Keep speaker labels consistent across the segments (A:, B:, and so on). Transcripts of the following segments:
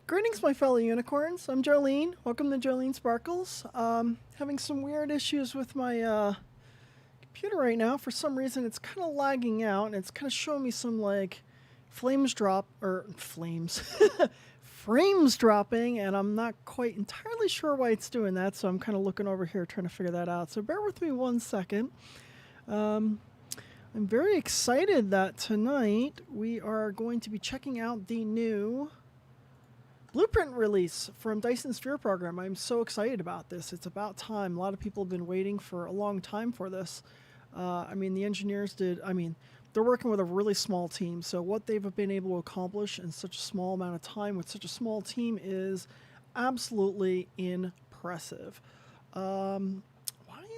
A: Greetings, my fellow unicorns. I'm Jolene. Welcome to Jolene Sparkles. Having some weird issues with my computer right now. For some reason, it's kind of lagging out, and it's kind of showing me some like frames dropping, and I'm not quite entirely sure why it's doing that. So I'm kind of looking over here trying to figure that out. So bear with me 1 second. I'm very excited that tonight we are going to be checking out the new blueprint release from Dyson Sphere program. I'm so excited about this. It's about time. A lot of people have been waiting for a long time for this. The engineers they're working with a really small team. So what they've been able to accomplish in such a small amount of time with such a small team is absolutely impressive. Why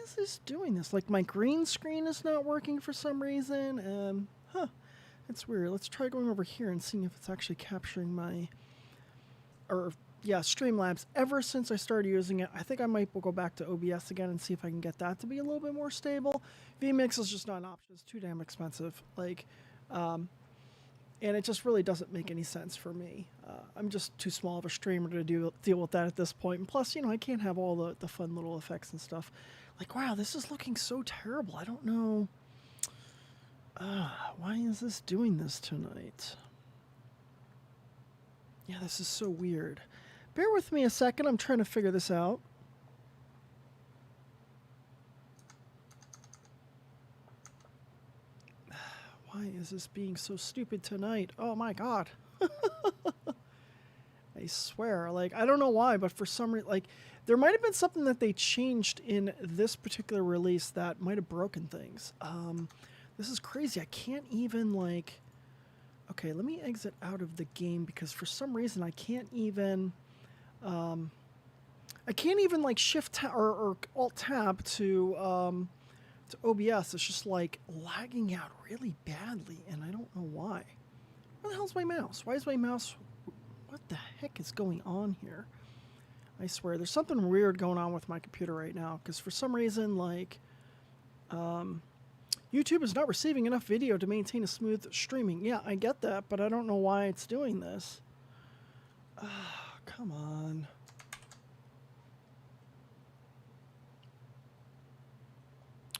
A: is this doing this? Like my green screen is not working for some reason. It's weird. Let's try going over here and seeing if it's actually capturing my... Streamlabs. Ever since I started using it, I think I might go back to OBS again and see if I can get that to be a little bit more stable. vMix is just not an option. It's too damn expensive. And it just really doesn't make any sense for me. I'm just too small of a streamer to deal with that at this point. And plus, I can't have all the fun little effects and stuff. Like, wow, this is looking so terrible. I don't know. Why is this doing this tonight? Yeah, this is so weird. Bear with me a second. I'm trying to figure this out. Why is this being so stupid tonight? Oh my god. I swear. I don't know why, but for some reason, there might have been something that they changed in this particular release that might have broken things. This is crazy. I can't even, Okay, let me exit out of the game because for some reason I can't even shift tab or alt tab to OBS. It's just lagging out really badly, and I don't know why. Where the hell's my mouse? Why is my mouse? What the heck is going on here? I swear, there's something weird going on with my computer right now because for some reason, YouTube is not receiving enough video to maintain a smooth streaming. Yeah, I get that, but I don't know why it's doing this. Come on.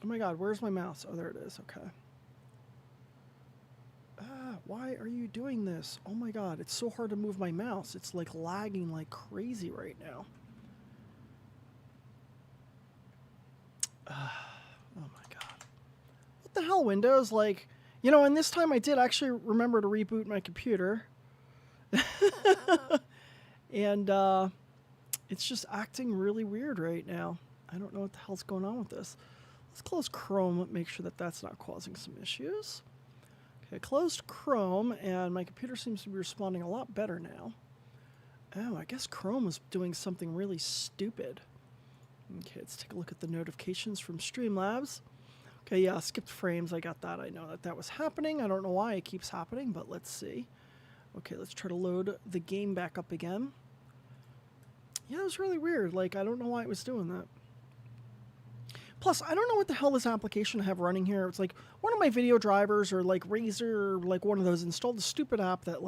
A: Oh my god, where's my mouse? Oh, there it is. Okay. Why are you doing this? Oh my god, it's so hard to move my mouse. It's lagging like crazy right now. Oh my god. What the hell, Windows? And this time I did actually remember to reboot my computer. And it's just acting really weird right now. I don't know what the hell's going on with this. Let's close Chrome, make sure that that's not causing some issues. Okay, closed Chrome, and my computer seems to be responding a lot better now. Oh, I guess Chrome was doing something really stupid. Okay, let's take a look at the notifications from Streamlabs. Okay, yeah, skipped frames. I got that. I know that was happening. I don't know why it keeps happening, but let's see. Okay, let's try to load the game back up again. Yeah, it was really weird. I don't know why it was doing that. Plus, I don't know what the hell this application I have running here. It's one of my video drivers or Razer or one of those installed a stupid app that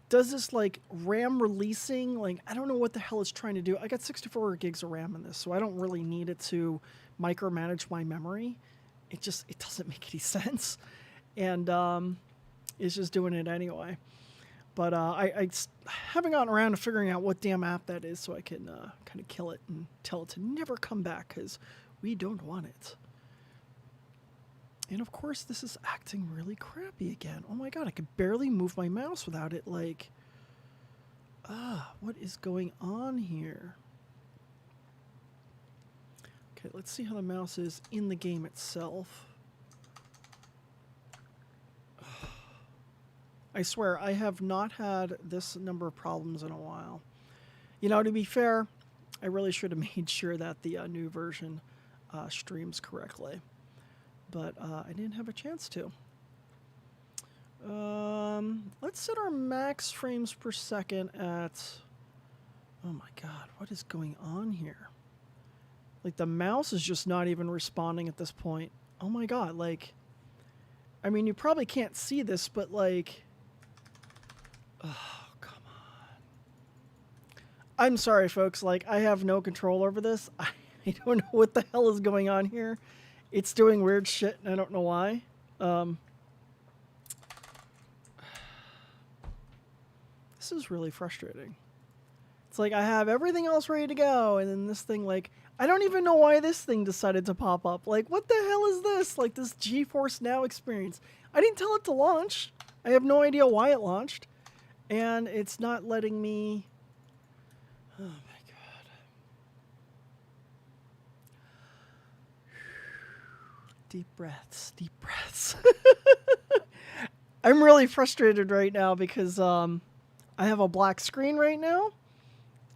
A: does this RAM releasing. I don't know what the hell it's trying to do. I got 64 gigs of RAM in this, so I don't really need it to micromanage my memory. It doesn't make any sense. And it's just doing it anyway. But I haven't gotten around to figuring out what damn app that is so I can kind of kill it and tell it to never come back because we don't want it. And of course, this is acting really crappy again. Oh my god, I could barely move my mouse without it what is going on here? Okay, let's see how the mouse is in the game itself. I swear, I have not had this number of problems in a while. To be fair, I really should have made sure that the new version streams correctly. But I didn't have a chance to. Let's set our max frames per second at... Oh my god, what is going on here? The mouse is just not even responding at this point. Oh my god, you probably can't see this, but Oh, come on. I'm sorry, folks. Like, I have no control over this. I don't know what the hell is going on here. It's doing weird shit, and I don't know why. This is really frustrating. It's like I have everything else ready to go, and then this thing, like, I don't even know why this thing decided to pop up. Like, what the hell is this? Like, this GeForce Now experience. I didn't tell it to launch. I have no idea why it launched. And it's not letting me... Oh, my God. Deep breaths. Deep breaths. I'm really frustrated right now because I have a black screen right now.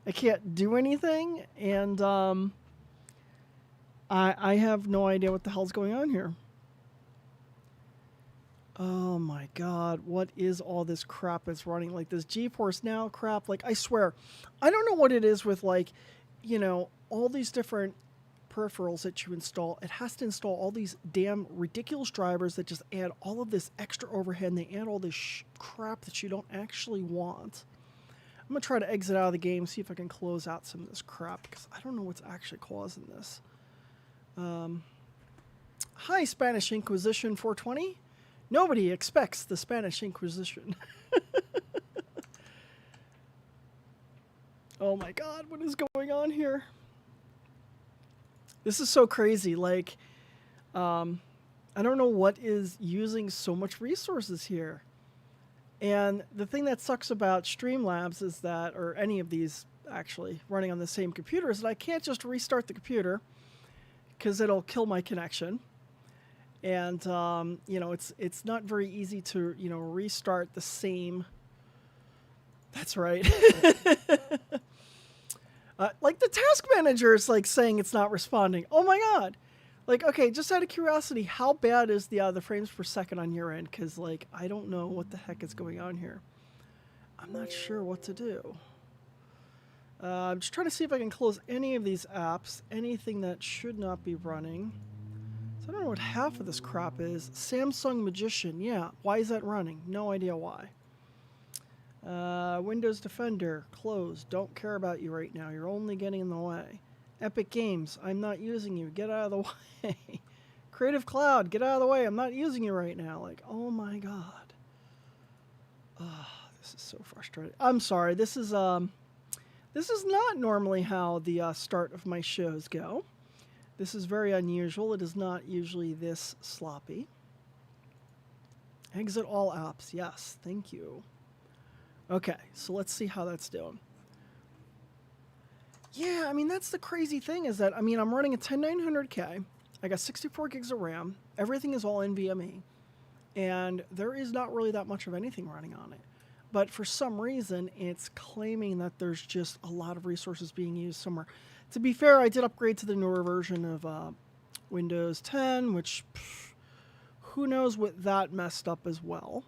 A: I can't do anything, and I have no idea what the hell's going on here. Oh my God, what is all this crap that's running? Like this GeForce Now crap, like I swear, I don't know what it is with like, you know, all these different peripherals that you install. It has to install all these damn ridiculous drivers that just add all of this extra overhead, and they add all this crap that you don't actually want. I'm going to try to exit out of the game, see if I can close out some of this crap, because I don't know what's actually causing this. Hi, Spanish Inquisition 420. Nobody expects the Spanish Inquisition. Oh my God, what is going on here? This is so crazy. Like, I don't know what is using so much resources here. And the thing that sucks about Streamlabs is that, or any of these actually running on the same computer, is that I can't just restart the computer because it'll kill my connection. And, you know, it's not very easy to, you know, restart the same. That's right. Like the task manager is like saying it's not responding. Oh my God. Like, okay, just out of curiosity, how bad is the frames per second on your end? Because, like, I don't know what the heck is going on here. I'm not sure what to do. I'm just trying to see if I can close any of these apps, anything that should not be running. So I don't know what half of this crap is. Samsung Magician, yeah. Why is that running? No idea why. Windows Defender, closed. Don't care about you right now. You're only getting in the way. Epic Games, I'm not using you. Get out of the way. Creative Cloud, get out of the way. I'm not using you right now. Like, oh my God. This is so frustrating. I'm sorry. This is not normally how the start of my shows go. This is very unusual. It is not usually this sloppy. Exit all apps. Yes, thank you. Okay, so let's see how that's doing. Yeah, I mean, that's the crazy thing is that, I mean, I'm running a 10900K. I got 64 gigs of RAM. Everything is all NVMe. And there is not really that much of anything running on it. But for some reason, it's claiming that there's just a lot of resources being used somewhere. To be fair, I did upgrade to the newer version of Windows 10, which who knows what that messed up as well.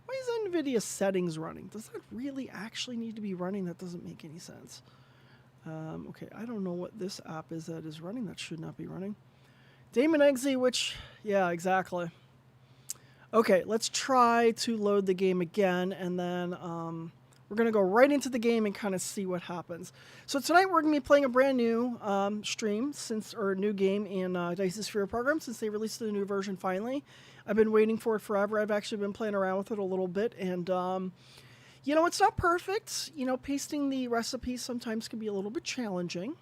A: Why is NVIDIA settings running? Does that really actually need to be running? That doesn't make any sense. Okay, I don't know what this app is that is running that should not be running. Damon Eggsy, which, yeah, exactly. Okay, let's try to load the game again, and then we're going to go right into the game and kind of see what happens. So tonight we're going to be playing a brand new stream, or new game in Dyson Sphere program, since they released the new version finally. I've been waiting for it forever. I've actually been playing around with it a little bit, and you know, it's not perfect. You know, pasting the recipes sometimes can be a little bit challenging.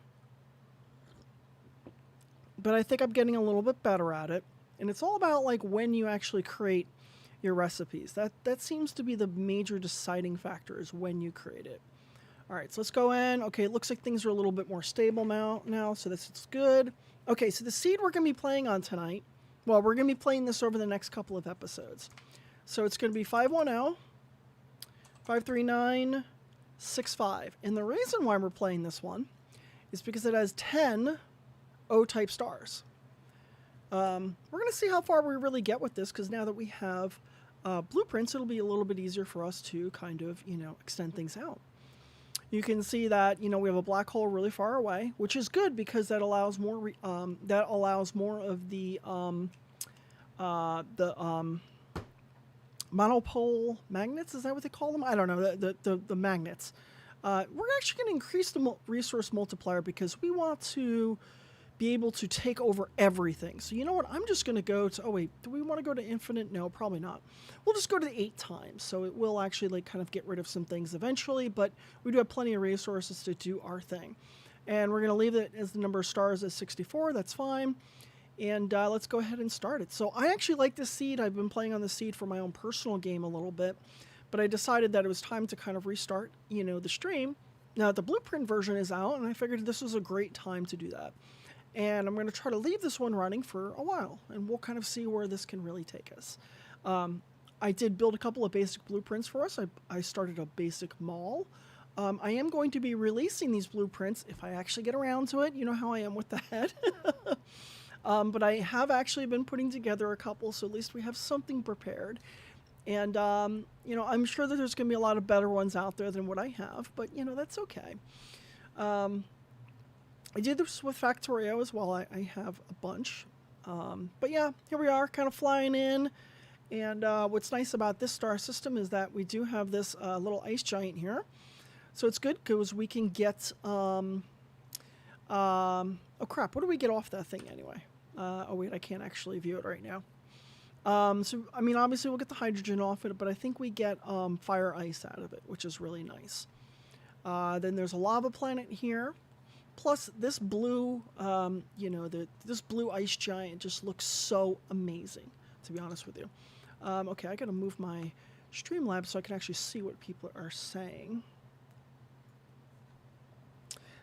A: But I think I'm getting a little bit better at it. And it's all about, like, when you actually create your recipes. That seems to be the major deciding factor, is when you create it. All right, so let's go in. Okay, it looks like things are a little bit more stable now, so this is good. Okay, so the seed we're going to be playing on tonight, well, we're going to be playing this over the next couple of episodes. So it's going to be 510. 53965. And the reason why we're playing this one is because it has 10 O-type stars. We're going to see how far we really get with this, because now that we have blueprints, it'll be a little bit easier for us to kind of, you know, extend things out. You can see that, you know, we have a black hole really far away, which is good because that allows more of the monopole magnets, is that what they call them? I don't know, the magnets We're actually going to increase the resource multiplier because we want to be able to take over everything. So you know what? I'm just going to go to, oh wait, do we want to go to infinite? No, probably not. We'll just go to the 8 times. So it will actually like kind of get rid of some things eventually, but we do have plenty of resources to do our thing. And we're going to leave it as the number of stars as 64. That's fine. And let's go ahead and start it. So I actually like this seed. I've been playing on the seed for my own personal game a little bit, but I decided that it was time to kind of restart, you know, the stream. Now the blueprint version is out, and I figured this was a great time to do that. And I'm going to try to leave this one running for a while, and we'll kind of see where this can really take us. I did build a couple of basic blueprints for us. I started a basic mall. I am going to be releasing these blueprints if I actually get around to it. You know how I am with that. But I have actually been putting together a couple, so at least we have something prepared. And, you know, I'm sure that there's going to be a lot of better ones out there than what I have, but, you know, that's okay. I did this with Factorio as well. I have a bunch. But yeah, here we are kind of flying in. And what's nice about this star system is that we do have this little ice giant here. So it's good because we can get... oh crap, what do we get off that thing anyway? Oh wait, I can't actually view it right now. So, I mean, obviously we'll get the hydrogen off it, but I think we get fire ice out of it, which is really nice. Then there's a lava planet here. Plus, this blue, you know, this blue ice giant just looks so amazing, to be honest with you. Okay, I gotta move my Streamlabs so I can actually see what people are saying.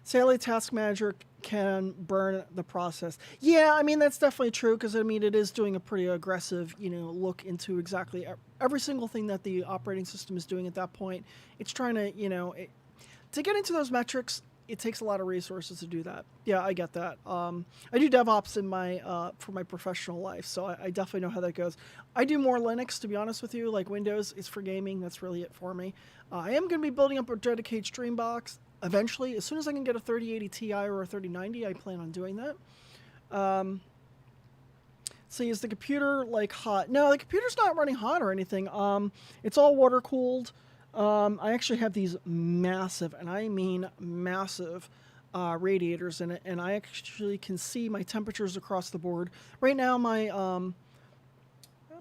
A: Sally Task Manager can burn the process. Yeah, I mean, that's definitely true, because, I mean, it is doing a pretty aggressive, you know, look into exactly every single thing that the operating system is doing at that point. It's trying to, you know, to get into those metrics, it takes a lot of resources to do that. Yeah, I get that. I do DevOps in my for my professional life, so I definitely know how that goes. I do more Linux, to be honest with you. Like Windows is for gaming. That's really it for me. I am going to be building up a dedicated stream box eventually. As soon as I can get a 3080 Ti or a 3090, I plan on doing that. So is the computer like hot? No, the computer's not running hot or anything. It's all water cooled. I actually have these massive, and I mean massive, radiators in it, and I actually can see my temperatures across the board. Right now, my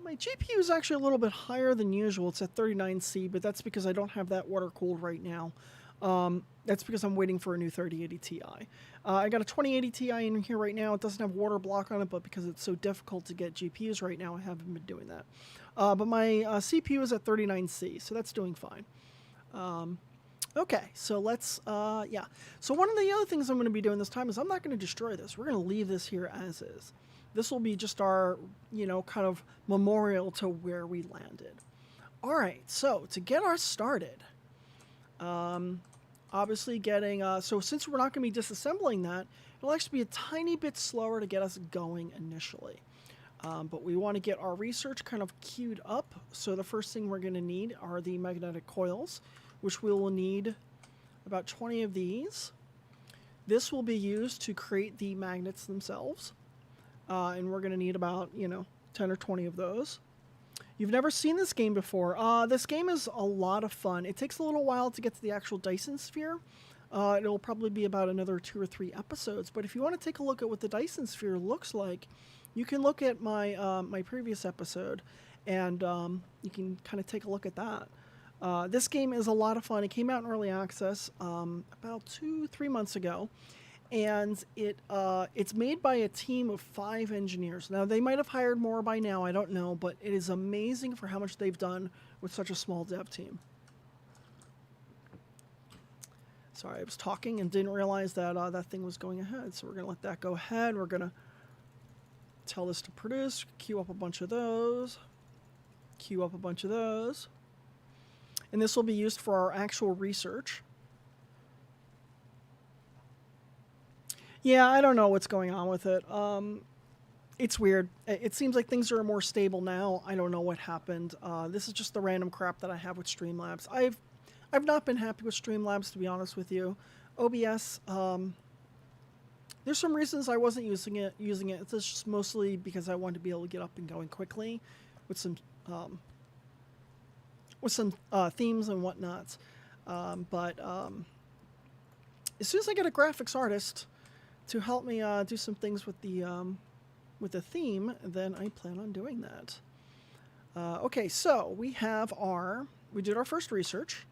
A: GPU is actually a little bit higher than usual. It's at 39C, but that's because I don't have that water cooled right now. That's because I'm waiting for a new 3080 Ti. I got a 2080 Ti in here right now. It doesn't have water block on it, but because it's so difficult to get GPUs right now, I haven't been doing that. But my CPU is at 39C, so that's doing fine. Okay, so let's, yeah. So one of the other things I'm going to be doing this time is I'm not going to destroy this. We're going to leave this here as is. This will be just our, you know, kind of memorial to where we landed. All right, so to get us started, obviously getting, so since we're not going to be disassembling that, it'll actually be a tiny bit slower to get us going initially. But we want to get our research kind of queued up. So the first thing we're going to need are the magnetic coils, which we will need about 20 of these. This will be used to create the magnets themselves. And we're going to need about, you know, 10 or 20 of those. You've never seen this game before. This game is a lot of fun. It takes a little while to get to the actual Dyson Sphere. It'll probably be about another 2 or 3 episodes. But if you want to take a look at what the Dyson Sphere looks like, you can look at my my previous episode, and you can kind of take a look at that. This game is a lot of fun. It came out in early access about 2-3 months ago, and it's made by a team of 5 engineers. Now, they might have hired more by now, I don't know, but it is amazing for how much they've done with such a small dev team. Sorry, I was talking and didn't realize that that thing was going ahead, so we're going to let that go ahead. We're going to tell this to produce, queue up a bunch of those, queue up a bunch of those, and this will be used for our actual research. Yeah, I don't know what's going on with it. It's weird. It seems like things are more stable now. I don't know what happened. This is just the random crap that I have with Streamlabs. I've not been happy with Streamlabs, to be honest with you. OBS, there's some reasons I wasn't using it. It's just mostly because I wanted to be able to get up and going quickly with some themes and whatnot. But as soon as I get a graphics artist to help me do some things with the theme, then I plan on doing that. Okay, so we did our first research,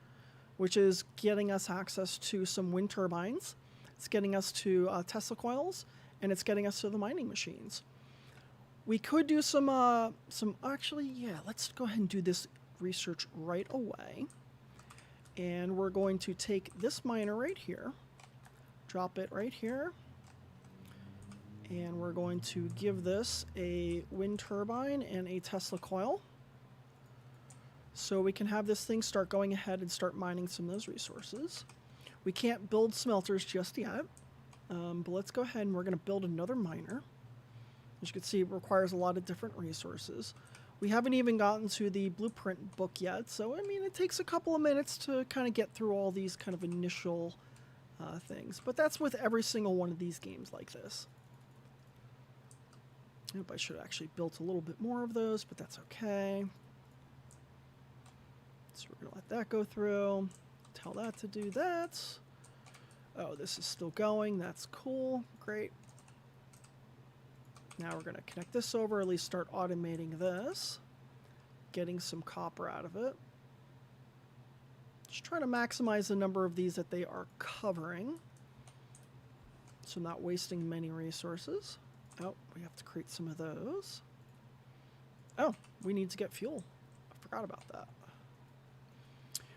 A: which is getting us access to some wind turbines. It's getting us to Tesla coils, and it's getting us to the mining machines. We could do actually, yeah, let's go ahead and do this research right away. And we're going to take this miner right here, drop it right here, and we're going to give this a wind turbine and a Tesla coil. So we can have this thing start going ahead and start mining some of those resources. We can't build smelters just yet, but let's go ahead and we're going to build another miner. As you can see, it requires a lot of different resources. We haven't even gotten to the blueprint book yet, so I mean, it takes a couple of minutes to kind of get through all these kind of initial things. But that's with every single one of these games like this. Nope, I should have actually built a little bit more of those, but that's okay. So we're going to let that go through. Tell that to do that. Oh, this is still going. That's cool. Great. Now we're going to connect this over, at least start automating this. Getting some copper out of it. Just trying to maximize the number of these that they are covering. So not wasting many resources. Oh, we have to create some of those. Oh, we need to get fuel. I forgot about that.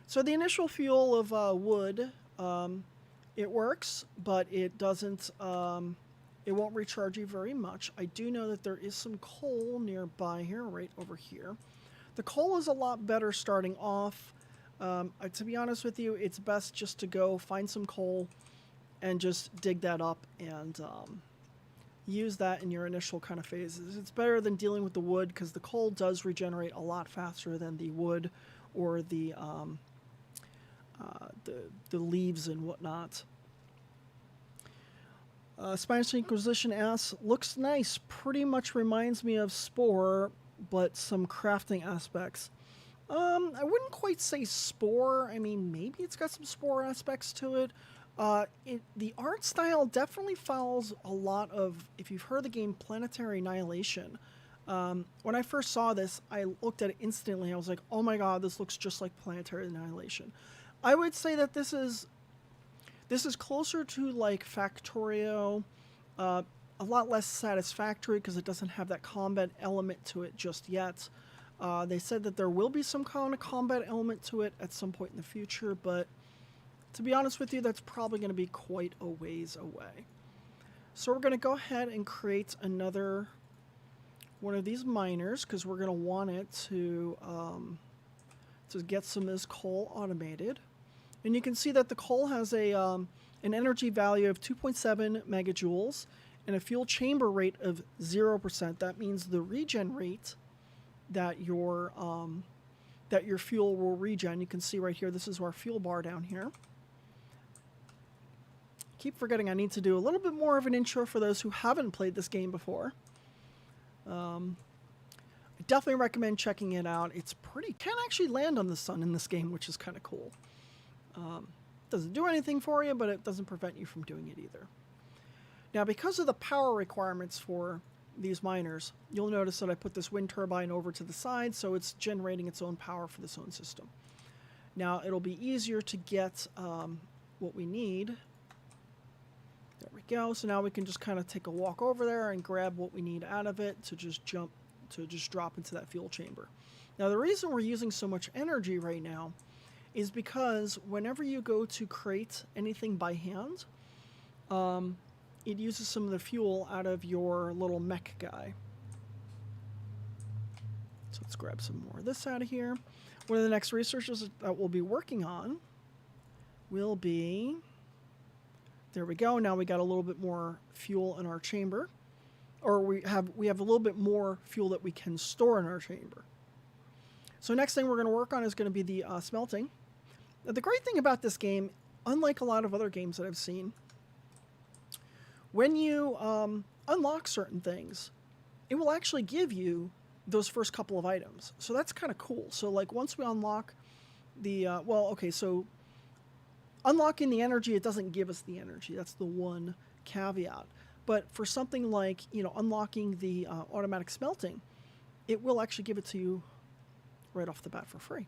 A: So the initial fuel of wood, it works, but it doesn't, it won't recharge you very much. I do know that there is some coal nearby here, right over here. The coal is a lot better starting off. To be honest with you, it's best just to go find some coal and just dig that up and use that in your initial kind of phases. It's better than dealing with the wood because the coal does regenerate a lot faster than the wood or the leaves and whatnot. Spanish Inquisition asks, looks nice. Pretty much reminds me of Spore, but some crafting aspects. I wouldn't quite say Spore. I mean, maybe it's got some Spore aspects to it. The art style definitely follows a lot of, if you've heard the game Planetary Annihilation. When I first saw this, I looked at it instantly. I was like, oh my god, this looks just like Planetary Annihilation. I would say that this is closer to like Factorio, a lot less satisfactory because it doesn't have that combat element to it just yet. They said that there will be some kind of combat element to it at some point in the future, but to be honest with you, that's probably going to be quite a ways away. So we're going to go ahead and create another one of these miners because we're going to want it to get some of this coal automated. And you can see that the coal has an energy value of 2.7 megajoules and a fuel chamber rate of 0%. That means the regen rate that your fuel will regen. You can see right here, this is our fuel bar down here. Keep forgetting I need to do a little bit more of an intro for those who haven't played this game before. I definitely recommend checking it out. It's pretty, can actually land on the sun in this game, which is kind of cool. Doesn't do anything for you, but it doesn't prevent you from doing it either. Now, because of the power requirements for these miners, you'll notice that I put this wind turbine over to the side, so it's generating its own power for this own system. Now, it'll be easier to get what we need. There we go. So now we can just kind of take a walk over there and grab what we need out of it to just drop into that fuel chamber. Now, the reason we're using so much energy right now is because whenever you go to create anything by hand, it uses some of the fuel out of your little mech guy. So let's grab some more of this out of here. One of the next researches that we'll be working on will be, there we go, now we got a little bit more fuel in our chamber. Or we have a little bit more fuel that we can store in our chamber. So next thing we're going to work on is going to be the smelting. Now, the great thing about this game, unlike a lot of other games that I've seen, when you unlock certain things, it will actually give you those first couple of items. So that's kind of cool. So like once we unlock the, so unlocking the energy, it doesn't give us the energy. That's the one caveat. But for something like, unlocking the automatic smelting, it will actually give it to you right off the bat for free.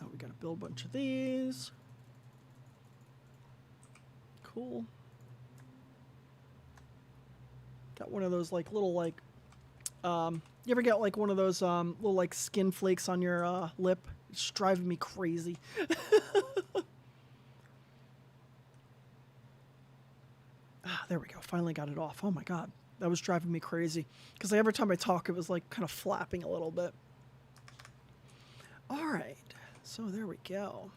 A: Oh, we got to build a bunch of these. Cool. Got one of those like little like, you ever get like one of those little like skin flakes on your lip? It's driving me crazy. There we go. Finally got it off. Oh my God. That was driving me crazy. Because every time I talk, it was like kind of flapping a little bit. All right. So there we go.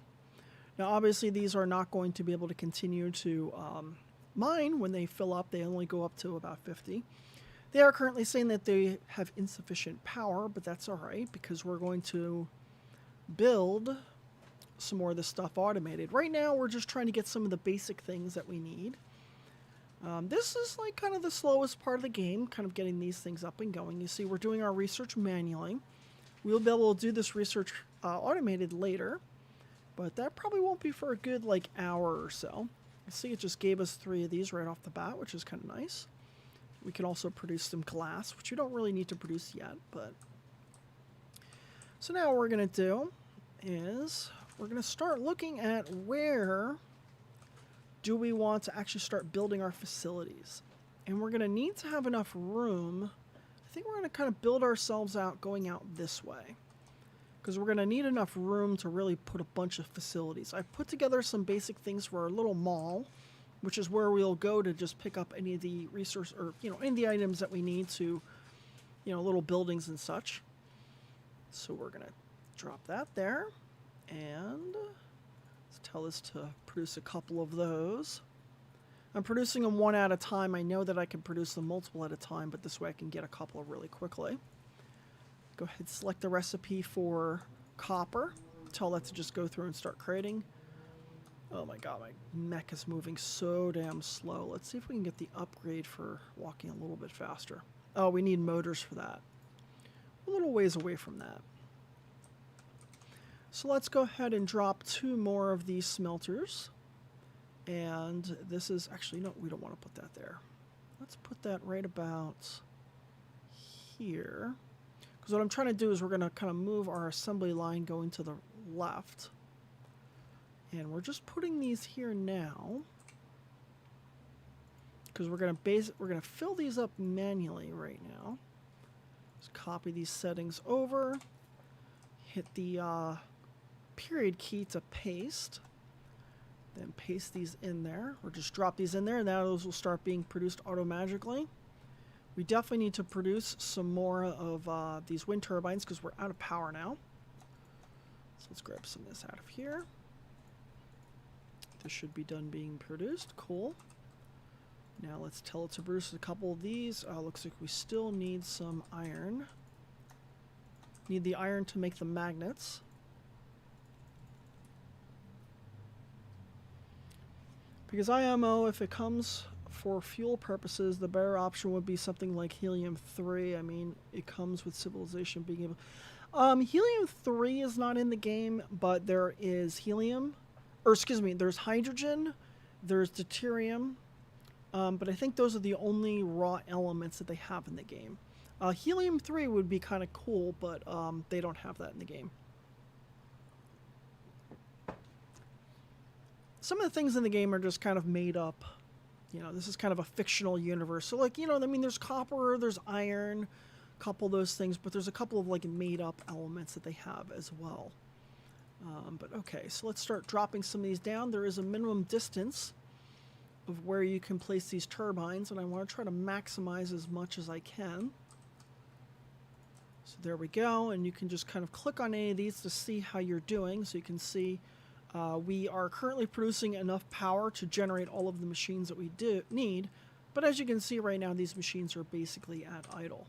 A: Now, obviously, these are not going to be able to continue to mine when they fill up. They only go up to about 50. They are currently saying that they have insufficient power, but that's all right because we're going to build some more of this stuff automated. Right now, we're just trying to get some of the basic things that we need. This is like kind of the slowest part of the game, kind of getting these things up and going. You see, we're doing our research manually. We'll be able to do this research automated later, but that probably won't be for a good like hour or so. You see, it just gave us 3 of these right off the bat, which is kind of nice. We can also produce some glass, which you don't really need to produce yet, but... So now what we're going to do is we're going to start looking at where do we want to actually start building our facilities. And we're going to need to have enough room. I think we're going to kind of build ourselves out going out this way, because we're going to need enough room to really put a bunch of facilities. I've put together some basic things for our little mall, which is where we'll go to just pick up any of the resource or, any of the items that we need to, little buildings and such. So we're going to drop that there, and let's tell this to produce a couple of those. I'm producing them one at a time. I know that I can produce them multiple at a time, but this way I can get a couple really quickly. Go ahead, select the recipe for copper. Tell that to just go through and start creating. Oh my God, my mech is moving so damn slow. Let's see if we can get the upgrade for walking a little bit faster. Oh, we need motors for that. A little ways away from that. So let's go ahead and drop 2 more of these smelters. And this is actually, no, we don't want to put that there. Let's put that right about here. Because what I'm trying to do is we're going to kind of move our assembly line going to the left. And we're just putting these here now. Because we're going to fill these up manually right now. Just copy these settings over. Hit the period key to paste. Then paste these in there, or just drop these in there, and now those will start being produced auto-magically. We definitely need to produce some more of these wind turbines because we're out of power now. So let's grab some of this out of here. This should be done being produced. Cool. Now let's tell it to produce a couple of these. Looks like we still need some iron. Need the iron to make the magnets. Because IMO, if it comes for fuel purposes, the better option would be something like helium-3. I mean, it comes with civilization being able... helium-3 is not in the game, but there is helium. Or, excuse me, there's hydrogen, there's deuterium. But I think those are the only raw elements that they have in the game. Helium-3 would be kind of cool, but they don't have that in the game. Some of the things in the game are just kind of made up. This is kind of a fictional universe. So, like, I mean, there's copper, there's iron, a couple of those things, but there's a couple of, like, made-up elements that they have as well. But, okay, so let's start dropping some of these down. There is a minimum distance of where you can place these turbines, and I want to try to maximize as much as I can. So there we go, and you can just kind of click on any of these to see how you're doing, so you can see... we are currently producing enough power to generate all of the machines that we need, but as you can see right now, these machines are basically at idle.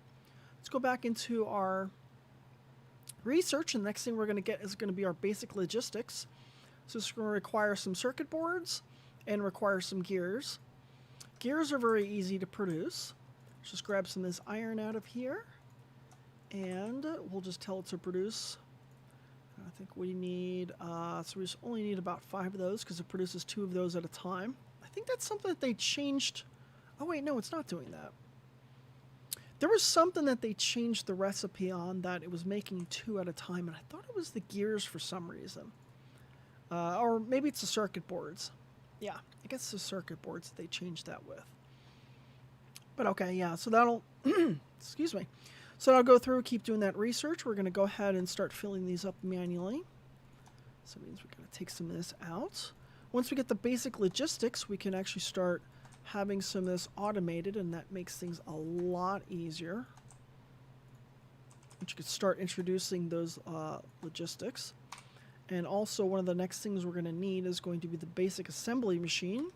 A: Let's go back into our research, and the next thing we're going to get is going to be our basic logistics. So this is going to require some circuit boards and require some gears. Gears are very easy to produce. Let's just grab some of this iron out of here, and we'll just tell it to produce I think we need, so we just only need about 5 of those because it produces 2 of those at a time. I think that's something that they changed. Oh wait, no, it's not doing that. There was something that they changed the recipe on that it was making 2 at a time, and I thought it was the gears for some reason. Or maybe it's the circuit boards. Yeah, I guess the circuit boards that they changed that with. But okay, yeah, so that'll, excuse me. So I'll go through, keep doing that research. We're going to go ahead and start filling these up manually. So it means we're going to take some of this out. Once we get the basic logistics, we can actually start having some of this automated, and that makes things a lot easier. But you could start introducing those logistics. And also one of the next things we're going to need is going to be the basic assembly machine.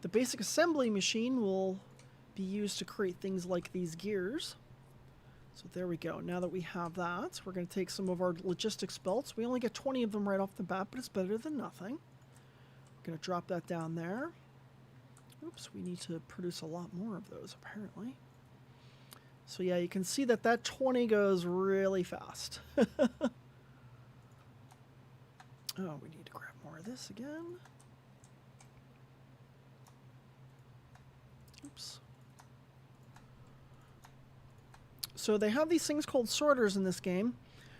A: The basic assembly machine will be used to create things like these gears. So there we go. Now that we have that, we're going to take some of our logistics belts. We only get 20 of them right off the bat, but it's better than nothing. We're going to drop that down there. Oops, we need to produce a lot more of those, apparently. So yeah, you can see that that 20 goes really fast. Oh, we need to grab more of this again. Oops. So they have these things called sorters in this game.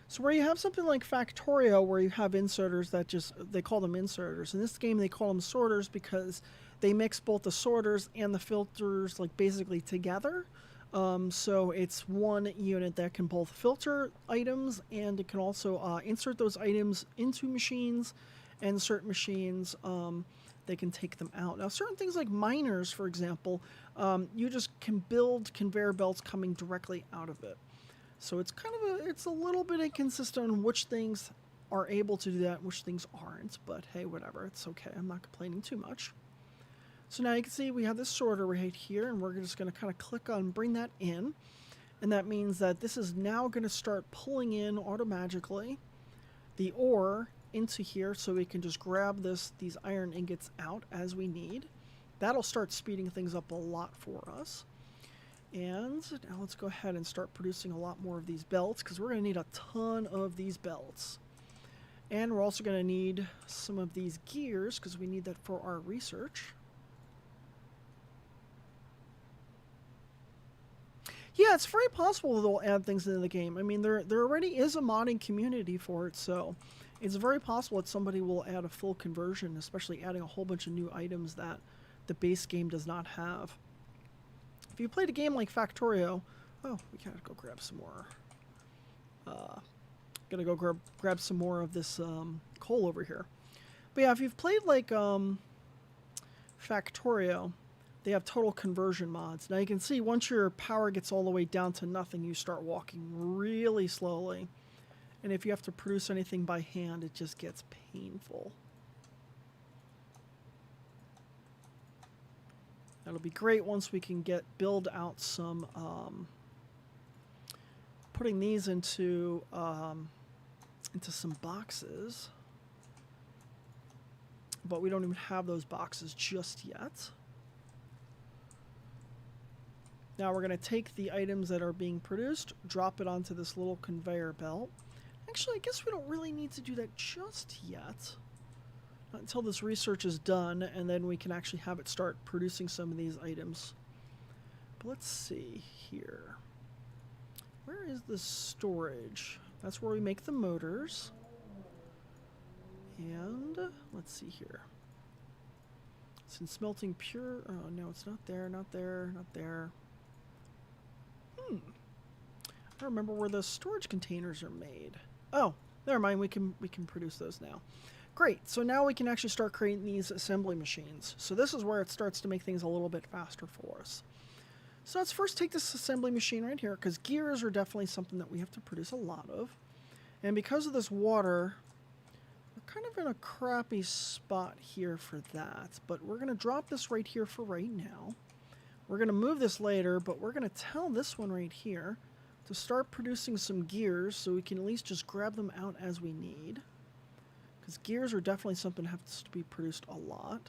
A: So where you have something like Factorio, where you have inserters that just, they call them inserters. In this game, they call them sorters because they mix both the sorters and the filters, like, basically together. So it's one unit that can both filter items, and it can also insert those items into machines, and certain machines, they can take them out. Now, certain things like miners, for example, you just can build conveyor belts coming directly out of it. So it's kind of it's a little bit inconsistent on which things are able to do that and which things aren't, but hey, whatever, it's okay. I'm not complaining too much. So now you can see we have this sorter right here, and we're just going to kind of click on bring that in. And that means that this is now going to start pulling in automatically the ore into here, so we can just grab these iron ingots out as we need. That'll start speeding things up a lot for us. And now let's go ahead and start producing a lot more of these belts, because we're going to need a ton of these belts. And we're also going to need some of these gears, because we need that for our research. Yeah, it's very possible they'll add things into the game. I mean, there already is a modding community for it, so it's very possible that somebody will add a full conversion, especially adding a whole bunch of new items that the base game does not have. If you played a game like Factorio, oh, we gotta go grab some more. Gotta go grab some more of this coal over here. But yeah, if you've played like Factorio, they have total conversion mods. Now you can see once your power gets all the way down to nothing, you start walking really slowly. And if you have to produce anything by hand, it just gets painful. That'll be great once we can build out some, putting these into some boxes. But we don't even have those boxes just yet. Now we're going to take the items that are being produced, drop it onto this little conveyor belt. Actually, I guess we don't really need to do that just yet. Not until this research is done, and then we can actually have it start producing some of these items. But let's see here. Where is the storage? That's where we make the motors. And let's see here. It's in smelting pure. Oh, no, it's not there, not there, not there. I don't remember where the storage containers are made. Oh, never mind. We can produce those now. Great. So now we can actually start creating these assembly machines. So this is where it starts to make things a little bit faster for us. So let's first take this assembly machine right here, because gears are definitely something that we have to produce a lot of. And because of this water, we're kind of in a crappy spot here for that. But we're going to drop this right here for right now. We're going to move this later, but we're going to tell this one right here to start producing some gears so we can at least just grab them out as we need. Because gears are definitely something that has to be produced a lot.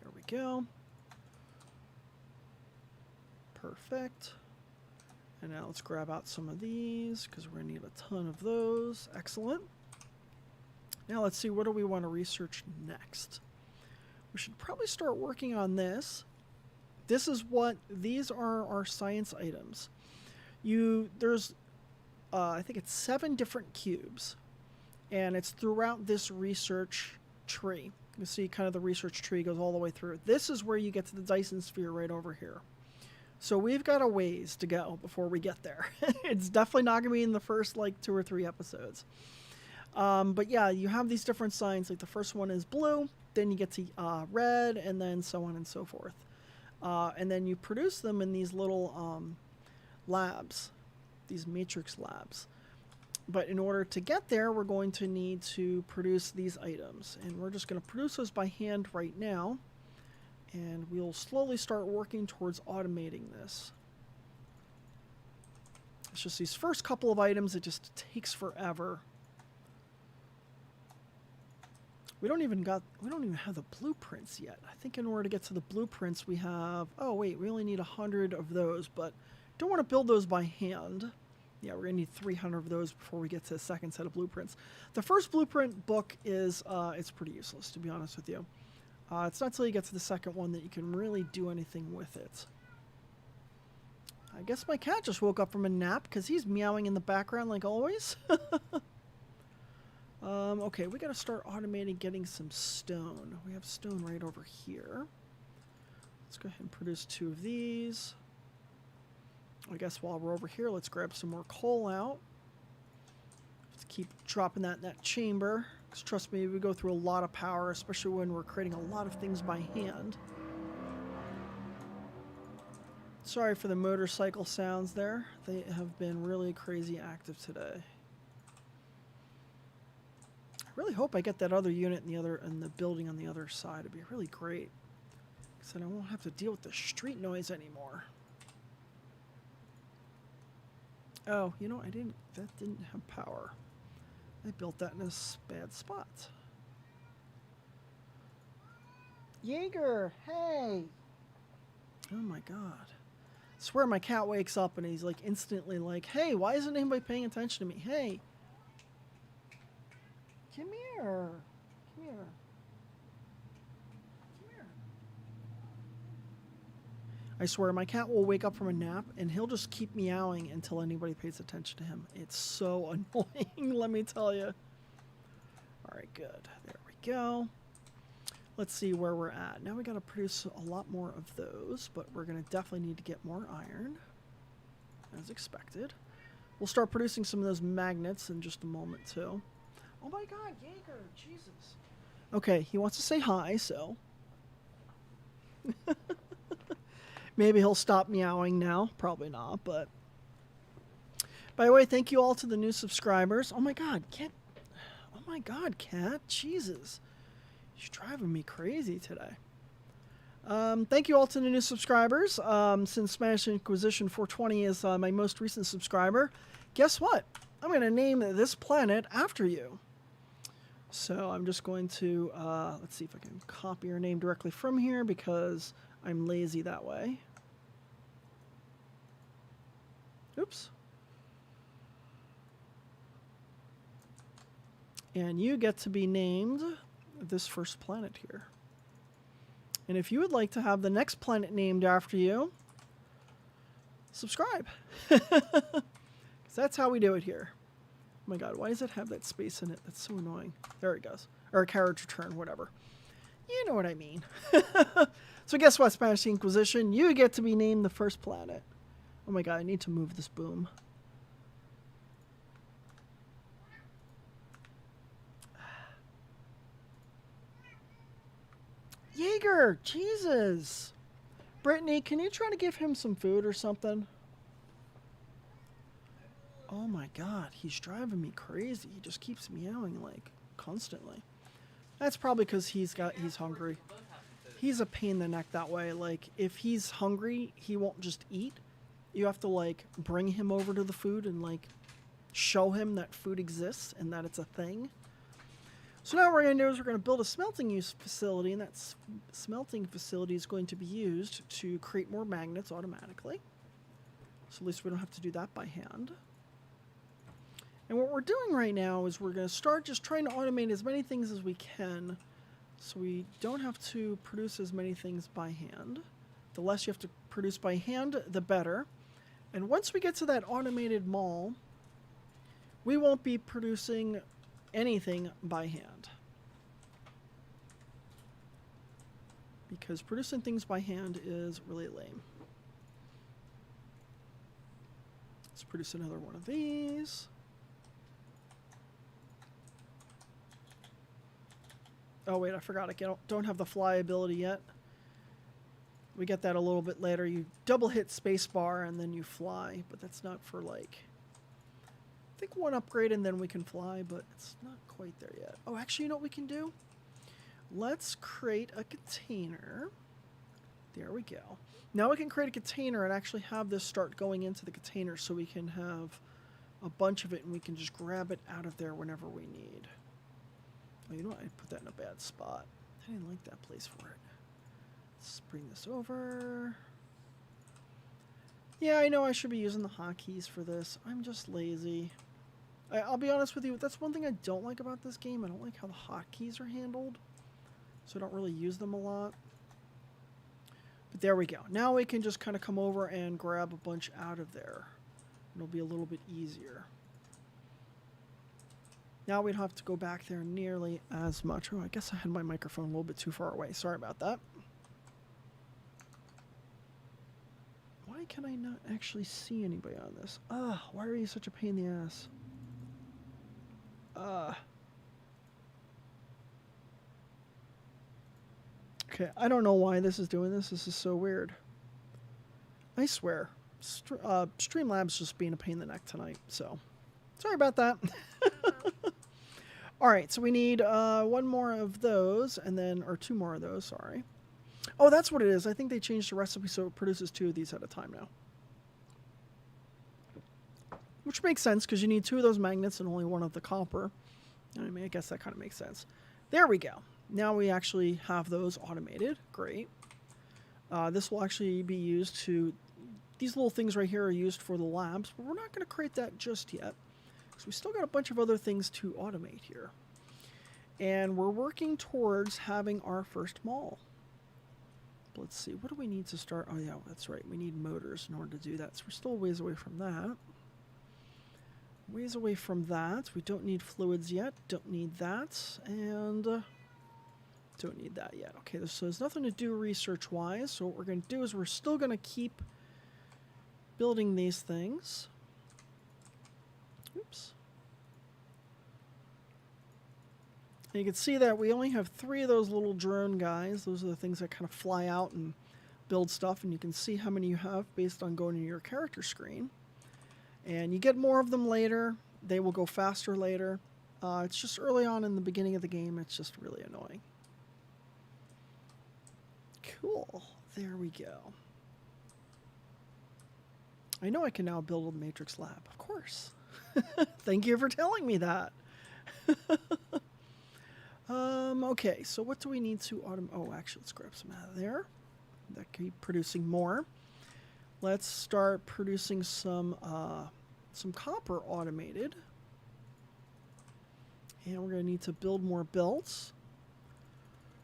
A: There we go. Perfect. And now let's grab out some of these because we're going to need a ton of those. Excellent. Now let's see, what do we want to research next? We should probably start working on this. These are our science items. There's, I think it's 7 different cubes, and it's throughout this research tree. You see kind of the research tree goes all the way through. This is where you get to the Dyson Sphere right over here. So we've got a ways to go before we get there. It's definitely not going to be in the first like 2 or 3 episodes. But yeah, you have these different signs. Like the first one is blue, then you get to red, and then so on and so forth. And then you produce them in these little labs, these matrix labs. But in order to get there, we're going to need to produce these items. And we're just going to produce those by hand right now. And we'll slowly start working towards automating this. It's just these first couple of items, it just takes forever. We don't even have the blueprints yet. I think in order to get to the blueprints we have, oh wait, we only need 100 of those, but don't want to build those by hand. Yeah, we're gonna need 300 of those before we get to the second set of blueprints. The first blueprint book is, it's pretty useless, to be honest with you. It's not until you get to the second one that you can really do anything with it. I guess my cat just woke up from a nap because he's meowing in the background like always. Okay, we got to start automating getting some stone. We have stone right over here. Let's go ahead and produce 2 of these. I guess while we're over here, let's grab some more coal out. Let's keep dropping that in that chamber. Because trust me, we go through a lot of power, especially when we're creating a lot of things by hand. Sorry for the motorcycle sounds there. They have been really crazy active today. I really hope I get that other unit in the building on the other side. It'd be really great. Because then I won't have to deal with the street noise anymore. Oh, you know, that didn't have power. I built that in a bad spot. Jaeger, hey! Oh my god. I swear my cat wakes up and he's like instantly like, hey, why isn't anybody paying attention to me? Hey! Come here! Come here. Come here. I swear my cat will wake up from a nap and he'll just keep meowing until anybody pays attention to him. It's so annoying, let me tell you. Alright, good. There we go. Let's see where we're at. Now we got to produce a lot more of those, but we're going to definitely need to get more iron, as expected. We'll start producing some of those magnets in just a moment, too. Oh my god, Jaeger, Jesus. Okay, he wants to say hi, so... Maybe he'll stop meowing now. Probably not, but... By the way, thank you all to the new subscribers. Oh my god, Cat. Oh my god, Cat. Jesus. She's driving me crazy today. Thank you all to the new subscribers. Since Spanish Inquisition 420 is my most recent subscriber, guess what? I'm going to name this planet after you. So I'm just going to, let's see if I can copy your name directly from here because I'm lazy that way. Oops. And you get to be named this first planet here. And if you would like to have the next planet named after you, subscribe. Because that's how we do it here. Oh my god, why does it have that space in it? That's so annoying. There it goes. Or a carriage return, whatever. You know what I mean. So guess what, Spanish Inquisition? You get to be named the first planet. Oh my god, I need to move this boom. Jaeger, Jesus. Brittany, can you try to give him some food or something? Oh my god, he's driving me crazy. He just keeps meowing like constantly. That's probably because he's hungry. He's a pain in the neck that way. Like, if he's hungry, he won't just eat. You have to, like, bring him over to the food and, like, show him that food exists and that it's a thing. So now what we're going to do is we're going to build a smelting facility, and that smelting facility is going to be used to create more magnets automatically. So at least we don't have to do that by hand. And what we're doing right now is we're going to start just trying to automate as many things as we can so we don't have to produce as many things by hand. The less you have to produce by hand, the better. And once we get to that automated mall, we won't be producing anything by hand. Because producing things by hand is really lame. Let's produce another one of these. Oh wait, I forgot. I don't have the fly ability yet. We get that a little bit later. You double hit spacebar and then you fly, but that's not for like... I think one upgrade and then we can fly, but it's not quite there yet. Oh, actually, you know what we can do? Let's create a container. There we go. Now we can create a container and actually have this start going into the container so we can have a bunch of it and we can just grab it out of there whenever we need. Oh, you know what? I put that in a bad spot. I didn't like that place for it. Let's bring this over. Yeah, I know I should be using the hotkeys for this. I'm just lazy. I'll be honest with you, that's one thing I don't like about this game. I don't like how the hotkeys are handled. So I don't really use them a lot. But there we go. Now we can just kind of come over and grab a bunch out of there. It'll be a little bit easier. Now we don't have to go back there nearly as much. Oh, I guess I had my microphone a little bit too far away. Sorry about that. Why can I not actually see anybody on this? Why are you such a pain in the ass? Okay, I don't know why this is doing this. This is so weird. I swear. Streamlabs just being a pain in the neck tonight, so sorry about that. Alright, so we need one more of those, and then, or two more of those, sorry. Oh, that's what it is. I think they changed the recipe so it produces two of these at a time now. Which makes sense, because you need two of those magnets and only one of the copper. I mean, I guess that kind of makes sense. There we go. Now we actually have those automated. Great. This will actually be used to... These little things right here are used for the labs, but we're not going to create that just yet. Because we still got a bunch of other things to automate here. And we're working towards having our first mall. Let's see, what do we need to start? Oh yeah, that's right. We need motors in order to do that. So we're still a ways away from that. Ways away from that. We don't need fluids yet. Don't need that. And don't need that yet. Okay, so there's nothing to do research-wise. So what we're going to do is we're still going to keep building these things. Oops. And you can see that we only have 3 of those little drone guys. Those are the things that kind of fly out and build stuff. And you can see how many you have based on going to your character screen. And you get more of them later. They will go faster later. It's just early on in the beginning of the game. It's just really annoying. Cool. There we go. I know I can now build a matrix lab. Of course. Thank you for telling me that. Okay, so what do we need to automate? Oh, actually, let's grab some out of there. That can keep producing more. Let's start producing some copper automated. And we're going to need to build more belts.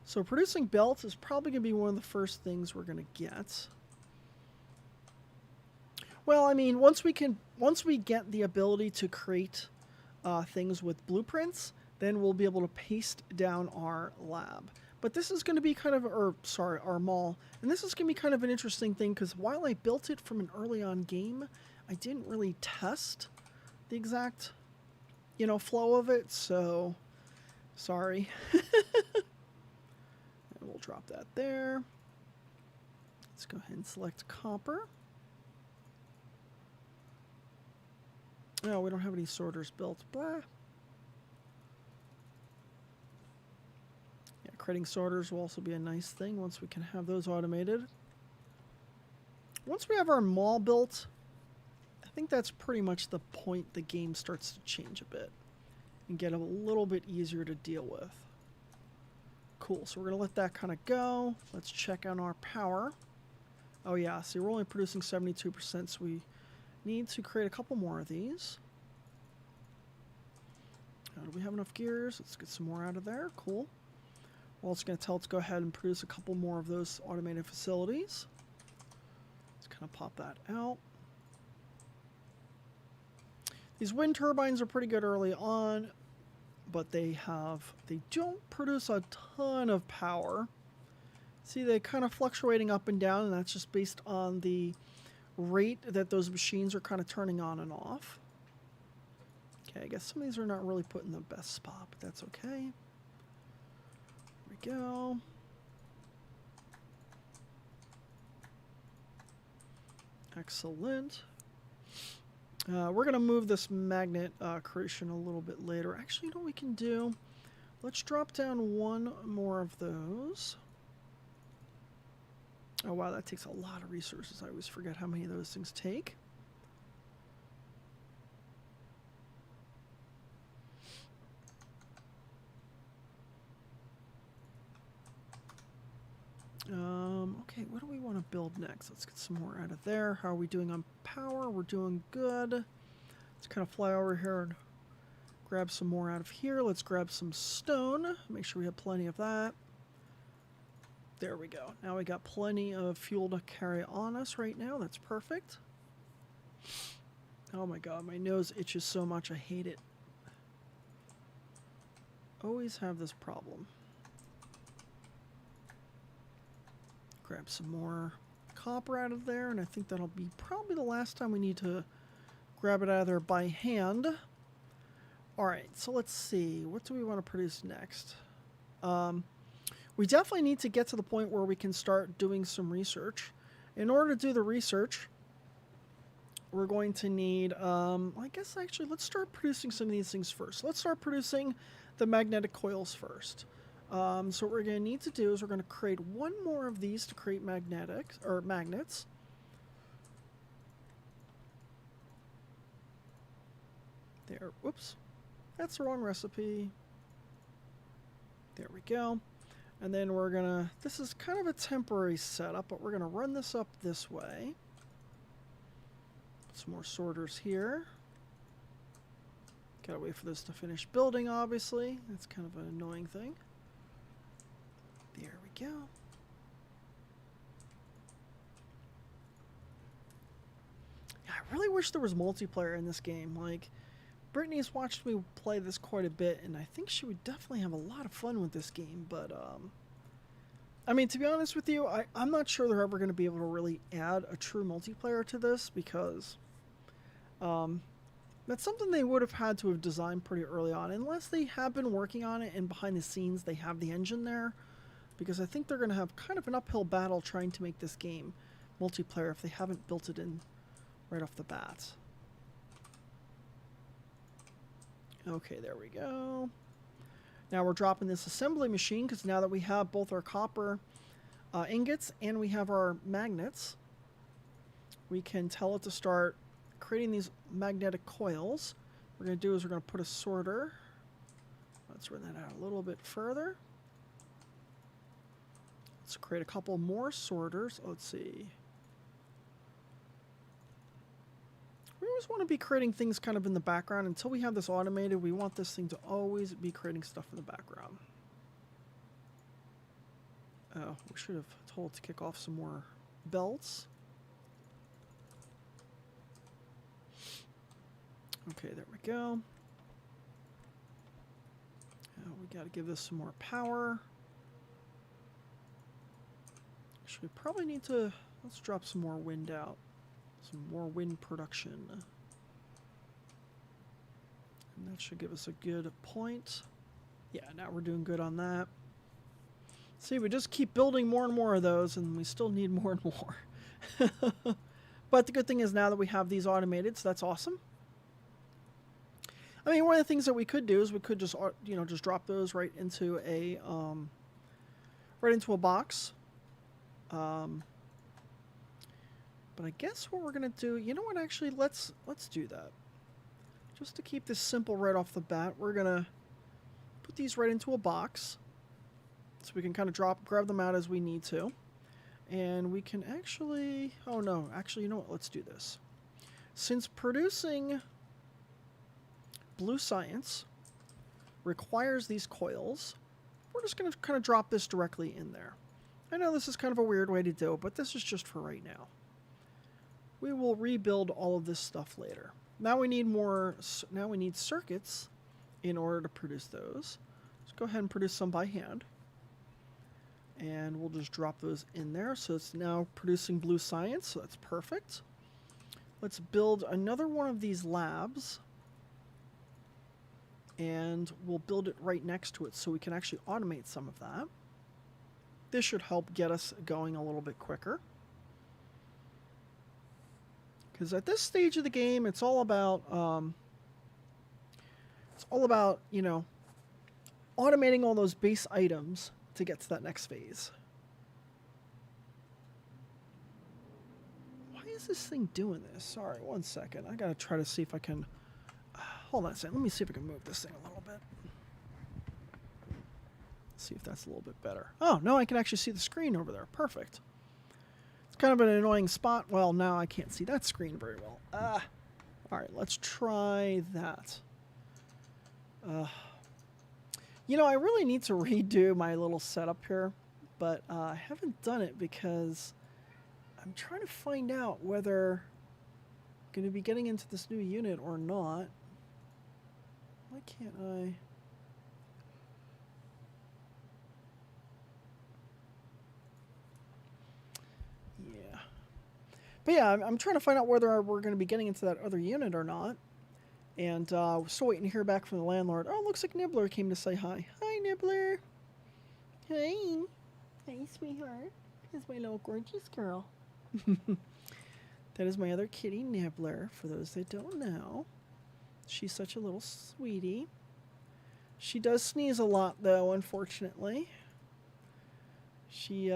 A: So producing belts is probably going to be one of the first things we're going to get. Well, I mean, once we get the ability to create things with blueprints, then we'll be able to paste down our lab. But this is going to be kind of, our mall. And this is going to be kind of an interesting thing, because while I built it from an early on game, I didn't really test the exact, flow of it. So, sorry. And we'll drop that there. Let's go ahead and select copper. Oh, we don't have any sorters built. Blah. Yeah, creating sorters will also be a nice thing once we can have those automated. Once we have our mall built, I think that's pretty much the point the game starts to change a bit and get a little bit easier to deal with. Cool, so we're going to let that kind of go. Let's check on our power. Oh yeah, see, we're only producing 72%, so we need to create a couple more of these. Do we have enough gears? Let's get some more out of there. Cool. Well, it's going to tell it to go ahead and produce a couple more of those automated facilities. Let's kind of pop that out. These wind turbines are pretty good early on, but they don't produce a ton of power. See, they're kind of fluctuating up and down, and that's just based on the rate that those machines are kind of turning on and off. Okay, I guess some of these are not really put in the best spot, but that's okay. There we go. Excellent. We're going to move this magnet creation a little bit later. Actually, you know what we can do? Let's drop down one more of those. Oh, wow, that takes a lot of resources. I always forget how many of those things take. Okay, what do we want to build next? Let's get some more out of there. How are we doing on power? We're doing good. Let's kind of fly over here and grab some more out of here. Let's grab some stone. Make sure we have plenty of that. There we go. Now we got plenty of fuel to carry on us right now. That's perfect. Oh my god, my nose itches so much. I hate it. Always have this problem. Grab some more copper out of there, and I think that'll be probably the last time we need to grab it out of there by hand. Alright, so let's see. What do we want to produce next? We definitely need to get to the point where we can start doing some research. In order to do the research, we're going to need, I guess actually, let's start producing some of these things first. Let's start producing the magnetic coils first. So what we're going to need to do is we're going to create one more of these to create magnets. There, whoops, that's the wrong recipe. There we go. And then we're going to, this is kind of a temporary setup, but we're going to run this up this way. Some more sorters here. Gotta wait for this to finish building, obviously. That's kind of an annoying thing. There we go. Yeah, I really wish there was multiplayer in this game. Like, Brittany's watched me play this quite a bit, and I think she would definitely have a lot of fun with this game, but, I mean, to be honest with you, I'm not sure they're ever going to be able to really add a true multiplayer to this, because, that's something they would have had to have designed pretty early on, unless they have been working on it, and behind the scenes they have the engine there, because I think they're going to have kind of an uphill battle trying to make this game multiplayer if they haven't built it in right off the bat. Okay, there we go. Now we're dropping this assembly machine, because now that we have both our copper ingots and we have our magnets, we can tell it to start creating these magnetic coils. What we're going to do is we're going to put a sorter. Let's run that out a little bit further. Let's create a couple more sorters. Let's see. We always want to be creating things kind of in the background. Until we have this automated, we want this thing to always be creating stuff in the background. Oh, we should have told it to kick off some more belts. Okay, there we go. Now we got to give this some more power. Actually, we probably need to, let's drop some more wind out. Some more wind production. And that should give us a good point. Yeah, now we're doing good on that. See, we just keep building more and more of those, and we still need more and more. But the good thing is now that we have these automated, so that's awesome. I mean, one of the things that we could do is we could just, you know, just drop those right into a box. But I guess what we're gonna do, you know what? Actually, let's do that. Just to keep this simple right off the bat, we're gonna put these right into a box, so we can kind of grab them out as we need to, and we can actually. Oh no, actually, you know what? Let's do this. since producing blue science requires these coils, we're just going to kind of drop this directly in there. I know this is kind of a weird way to do it, but this is just for right now. We will rebuild all of this stuff later. Now we need more. Now we need circuits in order to produce those. Let's go ahead and produce some by hand. And we'll just drop those in there. So it's now producing blue science, so that's perfect. Let's build another one of these labs. And we'll build it right next to it so we can actually automate some of that. This should help get us going a little bit quicker. Because at this stage of the game, it's all about, you know, automating all those base items to get to that next phase. Why is this thing doing this? Sorry, one second. I gotta try to see if I can... hold on a second. Let me see if I can move this thing a little bit. See if that's a little bit better. Oh, no, I can actually see the screen over there. Perfect. It's kind of an annoying spot. Well, now I can't see that screen very well. All right, let's try that. You know, I really need to redo my little setup here, but I haven't done it because I'm trying to find out whether I'm going to be getting into this new unit or not. Why can't I... yeah. But yeah, I'm trying to find out whether we're going to be getting into that other unit or not. And we're still waiting to hear back from the landlord. Oh, looks like Nibbler came to say hi. Hi, Nibbler. Hey. Hey, sweetheart. Here's my little gorgeous girl. That is my other kitty, Nibbler, for those that don't know. She's such a little sweetie. She does sneeze a lot, though, unfortunately. She,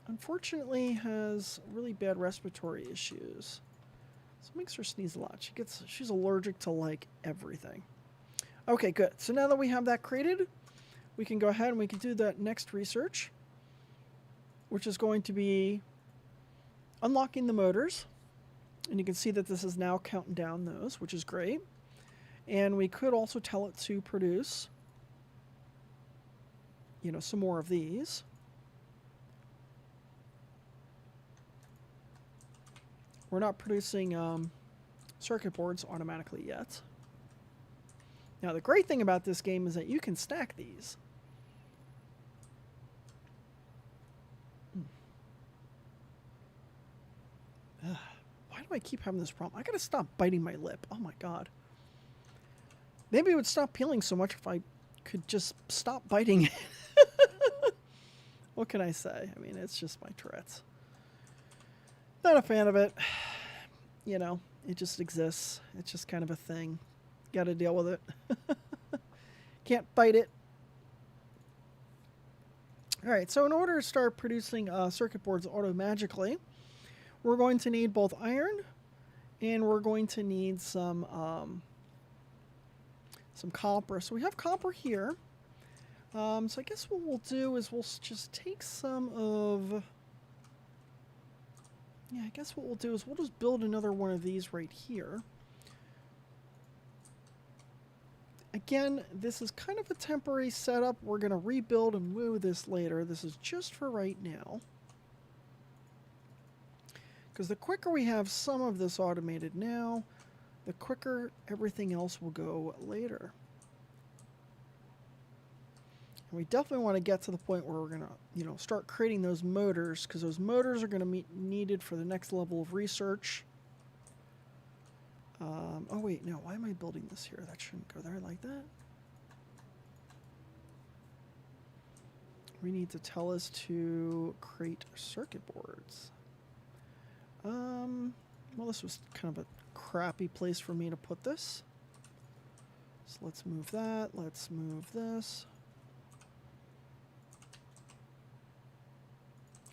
A: unfortunately has really bad respiratory issues. So it makes her sneeze a lot. She's allergic to, like, everything. Okay, good. So now that we have that created, we can go ahead and we can do that next research, which is going to be unlocking the motors. And you can see that this is now counting down those, which is great. And we could also tell it to produce, you know, some more of these. We're not producing circuit boards automatically yet. Now, the great thing about this game is that you can stack these. Why do I keep having this problem? I gotta stop biting my lip. Oh my god. Maybe it would stop peeling so much if I could just stop biting it. What can I say? I mean, it's just my Tourette's. Not a fan of it. You know, it just exists. It's just kind of a thing. Got to deal with it. Can't bite it. All right, so in order to start producing circuit boards auto-magically, we're going to need both iron and we're going to need some copper. So we have copper here. So I guess what we'll do is we'll just take some of... yeah, I guess what we'll do is we'll just build another one of these right here. Again, this is kind of a temporary setup. We're going to rebuild and move this later. This is just for right now. Because the quicker we have some of this automated now, the quicker everything else will go later. And we definitely want to get to the point where we're going to, you know, start creating those motors, because those motors are going to be needed for the next level of research. Oh wait, no, why am I building this here? That shouldn't go there like that. We need to tell us to create circuit boards. Well, this was kind of a crappy place for me to put this. So let's move that. Let's move this.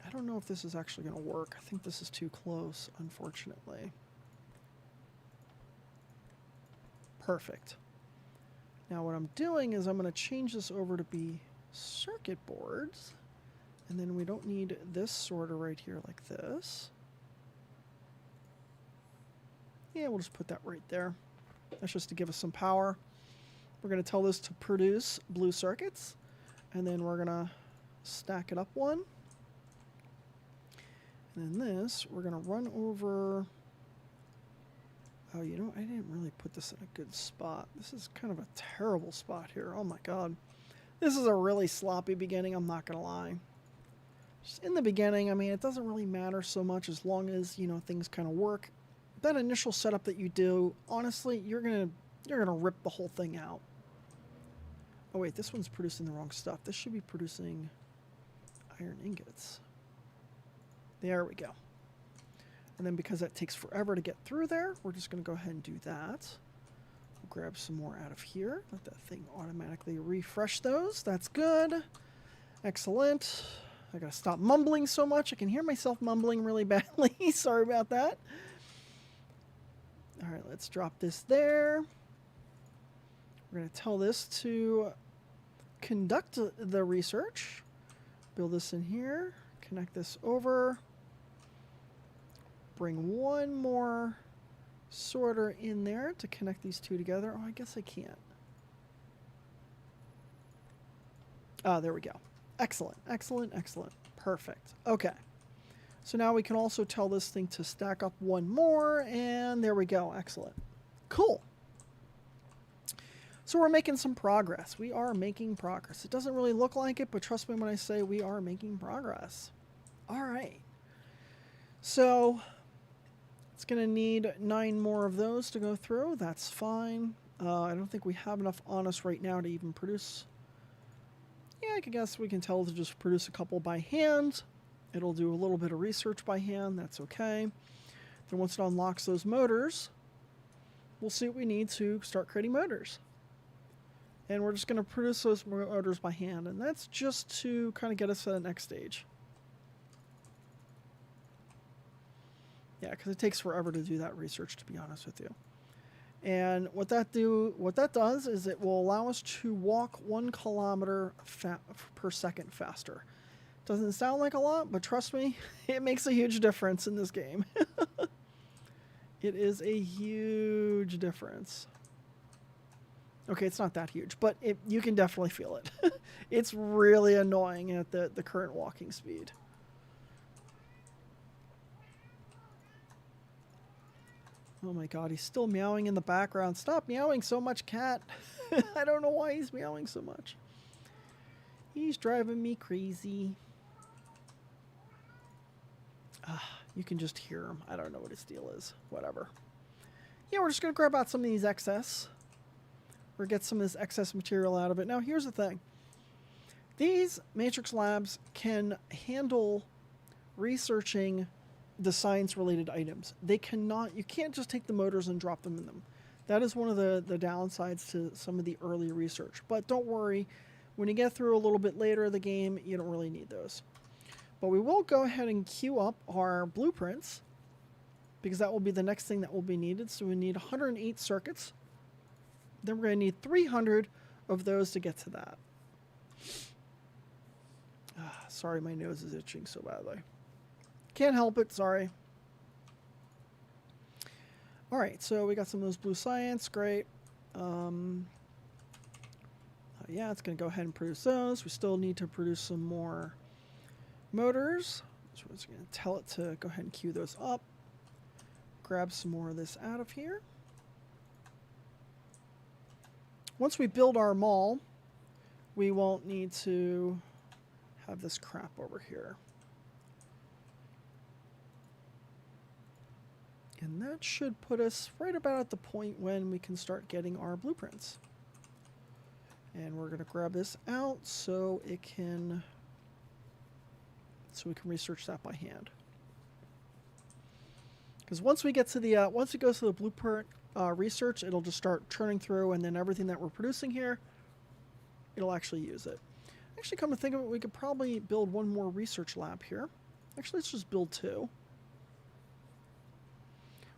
A: I don't know if this is actually going to work. I think this is too close, unfortunately. Perfect. Now what I'm doing is I'm going to change this over to be circuit boards. And then we don't need this sorter right here like this. Yeah, we'll just put that right there. That's just to give us some power. We're going to tell this to produce blue circuits. And then we're going to stack it up one. And then this, we're going to run over... Oh, you know, I didn't really put this in a good spot. This is kind of a terrible spot here. Oh my god. This is a really sloppy beginning, I'm not going to lie. Just in the beginning, I mean, it doesn't really matter so much as long as, you know, things kind of work. That initial setup that you do, honestly, you're gonna rip the whole thing out. Oh wait, this one's producing the wrong stuff. This should be producing iron ingots. There we go. And then because that takes forever to get through there, we're just going to go ahead and do that. We'll grab some more out of here. Let that thing automatically refresh those. That's good. Excellent. I got to stop mumbling so much. I can hear myself mumbling really badly. Sorry about that. All right, let's drop this there. We're going to tell this to conduct the research. Build this in here. Connect this over. Bring one more sorter in there to connect these two together. Oh, I guess I can't. Ah, there we go. Excellent, excellent, excellent. Perfect. Okay. So now we can also tell this thing to stack up one more, and there we go. Excellent. Cool. So we're making some progress. We are making progress. It doesn't really look like it, but trust me when I say we are making progress. All right. So it's going to need 9 more of those to go through. That's fine. I don't think we have enough on us right now to even produce. Yeah, I guess we can tell it to just produce a couple by hand. It'll do a little bit of research by hand. That's okay. Then once it unlocks those motors, we'll see what we need to start creating motors. And we're just going to produce those motors by hand. And that's just to kind of get us to the next stage. Yeah, because it takes forever to do that research, to be honest with you. And what that does is it will allow us to walk 1 kilometer per second faster. Doesn't sound like a lot, but trust me, it makes a huge difference in this game. It is a huge difference. Okay, it's not that huge, but you can definitely feel it. It's really annoying at the current walking speed. Oh my god, he's still meowing in the background. Stop meowing so much, cat. I don't know why he's meowing so much. He's driving me crazy. You can just hear him. I don't know what his deal is. Whatever. Yeah, we're just going to grab out some of these excess. Or get some of this excess material out of it. Now, here's the thing. These Matrix Labs can handle researching the science-related items. They cannot, you can't just take the motors and drop them in them. That is one of the downsides to some of the early research. But don't worry, when you get through a little bit later in the game, you don't really need those. But we will go ahead and queue up our blueprints, because that will be the next thing that will be needed. So we need 108 circuits. Then we're going to need 300 of those to get to that. Sorry, my nose is itching so badly. Can't help it, sorry. All right, so we got some of those blue science, great. Yeah, it's going to go ahead and produce those. We still need to produce some more motors. So we're just going to tell it to go ahead and queue those up. Grab some more of this out of here. Once we build our mall, we won't need to have this crap over here. And that should put us right about at the point when we can start getting our blueprints. And we're going to grab this out so we can research that by hand. Because once we get to the once it goes to the blueprint research, it'll just start churning through, and then everything that we're producing here, it'll actually use it. Actually, come to think of it, we could probably build one more research lab here. Actually, let's just build 2.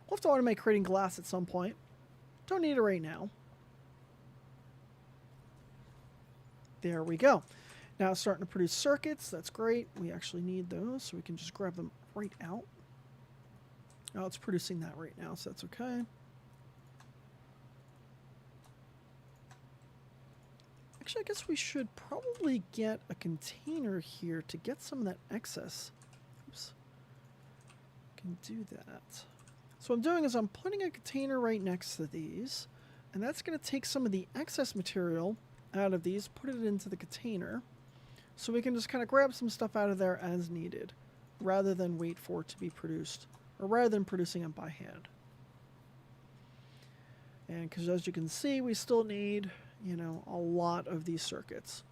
A: We'll have to automate creating glass at some point. Don't need it right now. There we go. Now it's starting to produce circuits. That's great. We actually need those, so we can just grab them right out. Oh, it's producing that right now, so that's okay. Actually, I guess we should probably get a container here to get some of that excess. Oops. Can do that. So what I'm doing is I'm putting a container right next to these, and that's going to take some of the excess material out of these, put it into the container, so we can just kind of grab some stuff out of there as needed, rather than wait for it to be produced, or rather than producing it by hand. And because as you can see, we still need, you know, a lot of these circuits.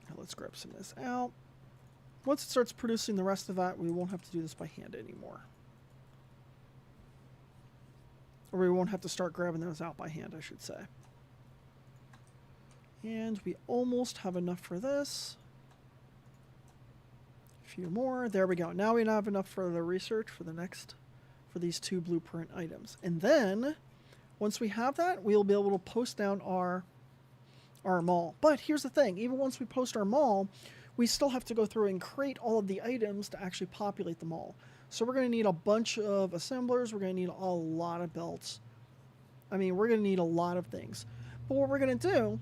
A: Now let's grab some of this out. Once it starts producing the rest of that, we won't have to do this by hand anymore. Or we won't have to start grabbing those out by hand, I should say. And we almost have enough for this. A few more. There we go. Now we have enough for the research for the next, for these 2 blueprint items. And then, once we have that, we'll be able to post down our mall. But here's the thing. Even once we post our mall, we still have to go through and create all of the items to actually populate the mall. So we're going to need a bunch of assemblers. We're going to need a lot of belts. I mean, we're going to need a lot of things. But what we're going to do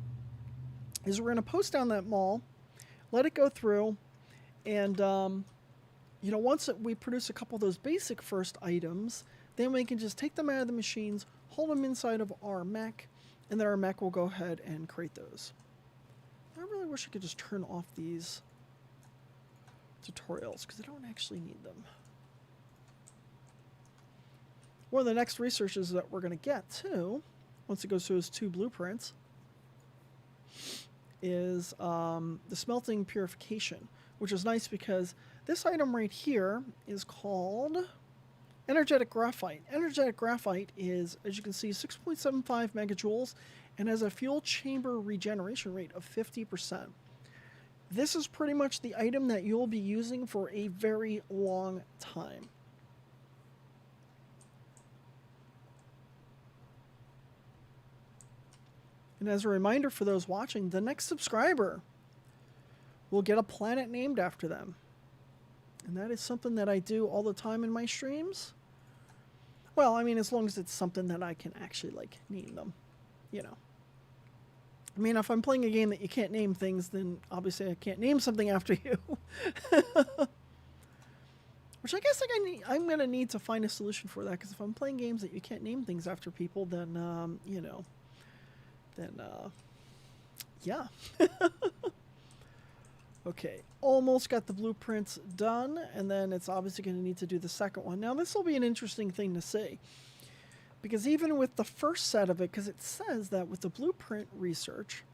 A: is we're going to post down that mall, let it go through, and you know, once we produce a couple of those basic first items, then we can just take them out of the machines, hold them inside of our mech, and then our mech will go ahead and create those. I really wish I could just turn off these tutorials because I don't actually need them. One of the next researches that we're going to get too, once it goes through those 2 blueprints, is the smelting purification, which is nice because this item right here is called energetic graphite. Energetic graphite is, as you can see, 6.75 megajoules and has a fuel chamber regeneration rate of 50%. This is pretty much the item that you'll be using for a very long time. And as a reminder for those watching, the next subscriber will get a planet named after them. And that is something that I do all the time in my streams. Well, I mean, as long as it's something that I can actually, like, name them, you know. I mean, if I'm playing a game that you can't name things, then obviously I can't name something after you. Which I guess I'm going to need to find a solution for that, because if I'm playing games that you can't name things after people, then, you know, then, yeah. Okay, almost got the blueprints done, and then it's obviously going to need to do the second one. Now, this will be an interesting thing to see, because even with the first set of it, because it says that with the blueprint research,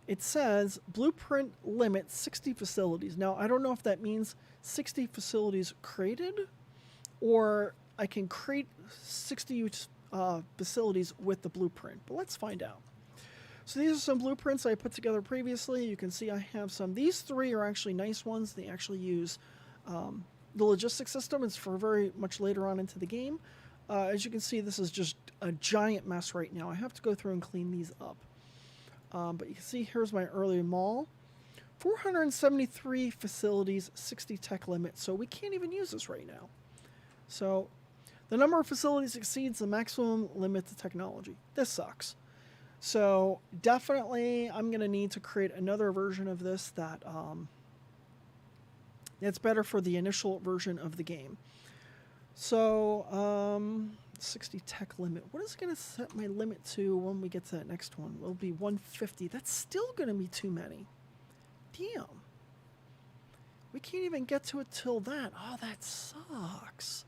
A: it says blueprint limit 60 facilities. Now, I don't know if that means 60 facilities created, or I can create 60 facilities with the blueprint, but let's find out. So these are some blueprints I put together previously. You can see I have some. These 3 are actually nice ones. They actually use the logistics system. It's for very much later on into the game. As you can see, this is just a giant mess right now. I have to go through and clean these up. But you can see here's my early mall. 473 facilities, 60 tech limit. So we can't even use this right now. So the number of facilities exceeds the maximum limit to technology. This sucks. So definitely I'm going to need to create another version of this that it's better for the initial version of the game. So 60 tech limit. What is going to set my limit to when we get to that next one? Will be 150. That's still going to be too many. Damn. We can't even get to it till that. Oh, that sucks.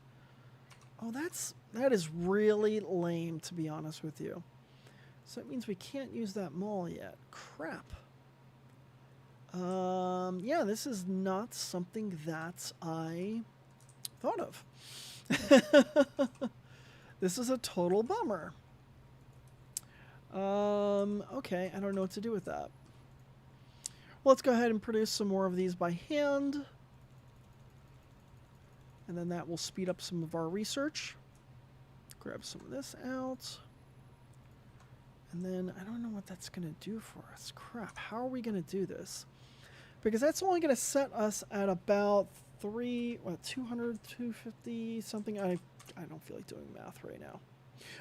A: Oh, that is really lame, to be honest with you. So that means we can't use that mall yet. Crap. Yeah, this is not something that I thought of. This is a total bummer. Okay, I don't know what to do with that. Well, let's go ahead and produce some more of these by hand. And then that will speed up some of our research. Grab some of this out. And then I don't know what that's going to do for us. Crap, how are we going to do this? Because that's only going to set us at about 200, 250 something. I don't feel like doing math right now.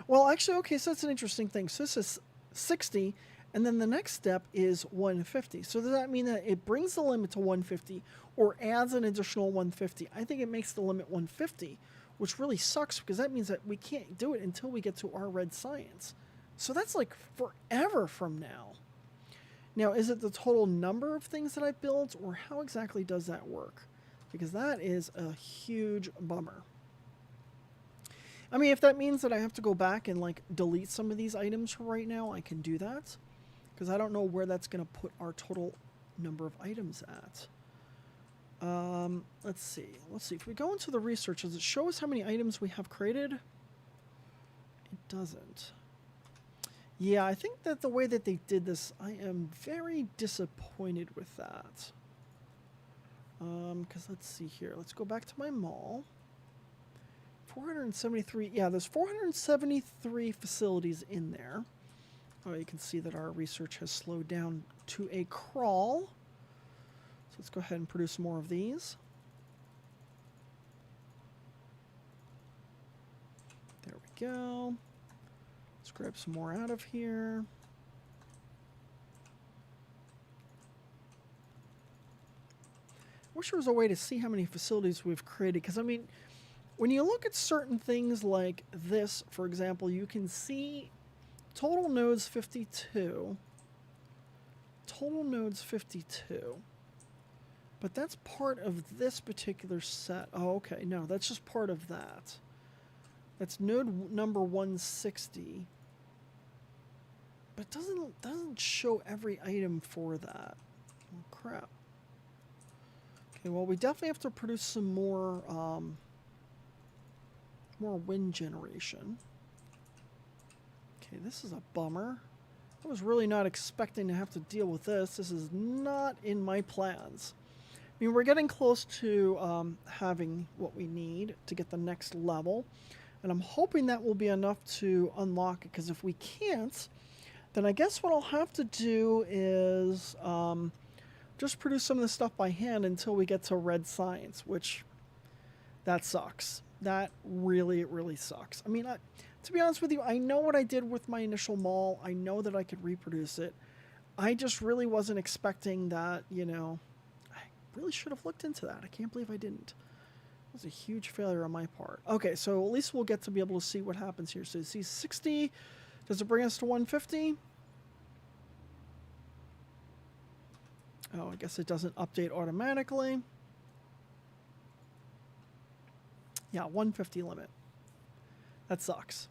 A: Well, actually, okay, so that's an interesting thing. So this is 60, and then the next step is 150. So does that mean that it brings the limit to 150 or adds an additional 150? I think it makes the limit 150, which really sucks because that means that we can't do it until we get to our red science. So that's like forever from now. Now, is it the total number of things that I built, or how exactly does that work? Because that is a huge bummer. I mean, if that means that I have to go back and like delete some of these items for right now, I can do that. Because I don't know where that's going to put our total number of items at. Let's see. If we go into the research, does it show us how many items we have created? It doesn't. Yeah, I think that the way that they did this, I am very disappointed with that. Because let's see here. Let's go back to my mall. 473. Yeah, there's 473 facilities in there. Oh, you can see that our research has slowed down to a crawl. So let's go ahead and produce more of these. There we go. Let's grab some more out of here. I wish there was a way to see how many facilities we've created, because I mean, when you look at certain things like this, for example, you can see total nodes 52. Total nodes 52. But that's part of this particular set. Oh, okay. No, that's just part of that. That's node number 160. But doesn't show every item for that. Oh, crap. Okay, well, we definitely have to produce some more wind generation. Okay, this is a bummer. I was really not expecting to have to deal with this. This is not in my plans. I mean, we're getting close to having what we need to get the next level. And I'm hoping that will be enough to unlock it. Because if we can't, then I guess what I'll have to do is just produce some of this stuff by hand until we get to red science, which that sucks. That really, really sucks. I mean, to be honest with you, I know what I did with my initial mall. I know that I could reproduce it. I just really wasn't expecting that, you know. I really should have looked into that. I can't believe I didn't. It was a huge failure on my part. Okay, so at least we'll get to be able to see what happens here. So you see 60. Does it bring us to 150? Oh, I guess it doesn't update automatically. Yeah, 150 limit. That sucks.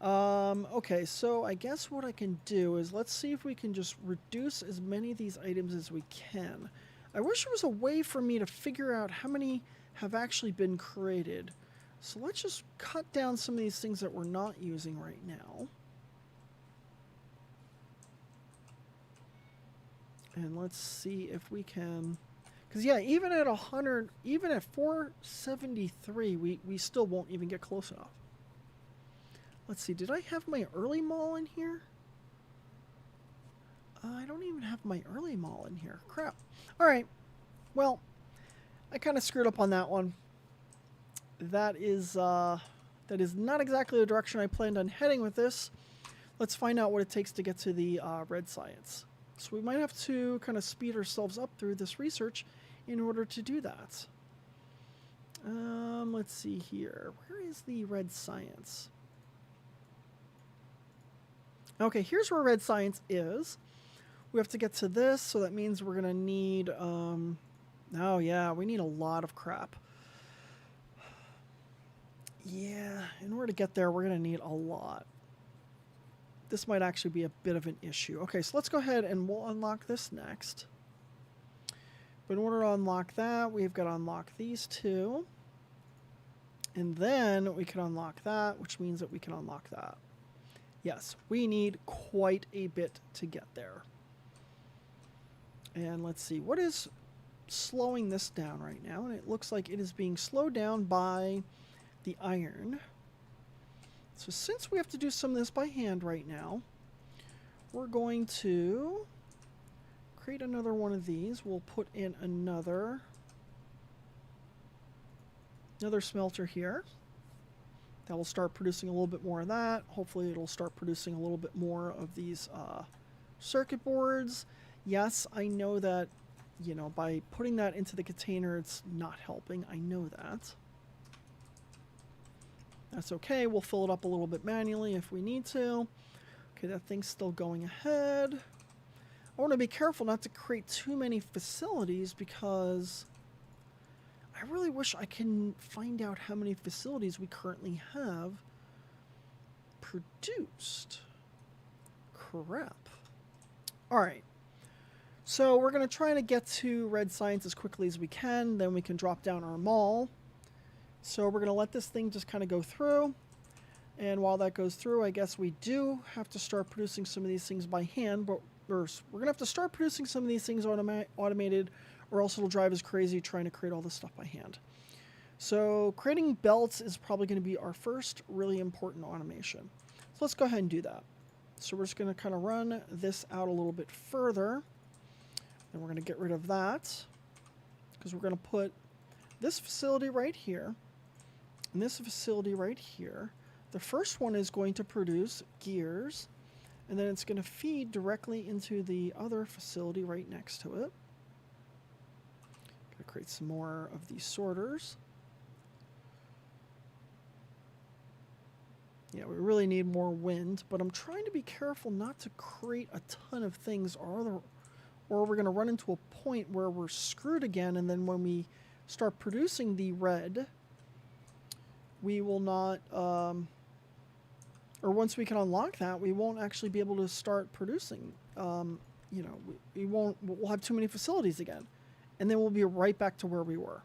A: Okay, so I guess what I can do is let's see if we can just reduce as many of these items as we can. I wish there was a way for me to figure out how many have actually been created. So let's just cut down some of these things that we're not using right now. And let's see if we can... Because, yeah, even at 100, even at 473, we still won't even get close enough. Let's see, did I have my early mall in here? I don't even have my early mall in here. Crap. All right. Well, I kind of screwed up on that one. That is not exactly the direction I planned on heading with this. Let's find out what it takes to get to the red science. So we might have to kind of speed ourselves up through this research in order to do that. Let's see here. Where is the red science? Okay, here's where red science is. We have to get to this, so that means we're going to need... oh, yeah, we need a lot of crap. Yeah, in order to get there, we're going to need a lot. This might actually be a bit of an issue. Okay, so let's go ahead and we'll unlock this next. But in order to unlock that, we've got to unlock these two. And then we can unlock that, which means that we can unlock that. Yes, we need quite a bit to get there. And let's see, what is slowing this down right now? And it looks like it is being slowed down by the iron. So since we have to do some of this by hand right now, we're going to create another one of these. We'll put in another Another smelter here. That will start producing a little bit more of that. Hopefully it'll start producing a little bit more of these circuit boards. Yes, I know that, you know, by putting that into the container, it's not helping. I know that. That's okay. We'll fill it up a little bit manually if we need to. Okay, that thing's still going ahead. I want to be careful not to create too many facilities because I really wish I can find out how many facilities we currently have produced. Crap. All right. So we're going to try to get to red science as quickly as we can. Then we can drop down our mall. So we're going to let this thing just kind of go through. And while that goes through, I guess we do have to start producing some of these things by hand. But first, we're going to have to start producing some of these things automated, or else it'll drive us crazy trying to create all this stuff by hand. So creating belts is probably going to be our first really important automation. So let's go ahead and do that. So we're just going to kind of run this out a little bit further. Then we're going to get rid of that because we're going to put this facility right here and this facility right here. The first one is going to produce gears, and then it's going to feed directly into the other facility right next to it. Going to create some more of these sorters. Yeah, we really need more wind, but I'm trying to be careful not to create a ton of things, or we're going to run into a point where we're screwed again, and then when we start producing the red, we will not, or once we can unlock that, we won't actually be able to start producing. You know, we'll have too many facilities again, and then we'll be right back to where we were.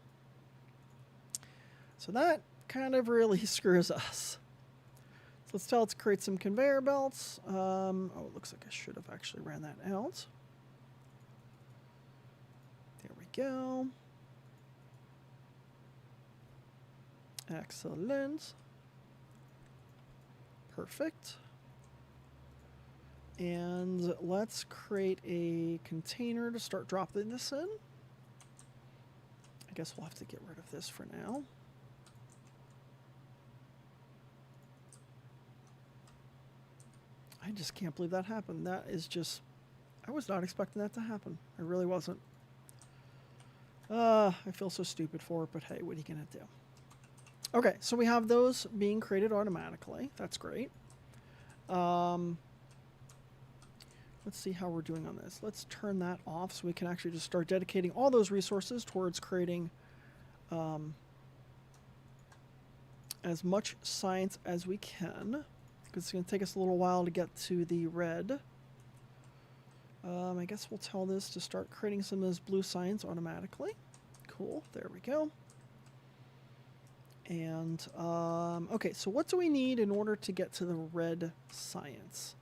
A: So that kind of really screws us. So let's tell it to create some conveyor belts. Oh, it looks like I should have actually ran that out. There we go. Excellent. Perfect. And let's create a container to start dropping this in. I guess we'll have to get rid of this for now. I just can't believe that happened. That is just, I was not expecting that to happen. I really wasn't. I feel so stupid for it, but hey, what are you going to do? Okay, so we have those being created automatically. That's great. Let's see how we're doing on this. Let's turn that off so we can actually just start dedicating all those resources towards creating as much science as we can. Because it's going to take us a little while to get to the red. I guess we'll tell this to start creating some of this blue science automatically. Cool, there we go. And, okay, so what do we need in order to get to the red science?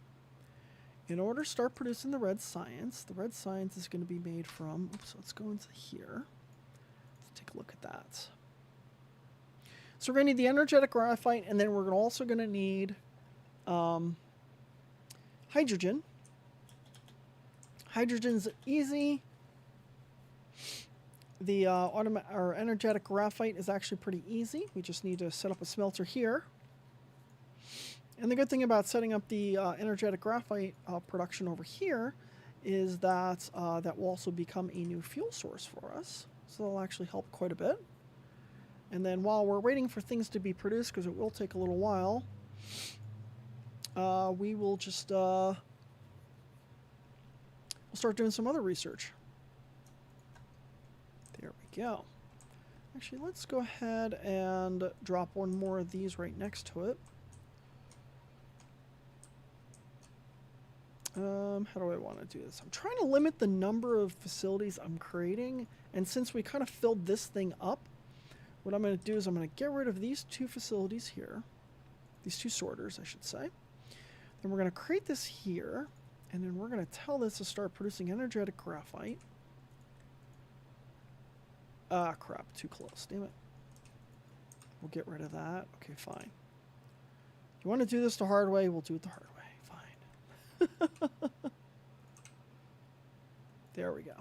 A: In order to start producing the red science is going to be made from, oops, let's go into here. Let's take a look at that. So we're going to need the energetic graphite, and then we're also going to need hydrogen. Hydrogen's easy. The our energetic graphite is actually pretty easy. We just need to set up a smelter here. And the good thing about setting up the energetic graphite production over here is that that will also become a new fuel source for us. So that'll actually help quite a bit. And then while we're waiting for things to be produced, because it will take a little while, we will just we'll start doing some other research. There we go. Actually, let's go ahead and drop one more of these right next to it. How do I want to do this? I'm trying to limit the number of facilities I'm creating, and since we kind of filled this thing up, what I'm going to do is I'm going to get rid of these two facilities here, these two sorters, I should say. Then we're going to create this here, and then we're going to tell this to start producing energetic graphite. Ah, crap, too close, damn it. We'll get rid of that. Okay, fine. If you want to do this the hard way, we'll do it the hard way. Fine. There we go.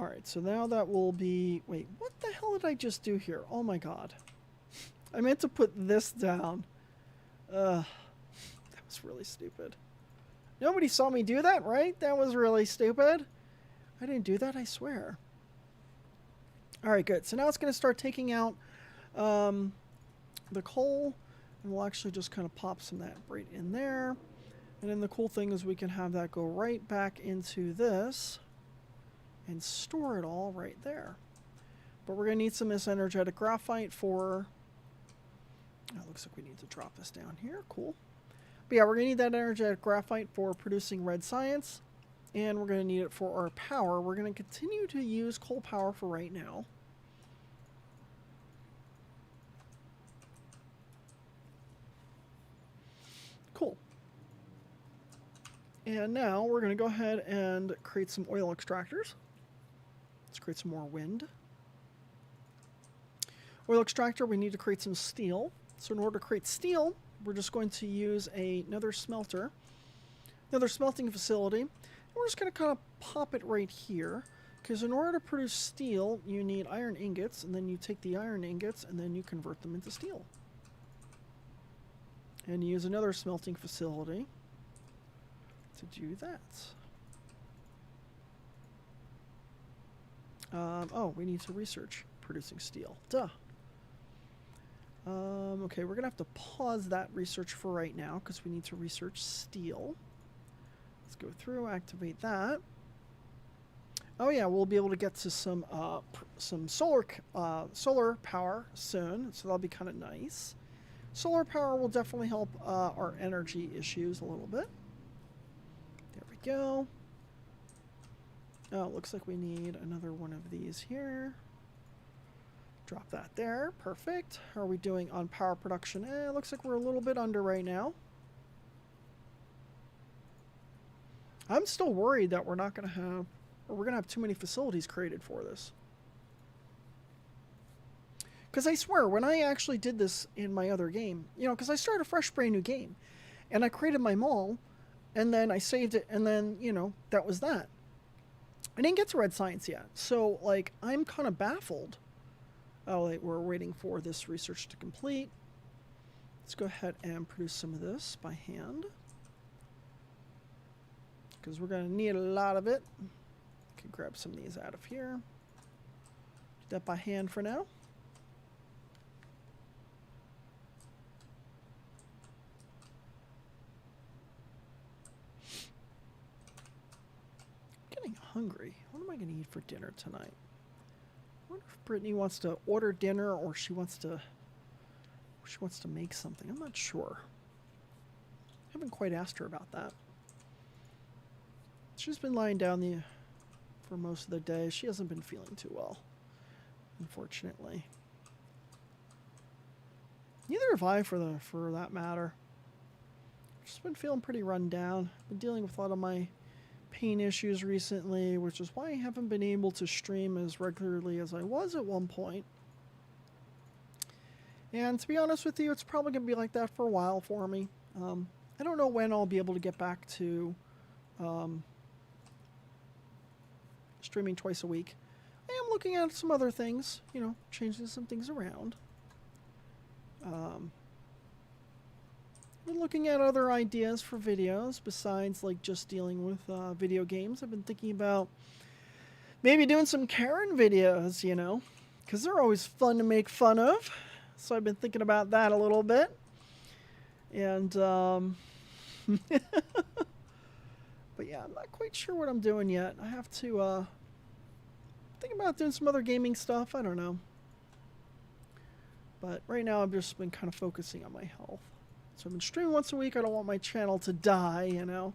A: All right, so now that will be... Wait, what the hell did I just do here? Oh my god. I meant to put this down. That was really stupid. Nobody saw me do that, right? That was really stupid. I didn't do that, I swear. All right, good. So now it's going to start taking out the coal, and we'll actually just kind of pop some of that right in there. And then the cool thing is we can have that go right back into this and store it all right there. But we're going to need some of this energetic graphite for... Oh, looks like we need to drop this down here. Cool. But yeah, we're going to need that energetic graphite for producing red science. And we're going to need it for our power. We're going to continue to use coal power for right now. Cool. And now we're going to go ahead and create some oil extractors. Let's create some more wind. Oil extractor, we need to create some steel. So in order to create steel, we're just going to use another smelter, another smelting facility. And we're just going to kind of pop it right here. Because in order to produce steel, you need iron ingots, and then you take the iron ingots and then you convert them into steel. And use another smelting facility to do that. Oh, we need to research producing steel. Duh. Okay, we're going to have to pause that research for right now because we need to research steel. Let's go through, activate that. Oh yeah, we'll be able to get to some solar power soon, so that'll be kind of nice. Solar power will definitely help our energy issues a little bit. There we go. Oh, it looks like we need another one of these here. Drop that there. Perfect. How are we doing on power production? It looks like we're a little bit under right now. I'm still worried that we're not going to have, or we're going to have too many facilities created for this. Because I swear, when I actually did this in my other game, you know, because I started a fresh, brand new game, and I created my mall, and then I saved it, and then, you know, that was that. I didn't get to red science yet, so, like, I'm kind of baffled. Oh, wait, we're waiting for this research to complete. Let's go ahead and produce some of this by hand. Because we're going to need a lot of it. Can grab some of these out of here. Do that by hand for now. Getting hungry. What am I going to eat for dinner tonight? I wonder if Brittany wants to order dinner or she wants to make something. I'm not sure. I haven't quite asked her about that. She's been lying down for most of the day. She hasn't been feeling too well, unfortunately. Neither have I, for that matter. Just been feeling pretty run down. Been dealing with a lot of my pain issues recently, which is why I haven't been able to stream as regularly as I was at one point. And to be honest with you, it's probably going to be like that for a while for me. I don't know when I'll be able to get back to streaming twice a week. I am looking at some other things, you know, changing some things around. Been looking at other ideas for videos besides like just dealing with video games. I've been thinking about maybe doing some Karen videos, you know, because they're always fun to make fun of. So I've been thinking about that a little bit. And but yeah, I'm not quite sure what I'm doing yet. I have to think about doing some other gaming stuff. I don't know. But right now I've just been kind of focusing on my health. So I've been streaming once a week. I don't want my channel to die, you know.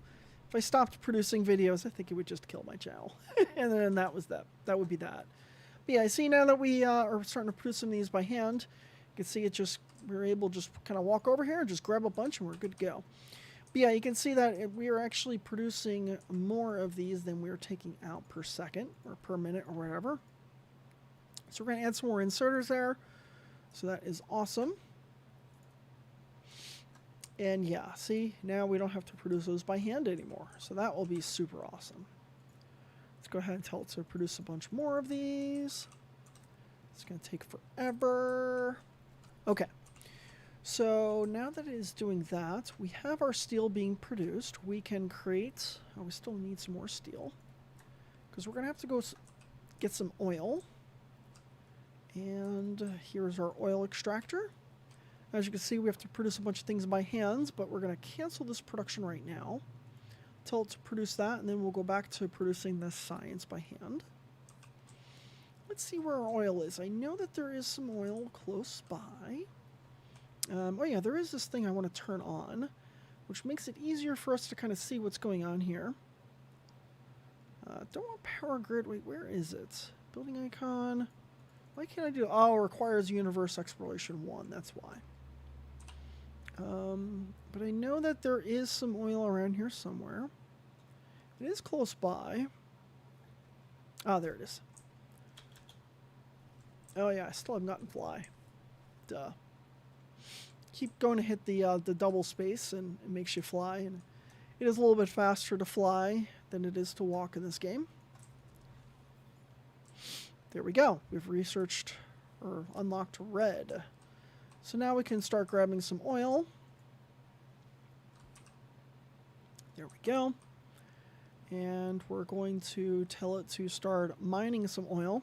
A: If I stopped producing videos, I think it would just kill my channel. And then that was that. That would be that. But yeah, I see now that we are starting to produce some of these by hand. You can see it just, we're able to just kind of walk over here and just grab a bunch and we're good to go. But yeah, you can see that we are actually producing more of these than we're taking out per second or per minute or whatever. So we're going to add some more inserters there. So that is awesome. And yeah, see, now we don't have to produce those by hand anymore. So that will be super awesome. Let's go ahead and tell it to produce a bunch more of these. It's going to take forever. Okay. So now that it is doing that, we have our steel being produced. We can create... Oh, we still need some more steel. Because we're going to have to go get some oil. And here's our oil extractor. As you can see, we have to produce a bunch of things by hands, but we're going to cancel this production right now. Tell it to produce that, and then we'll go back to producing this science by hand. Let's see where our oil is. I know that there is some oil close by. Oh yeah, there is this thing I want to turn on, which makes it easier for us to kind of see what's going on here. Don't want power grid. Wait, where is it? Building icon. Why can't I do... Oh, it requires universe exploration 1. That's why. But I know that there is some oil around here somewhere. It is close by. Ah, there it is. Oh yeah, I still haven't gotten fly. Duh. Keep going to hit the double space and it makes you fly. And it is a little bit faster to fly than it is to walk in this game. There we go. We've researched or unlocked red. So now we can start grabbing some oil. There we go. And we're going to tell it to start mining some oil.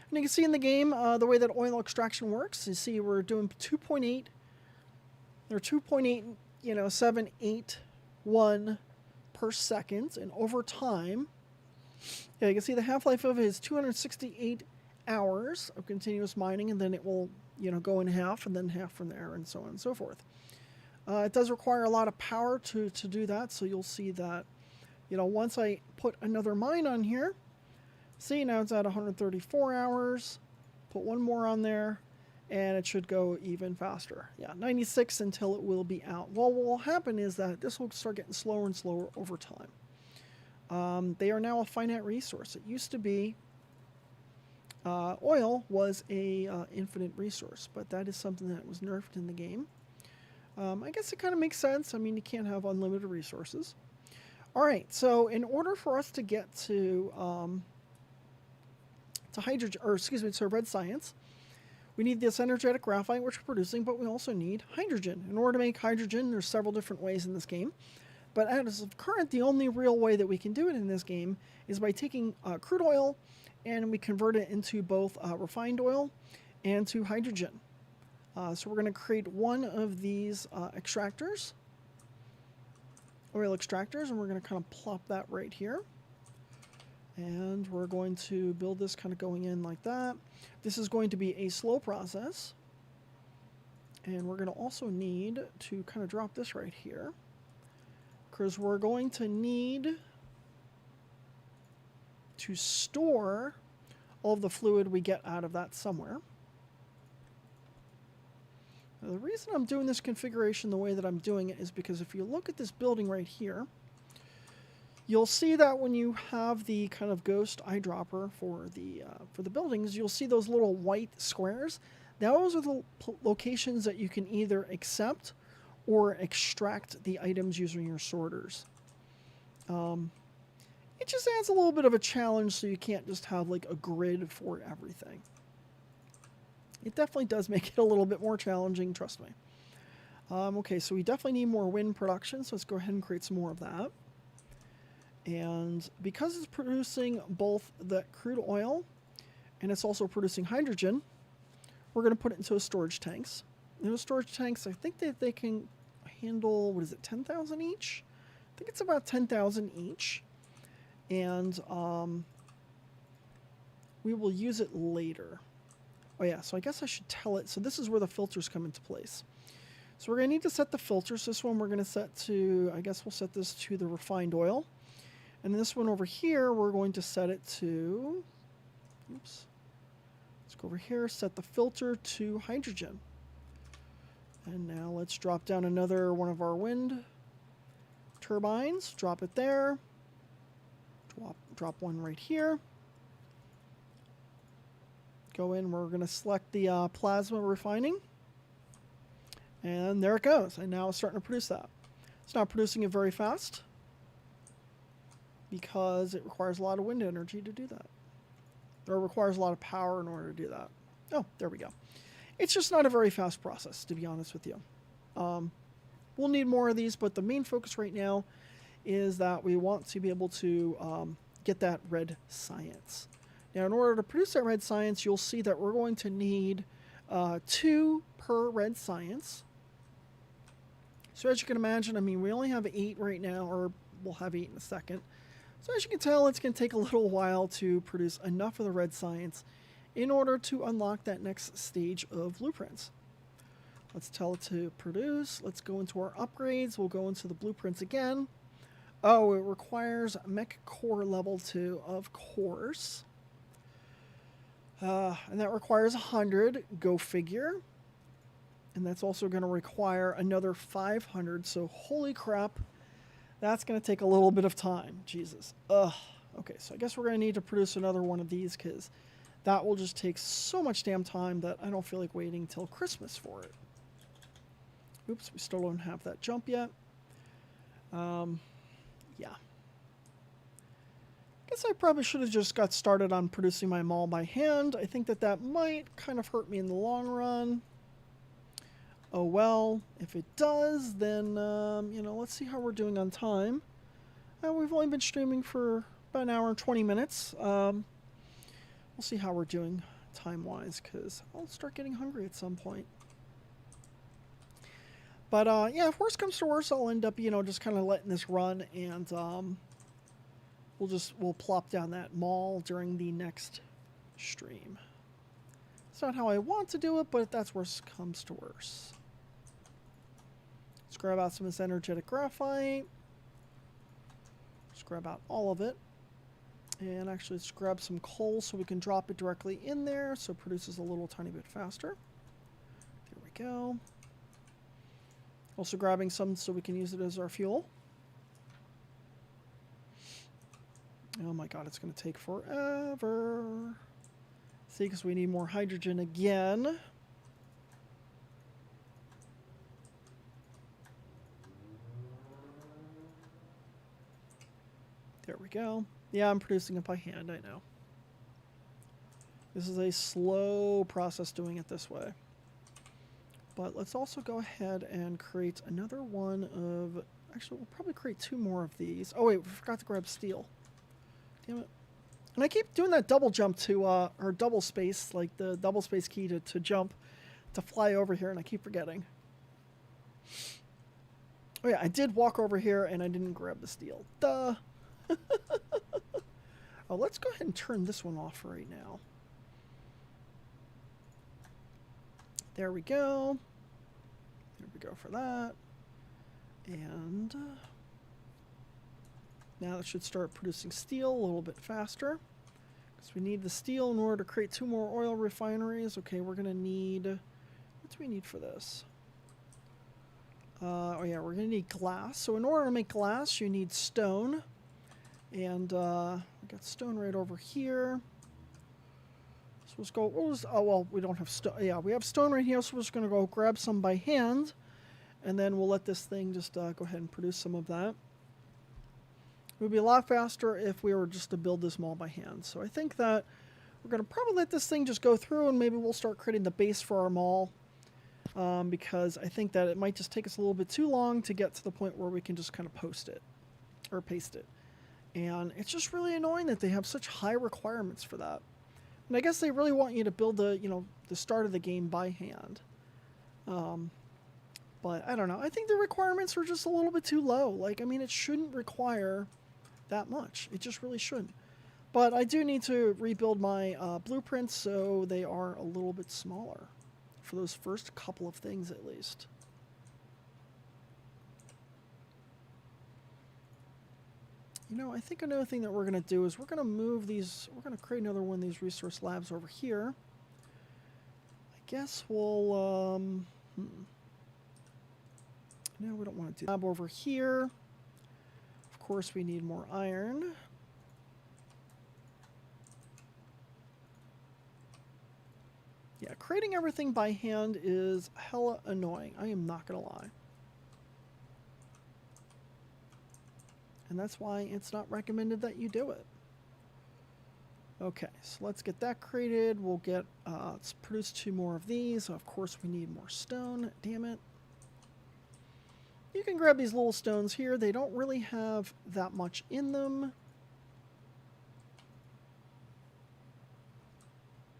A: And you can see in the game the way that oil extraction works. You see we're doing 2.8 or 2.8, per second. And over time, yeah, you can see the half-life of it is 268 hours of continuous mining, and then it will, go in half and then half from there and so on and so forth. It does require a lot of power to do that, so you'll see that, once I put another mine on here, see, now it's at 134 hours, put one more on there, and it should go even faster. Yeah, 96 until it will be out. Well, what will happen is that this will start getting slower and slower over time. They are now a finite resource. It used to be oil was a infinite resource, but that is something that was nerfed in the game. I guess it kind of makes sense. I mean, you can't have unlimited resources. All right, so in order for us to get to hydrogen, or excuse me, to red science, we need this energetic graphite, which we're producing, but we also need hydrogen. In order to make hydrogen, there's several different ways in this game. But as of current, the only real way that we can do it in this game is by taking crude oil and we convert it into both refined oil and to hydrogen. So we're going to create one of these extractors, oil extractors, and we're going to kind of plop that right here. And we're going to build this kind of going in like that. This is going to be a slow process. And we're going to also need to kind of drop this right here, because we're going to need to store all of the fluid we get out of that somewhere. Now, the reason I'm doing this configuration the way that I'm doing it is because if you look at this building right here, you'll see that when you have the kind of ghost eyedropper for the buildings, you'll see those little white squares. Those are the locations that you can either accept or extract the items using your sorters. It just adds a little bit of a challenge, so you can't just have like a grid for everything. It definitely does make it a little bit more challenging, trust me. Okay, so we definitely need more wind production, so let's go ahead and create some more of that. And because it's producing both the crude oil and it's also producing hydrogen, we're going to put it into storage tanks. And those storage tanks, I think that they can handle, 10,000 each? I think it's about 10,000 each. And we will use it later. Oh yeah, so I guess I should tell it. So this is where the filters come into place. So we're going to need to set the filters. This one we're going to set to, I guess we'll set this to the refined oil. And this one over here, we're going to set it to, oops. Let's go over here, set the filter to hydrogen. And now let's drop down another one of our wind turbines. Drop it there. Drop one right here. Go in, we're going to select the plasma refining. And there it goes. And now it's starting to produce that. It's not producing it very fast. because it requires a lot of wind energy to do that. Or it requires a lot of power in order to do that. Oh, there we go. It's just not a very fast process, to be honest with you. We'll need more of these, but the main focus right now is that we want to be able to get that red science. Now, in order to produce that red science, you'll see that we're going to need 2 per red science. So as you can imagine, I mean, we only have 8 right now, or we'll have 8 in a second. So as you can tell, it's going to take a little while to produce enough of the red science in order to unlock that next stage of blueprints. Let's tell it to produce. Let's go into our upgrades. We'll go into the blueprints again. Oh, it requires mech core level 2, of course. And that requires 100. Go figure. And that's also going to require another 500. So holy crap, that's going to take a little bit of time. Jesus. Ugh. Okay, so I guess we're going to need to produce another one of these because that will just take so much damn time that I don't feel like waiting till Christmas for it. Oops, we still don't have that jump yet. Yeah. Guess I probably should have just got started on producing my mall by hand. I think that that might kind of hurt me in the long run. Oh well, if it does, then, you know, let's see how we're doing on time. We've only been streaming for about an hour and 20 minutes. We'll see how we're doing time-wise, because I'll start getting hungry at some point. But, yeah, if worst comes to worst, I'll end up, you know, just kind of letting this run, and we'll plop down that mall during the next stream. It's not how I want to do it, but that's worst comes to worst. Let's grab out some of this energetic graphite. Let's grab out all of it. And actually, let's grab some coal so we can drop it directly in there so it produces a little tiny bit faster. There we go. Also grabbing some so we can use it as our fuel. Oh my god, it's going to take forever. See, because we need more hydrogen again. There we go. Yeah, I'm producing it by hand, I know. This is a slow process doing it this way. But let's also go ahead and create another one of... Actually, we'll probably create 2 more of these. Oh wait, we forgot to grab steel. Damn it. And I keep doing that double jump to, or double space, like the double space key to jump, to fly over here, and I keep forgetting. Oh yeah, I did walk over here, and I didn't grab the steel. Duh! Oh, let's go ahead and turn this one off right now. There we go. There we go for that. And now it should start producing steel a little bit faster. Because we need the steel in order to create 2 more oil refineries. Okay, we're going to need... What do we need for this? Oh yeah, we're going to need glass. So in order to make glass, you need stone. And we got stone right over here. So let's go... oh, well, we don't have stone. Yeah, we have stone right here, so we're just going to go grab some by hand. And then we'll let this thing just go ahead and produce some of that. It would be a lot faster if we were just to build this mall by hand. So I think that we're going to probably let this thing just go through, and maybe we'll start creating the base for our mall. Because I think that it might just take us a little bit too long to get to the point where we can just kind of post it. Or paste it. And it's just really annoying that they have such high requirements for that. And I guess they really want you to build the, you know, the start of the game by hand. But I don't know. I think the requirements are just a little bit too low. Like, I mean, it shouldn't require that much. It just really shouldn't. But I do need to rebuild my blueprints so they are a little bit smaller. For those first couple of things, at least. You know, I think another thing that we're going to do is we're going to move these... We're going to create another one of these resource labs over here. I guess we'll... No, we don't want to do lab over here. Of course, we need more iron. Yeah, creating everything by hand is hella annoying. I am not going to lie. and that's why it's not recommended that you do it. Okay, so let's get that created. We'll get, let's produce 2 more of these. Of course, we need more stone. Damn it. You can grab these little stones here. They don't really have that much in them.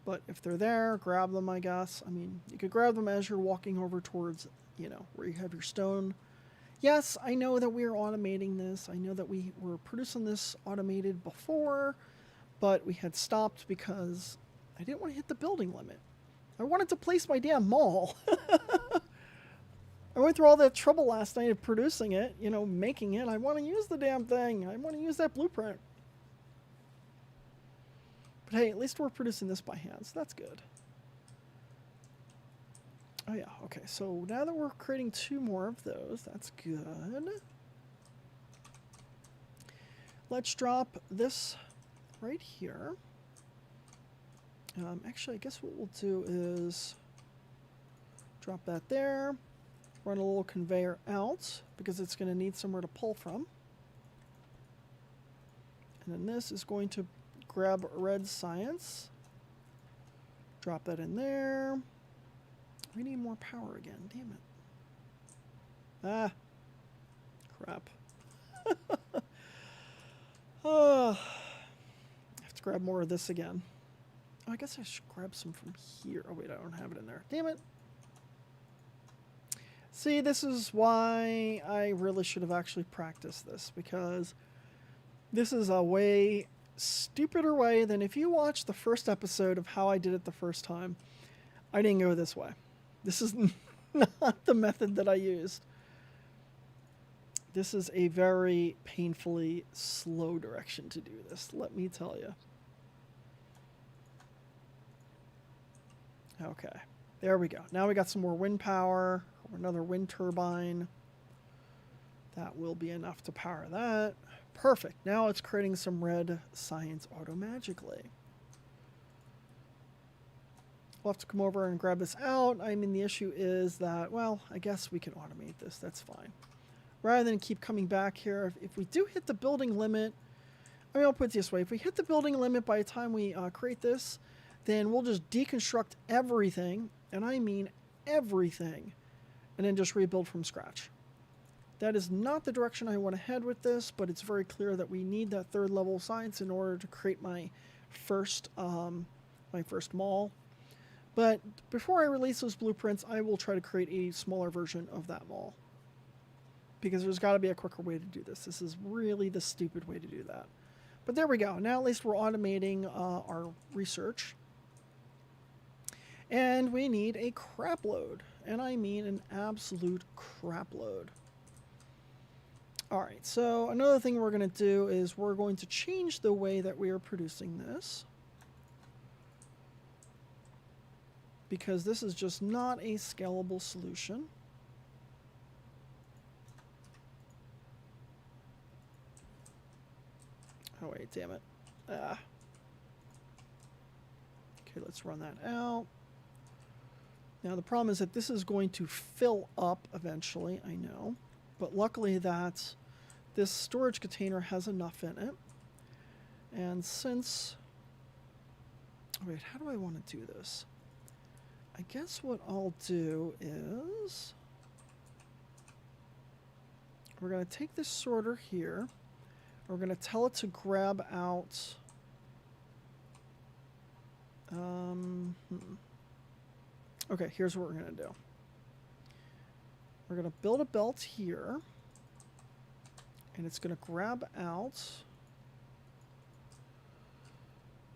A: But if they're there, grab them, I guess. I mean, you could grab them as you're walking over towards, you know, where you have your stone. Yes, I know that we are automating this. I know that we were producing this automated before, but we had stopped because I didn't want to hit the building limit. I wanted to place my damn mall. I went through all that trouble last night of producing it, you know, making it. I want to use the damn thing. I want to use that blueprint. But hey, at least we're producing this by hand, so that's good. Oh yeah, okay, so now that we're creating 2 more of those, that's good. Let's drop this right here. Actually, I guess what we'll do is drop that there, run a little conveyor out, because it's going to need somewhere to pull from. And then this is going to grab red science, drop that in there. We need more power again, damn it. Ah, crap. I have to grab more of this again. Oh, I guess I should grab some from here. Oh wait, I don't have it in there. Damn it. See, this is why I really should have actually practiced this, because this is a way stupider way than if you watch the first episode of how I did it the first time. I didn't go this way. This is not the method that I used. This is a very painfully slow direction to do this, let me tell you. Okay, there we go. Now we got some more wind power, or another wind turbine. That will be enough to power that. Perfect. Now it's creating some red science auto-magically. We'll have to come over and grab this out. I mean, the issue is that, well, I guess we can automate this. That's fine. Rather than keep coming back here, if we do hit the building limit, I mean, I'll put it this way. If we hit the building limit by the time we create this, then we'll just deconstruct everything, and I mean everything, and then just rebuild from scratch. That is not the direction I want to head with this, but it's very clear that we need that 3rd level science in order to create my first mall. But before I release those blueprints, I will try to create a smaller version of that mall. Because there's got to be a quicker way to do this. This is really the stupid way to do that. But there we go. Now at least we're automating our research. And we need a crap load. And I mean an absolute crap load. Alright, so another thing we're going to do is we're going to change the way that we are producing this. Because this is just not a scalable solution. Oh wait, damn it. Okay, let's run that out. Now the problem is that this is going to fill up eventually, I know. But luckily that this storage container has enough in it. And since... Oh wait, how do I want to do this? I guess what I'll do is... We're going to take this sorter here. We're going to tell it to grab out... Okay, here's what we're going to do. We're going to build a belt here. And it's going to grab out...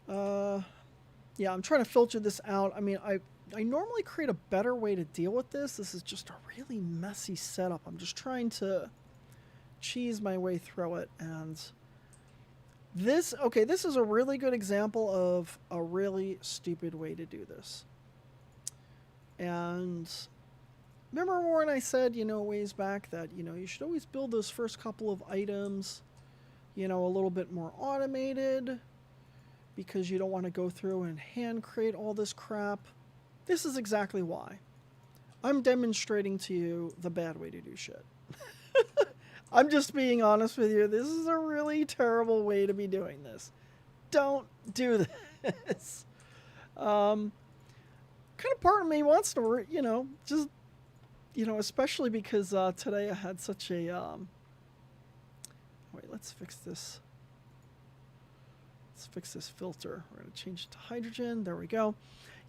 A: yeah, I'm trying to filter this out. I mean, I normally create a better way to deal with this. This is just a really messy setup. I'm just trying to cheese my way through it. And this, okay, this is a really good example of a really stupid way to do this. And remember when I said, you know, ways back that, you know, you should always build those first couple of items, you know, a little bit more automated because you don't want to go through and hand create all this crap. This is exactly why. I'm demonstrating to you the bad way to do shit. I'm just being honest with you. This is a really terrible way to be doing this. Don't do this. Um, kind of part of me wants to, just, especially because today I had such a. Wait, let's fix this. Let's fix this filter. We're going to change it to hydrogen. There we go.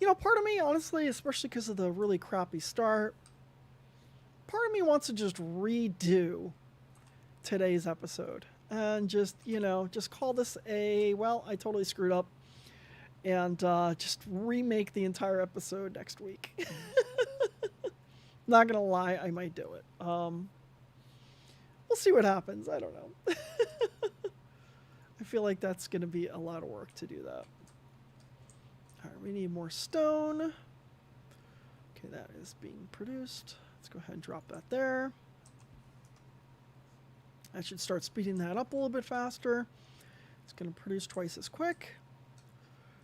A: Part of me, honestly, especially because of the really crappy start, part of me wants to just redo today's episode and just, just call this well, I totally screwed up, and just remake the entire episode next week. Not going to lie, I might do it. We'll see what happens. I don't know. I feel like that's going to be a lot of work to do that. All right, we need more stone. Okay, that is being produced. Let's go ahead and drop that there. I should start speeding that up a little bit faster. It's going to produce twice as quick.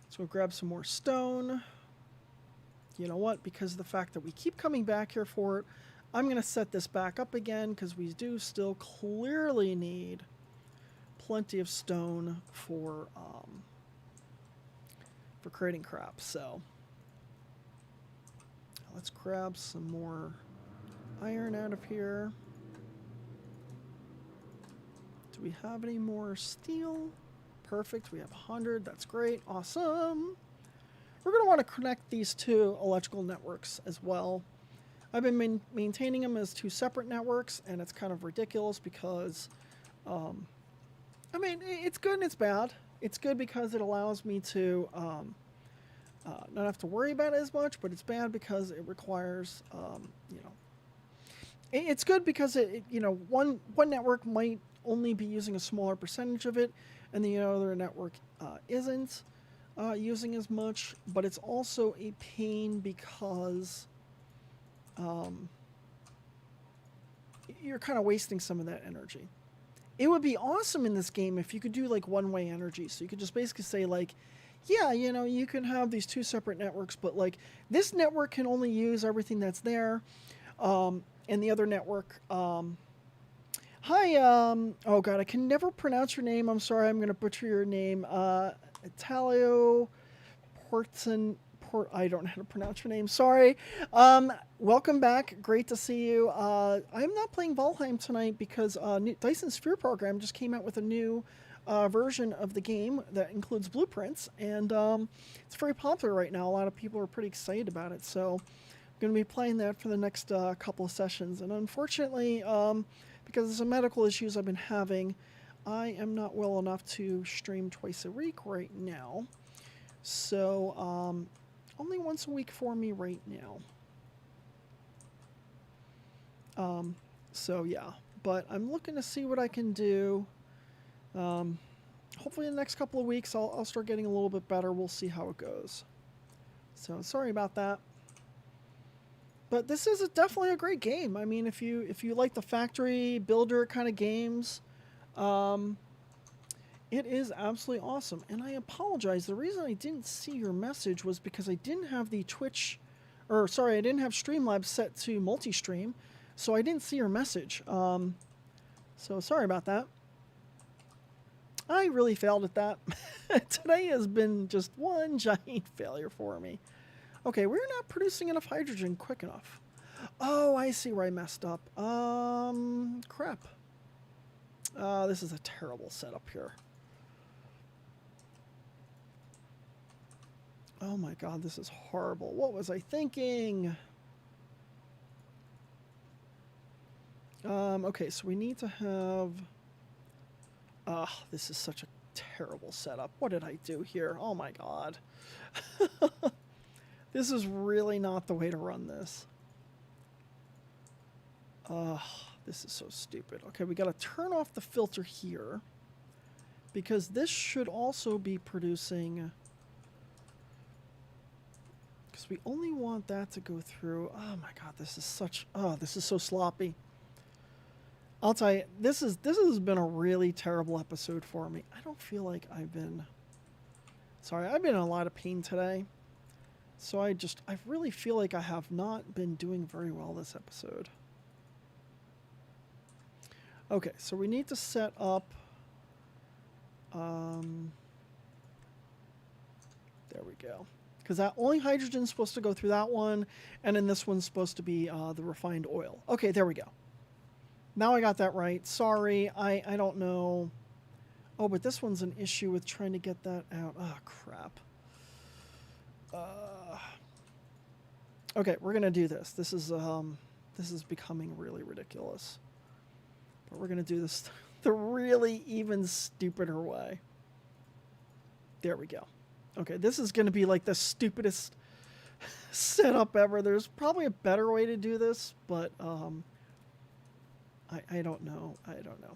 A: So we'll grab some more stone. You know what? Because of the fact that we keep coming back here for it, I'm going to set this back up again because we do still clearly need plenty of stone for creating crap. So let's grab some more iron out of here. Do we have any more steel? Perfect. We have 100. That's great. Awesome. We're going to want to connect these two electrical networks as well. I've been maintaining them as two separate networks, and it's kind of ridiculous because, I mean, it's good and it's bad. It's good because it allows me to not have to worry about it as much, but it's bad because it requires, it's good because one network might only be using a smaller percentage of it, and the other network isn't using as much. But it's also a pain because you're kind of wasting some of that energy. It would be awesome in this game if you could do like one-way energy. So you could just basically say like, yeah, you can have these two separate networks, but like this network can only use everything that's there. And the other network, hi, oh God, I can never pronounce your name. I'm sorry, I'm going to butcher your name. Italio I don't know how to pronounce your name. Sorry. Welcome back. Great to see you. I'm not playing Valheim tonight because Dyson Sphere program just came out with a new version of the game that includes blueprints, and it's very popular right now. A lot of people are pretty excited about it, so I'm going to be playing that for the next couple of sessions. And unfortunately, because of some medical issues I've been having, I am not well enough to stream twice a week right now. So only once a week for me right now. So yeah, but I'm looking to see what I can do. Hopefully in the next couple of weeks I'll start getting a little bit better. We'll see how it goes. So sorry about that. But this is definitely a great game. I mean, if you like the factory builder kind of games, it is absolutely awesome. And I apologize. The reason I didn't see your message was because I didn't have the I didn't have Streamlabs set to multi-stream, so I didn't see your message. So sorry about that. I really failed at that. Today has been just one giant failure for me. Okay, we're not producing enough hydrogen quick enough. Oh, I see where I messed up. Crap. This is a terrible setup here. Oh my God, this is horrible. What was I thinking? Okay, so we need to have... this is such a terrible setup. What did I do here? Oh my God. This is really not the way to run this. This is so stupid. Okay, we got to turn off the filter here because this should also be producing... Because we only want that to go through... Oh my God, this is such... Oh, this is so sloppy. I'll tell you, this has been a really terrible episode for me. I don't feel like I've been... Sorry, I've been in a lot of pain today. So I really feel like I have not been doing very well this episode. Okay, so we need to set up... there we go. Because that only hydrogen's supposed to go through that one, and then this one's supposed to be the refined oil. Okay, there we go. Now I got that right. Sorry, I don't know. Oh, but this one's an issue with trying to get that out. Oh, crap. Okay, we're gonna do this. This is becoming really ridiculous. But we're gonna do this the really even stupider way. There we go. Okay, this is gonna be like the stupidest setup ever. There's probably a better way to do this, but I don't know. I don't know.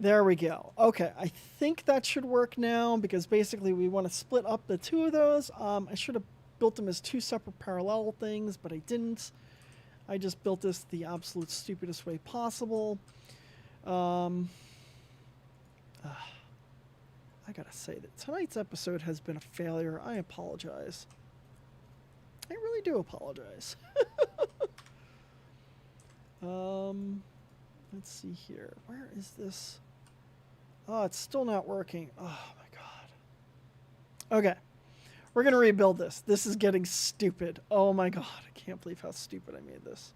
A: There we go. Okay, I think that should work now because basically we want to split up the two of those. I should have built them as two separate parallel things, but I didn't. I just built this the absolute stupidest way possible. I gotta say that tonight's episode has been a failure. I apologize. I really do apologize. Let's see here. Where is this? Oh, it's still not working. Oh my god. Okay. We're going to rebuild this. This is getting stupid. Oh my god. I can't believe how stupid I made this.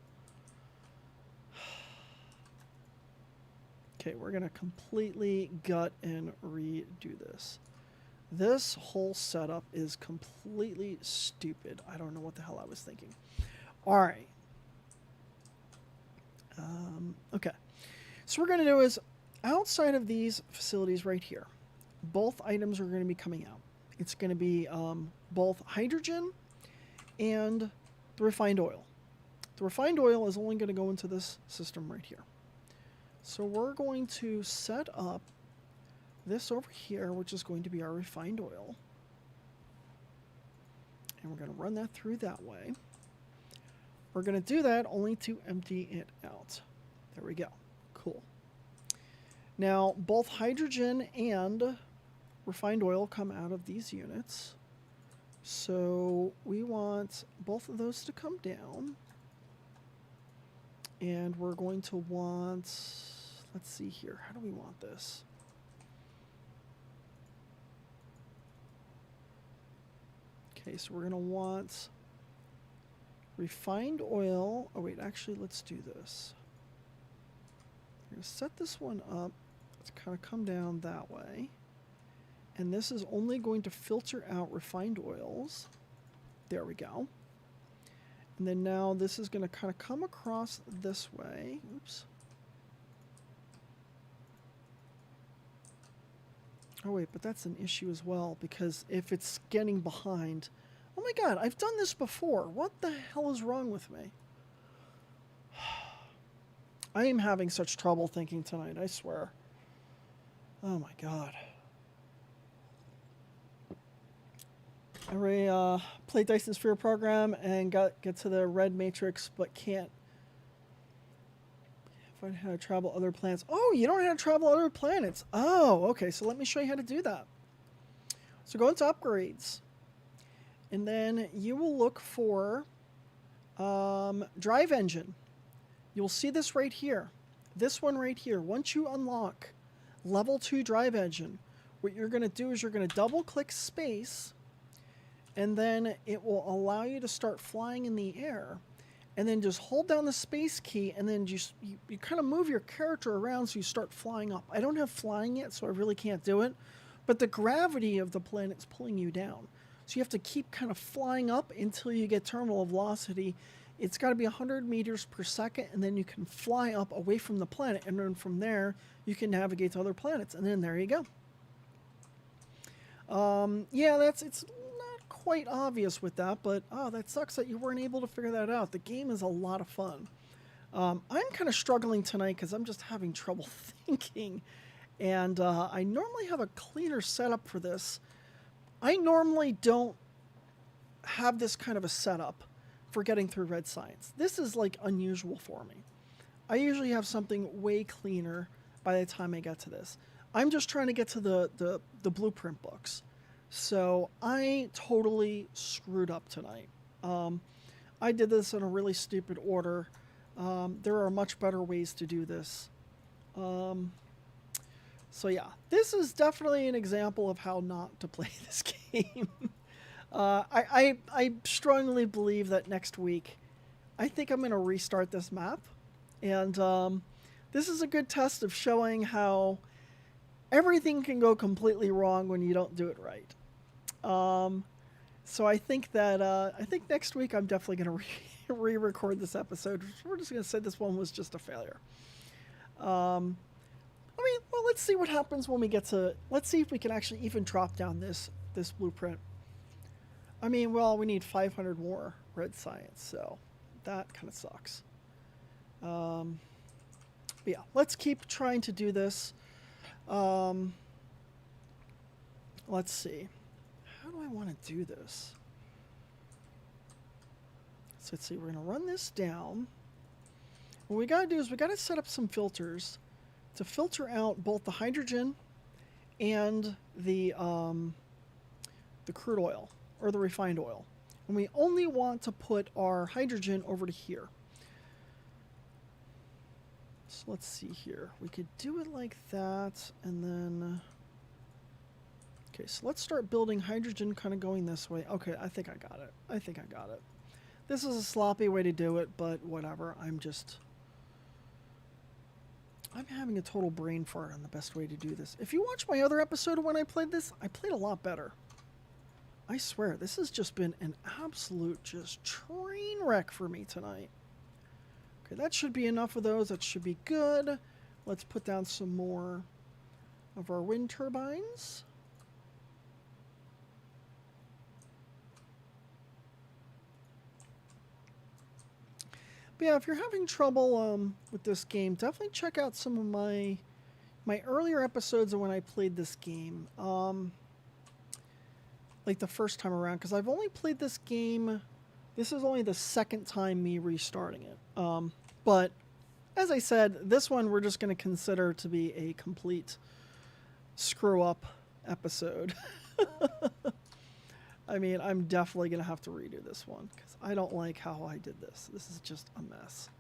A: Okay, we're going to completely gut and redo this. This whole setup is completely stupid. I don't know what the hell I was thinking. All right. Okay. So what we're going to do is, outside of these facilities right here, both items are going to be coming out. It's going to be both hydrogen and the refined oil. The refined oil is only going to go into this system right here. So we're going to set up this over here, which is going to be our refined oil. And we're going to run that through that way. We're going to do that only to empty it out. There we go. Cool. Now, both hydrogen and refined oil come out of these units. So we want both of those to come down. And we're going to want, let's see here, how do we want this? Okay, so we're going to want refined oil. Oh wait, actually let's do this. We're going to set this one up to kind of come down that way. And this is only going to filter out refined oils. There we go. And then now this is going to kind of come across this way. Oops. Oh wait, but that's an issue as well, because if it's getting behind... Oh my god, I've done this before. What the hell is wrong with me? I am having such trouble thinking tonight, I swear. Oh my god. I already played Dyson Sphere program and get to the red matrix, but can't find how to travel other planets. Oh, you don't know how to travel other planets. Oh, okay, so let me show you how to do that. So go into upgrades. And then you will look for drive engine. You'll see this right here. This one right here. Once you unlock level 2 drive engine, what you're going to do is you're going to double click space, and then it will allow you to start flying in the air. And then just hold down the space key, and then you kind of move your character around so you start flying up. I don't have flying yet, so I really can't do it. But the gravity of the planet's pulling you down. So you have to keep kind of flying up until you get terminal velocity. It's got to be 100 meters per second, and then you can fly up away from the planet. And then from there, you can navigate to other planets. And then there you go. Yeah, it's not quite obvious with that, but that sucks that you weren't able to figure that out. The game is a lot of fun. I'm kind of struggling tonight because I'm just having trouble thinking. And I normally have a cleaner setup for this. I normally don't have this kind of a setup for getting through red science. This is like unusual for me. I usually have something way cleaner by the time I get to this. I'm just trying to get to the blueprint books. So I totally screwed up tonight. I did this in a really stupid order. There are much better ways to do this. So yeah, this is definitely an example of how not to play this game. I strongly believe that next week, I think I'm going to restart this map. And this is a good test of showing how everything can go completely wrong when you don't do it right. So I think that I think next week I'm definitely going to re-record this episode. We're just going to say this one was just a failure. I mean, well, let's see what happens when we get to. Let's see if we can actually even drop down this blueprint. I mean, well, we need 500 more red science, so that kind of sucks. But yeah, let's keep trying to do this. Let's see. How do I want to do this? So let's see. We're going to run this down. What we got to do is we got to set up some filters to filter out both the hydrogen and the crude oil or the refined oil. And we only want to put our hydrogen over to here. So let's see here. We could do it like that, and then... Okay, so let's start building hydrogen kind of going this way. Okay, I think I got it. I think I got it. This is a sloppy way to do it, but whatever. I'm having a total brain fart on the best way to do this. If you watch my other episode of when I played this, I played a lot better. I swear, this has just been an absolute just train wreck for me tonight. Okay, that should be enough of those. That should be good. Let's put down some more of our wind turbines. But yeah, if you're having trouble with this game, definitely check out some of my earlier episodes of when I played this game. Like the first time around, because I've only played this game. This is only the second time me restarting it. But as I said, this one we're just going to consider to be a complete screw-up episode. I mean, I'm definitely going to have to redo this one, because I don't like how I did this. This is just a mess.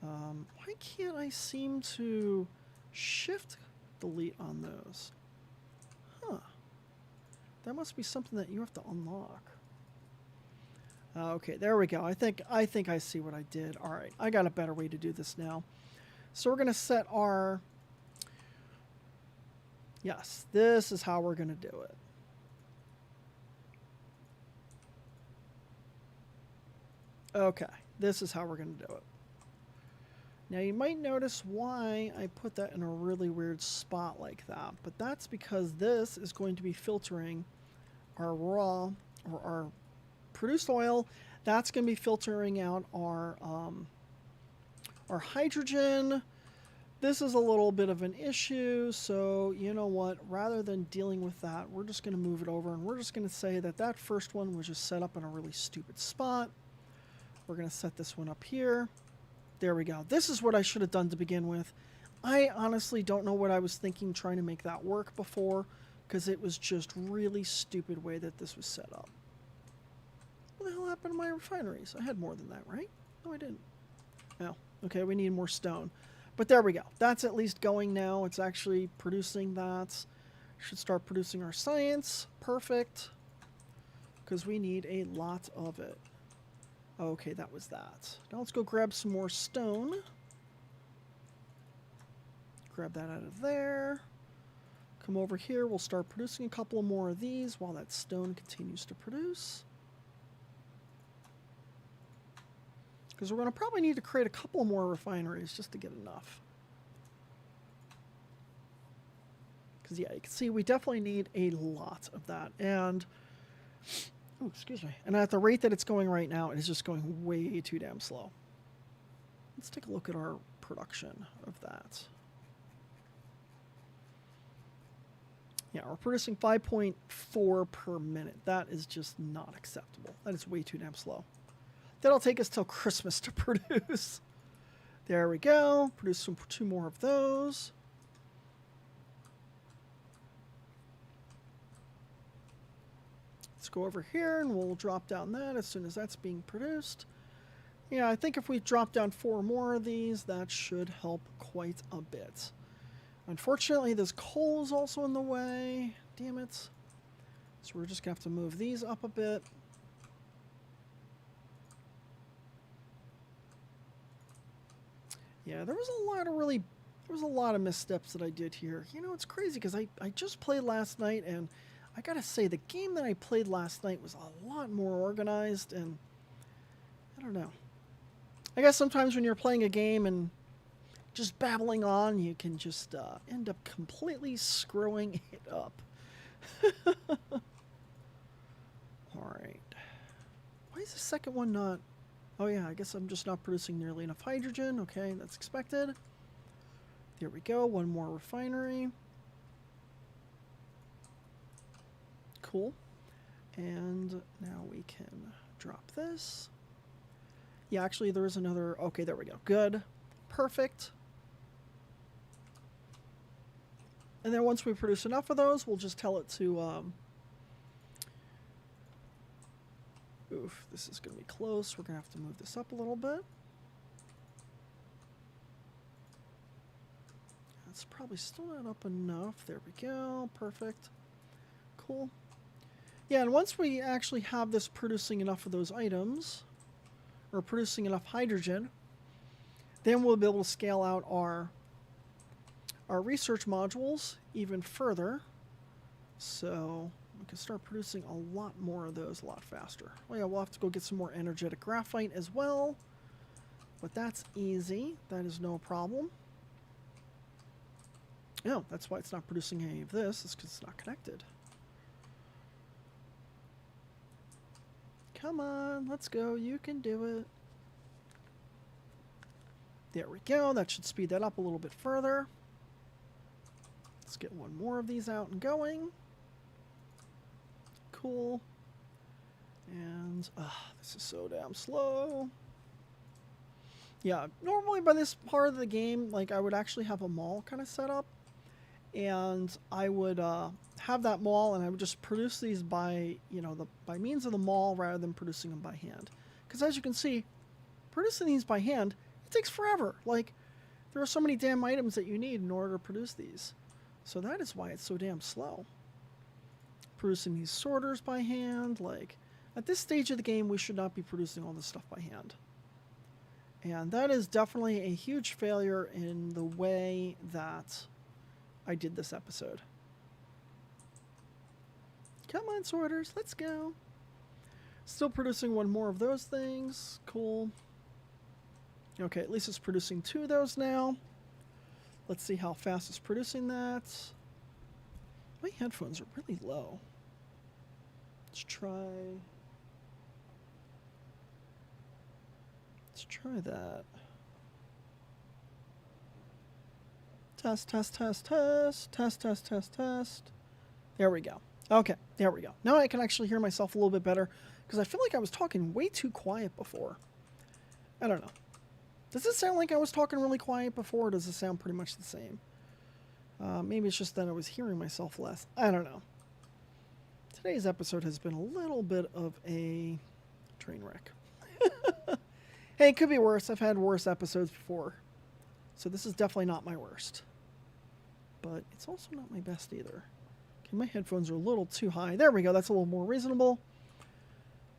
A: Why can't I seem to shift delete on those? Huh. That must be something that you have to unlock. Okay, there we go. I think I see what I did. All right, I got a better way to do this now. So we're going to set our... Yes, this is how we're going to do it. Okay, this is how we're going to do it. Now you might notice why I put that in a really weird spot like that, but that's because this is going to be filtering our raw or our produced oil. That's going to be filtering out our hydrogen. This is a little bit of an issue, so you know what? Rather than dealing with that, we're just going to move it over, and we're just going to say that that first one was just set up in a really stupid spot. We're going to set this one up here. There we go. This is what I should have done to begin with. I honestly don't know what I was thinking trying to make that work before, because it was just really stupid way that this was set up. What the hell happened to my refineries? I had more than that, right? No, I didn't. Oh, okay, we need more stone. But there we go. That's at least going now. It's actually producing that. Should start producing our science. Perfect. Because we need a lot of it. Okay, that was that. Now let's go grab some more stone. Grab that out of there. Come over here. We'll start producing a couple more of these while that stone continues to produce. Because we're going to probably need to create a couple more refineries just to get enough. Because, yeah, you can see we definitely need a lot of that. And, oh, excuse me. And at the rate that it's going right now, it is just going way too damn slow. Let's take a look at our production of that. Yeah, we're producing 5.4 per minute. That is just not acceptable. That is way too damn slow. That'll take us till Christmas to produce. There we go. Produce two more of those. Let's go over here and we'll drop down that as soon as that's being produced. Yeah, I think if we drop down 4 more of these, that should help quite a bit. Unfortunately, this coal is also in the way. Damn it. So we're just going to have to move these up a bit. Yeah, there was a lot of missteps that I did here. You know, it's crazy because I just played last night, and I gotta say, the game that I played last night was a lot more organized, and I don't know. I guess sometimes when you're playing a game and just babbling on, you can just end up completely screwing it up. Alright. Why is the second one not... Oh yeah, I guess I'm just not producing nearly enough hydrogen. Okay, that's expected. There we go, one more refinery. Cool. And now we can drop this. Yeah, actually there is another... Okay, there we go. Good. Perfect. And then once we produce enough of those, we'll just tell it to... Oof, this is going to be close. We're going to have to move this up a little bit. That's probably still not up enough. There we go. Perfect. Cool. Yeah, and once we actually have this producing enough of those items, or producing enough hydrogen, then we'll be able to scale out our research modules even further. So... we can start producing a lot more of those a lot faster. Oh yeah, we'll have to go get some more energetic graphite as well. But that's easy. That is no problem. No, that's why it's not producing any of this. It's because it's not connected. Come on, let's go. You can do it. There we go. That should speed that up a little bit further. Let's get one more of these out and going. Cool. And this is so damn slow. Yeah, normally by this part of the game, like, I would actually have a mall kind of set up, and I would have that mall, and I would just produce these by, you know, by means of the mall rather than producing them by hand. Because as you can see, producing these by hand, it takes forever. Like, there are so many damn items that you need in order to produce these. So that is why it's so damn slow. Producing these sorters by hand, like, at this stage of the game, we should not be producing all this stuff by hand. And that is definitely a huge failure in the way that I did this episode. Come on, sorters, let's go. Still producing one more of those things. Cool. Okay, at least it's producing 2 of those now. Let's see how fast it's producing that. My headphones are really low. Let's try that. Test, test, test, test, test, test, test, test. There we go. Okay, there we go. Now I can actually hear myself a little bit better, because I feel like I was talking way too quiet before. I don't know. Does it sound like I was talking really quiet before, or does it sound pretty much the same? Maybe it's just that I was hearing myself less. I don't know. Today's episode has been a little bit of a train wreck. Hey, it could be worse. I've had worse episodes before. So this is definitely not my worst. But it's also not my best either. Okay, my headphones are a little too high. There we go. That's a little more reasonable.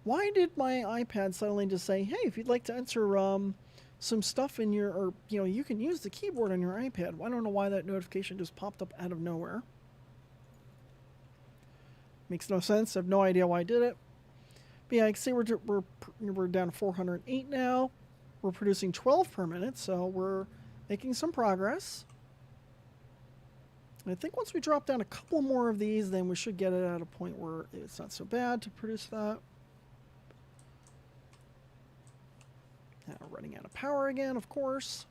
A: Why did my iPad suddenly just say, hey, if you'd like to enter some stuff in your, or, you know, you can use the keyboard on your iPad. I don't know why that notification just popped up out of nowhere. Makes no sense. I have no idea why I did it. But yeah, I can see we're down to 408 now. We're producing 12 per minute, so we're making some progress. And I think once we drop down a couple more of these, then we should get it at a point where it's not so bad to produce that. Now running out of power again, of course.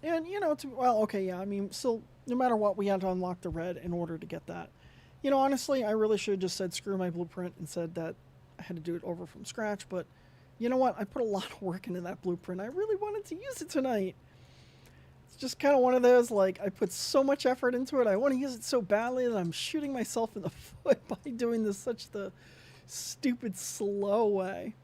A: And, you know, well, okay, yeah, I mean, still, no matter what, we had to unlock the red in order to get that. You know, honestly, I really should have just said screw my blueprint and said that I had to do it over from scratch, but you know what? I put a lot of work into that blueprint. I really wanted to use it tonight. just kind of one of those, like, I put so much effort into it. I want to use it so badly that I'm shooting myself in the foot by doing this such the stupid slow way.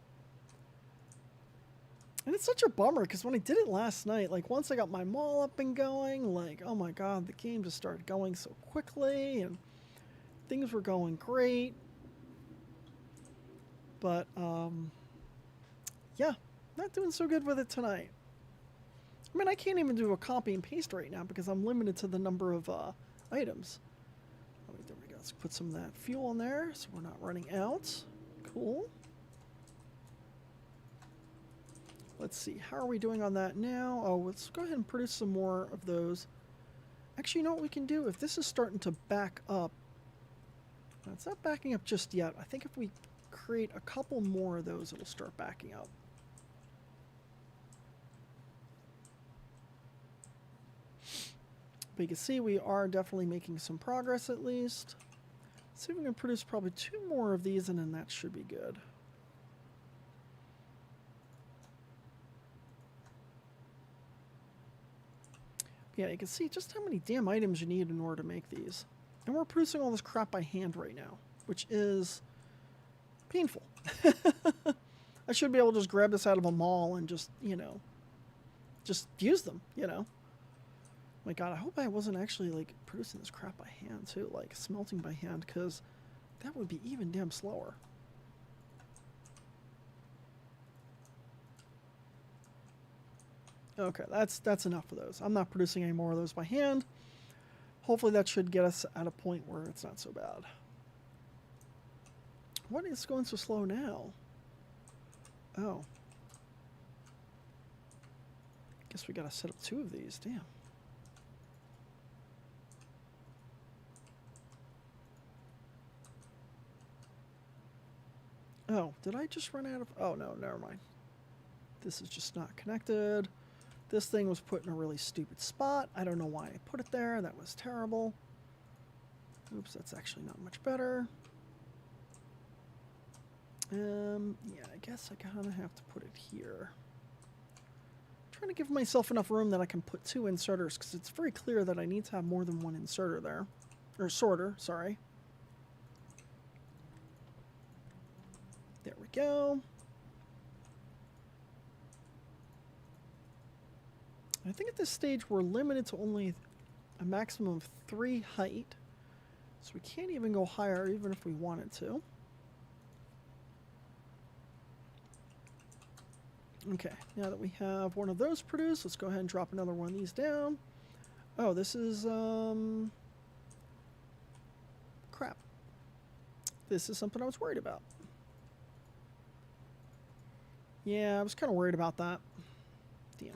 A: And it's such a bummer because when I did it last night, like once I got my mall up and going, like, oh my god, the game just started going so quickly and things were going great. But, yeah, not doing so good with it tonight. I mean, I can't even do a copy and paste right now because I'm limited to the number of items. Oh, wait, there we go. Let's put some of that fuel in there so we're not running out. Cool. Let's see, how are we doing on that now? Oh, let's go ahead and produce some more of those. Actually, you know what we can do? If this is starting to back up, it's not backing up just yet. I think if we create a couple more of those, it'll start backing up. But you can see we are definitely making some progress at least. Let's see if we can produce probably 2 more of these and then that should be good. Yeah, you can see just how many damn items you need in order to make these. And we're producing all this crap by hand right now, which is painful. I should be able to just grab this out of a mall and just, you know, just use them, you know. My god, I hope I wasn't actually, like, producing this crap by hand, too. Like, smelting by hand, because that would be even damn slower. Okay, that's enough of those. I'm not producing any more of those by hand. Hopefully that should get us at a point where it's not so bad. What is going so slow now? Oh. Guess we gotta set up 2 of these. Damn. Oh, did I just run out of... Oh, no, never mind. This is just not connected. This thing was put in a really stupid spot. I don't know why I put it there. That was terrible. Oops, that's actually not much better. Yeah, I guess I kind of have to put it here. I'm trying to give myself enough room that I can put 2 inserters, because it's very clear that I need to have more than 1 inserter there. Or sorter, sorry. There we go. I think at this stage we're limited to only a maximum of 3 height. So we can't even go higher even if we wanted to. Okay, now that we have one of those produced, let's go ahead and drop another one of these down. Oh, this is, crap. This is something I was worried about. Yeah, I was kind of worried about that. Damn.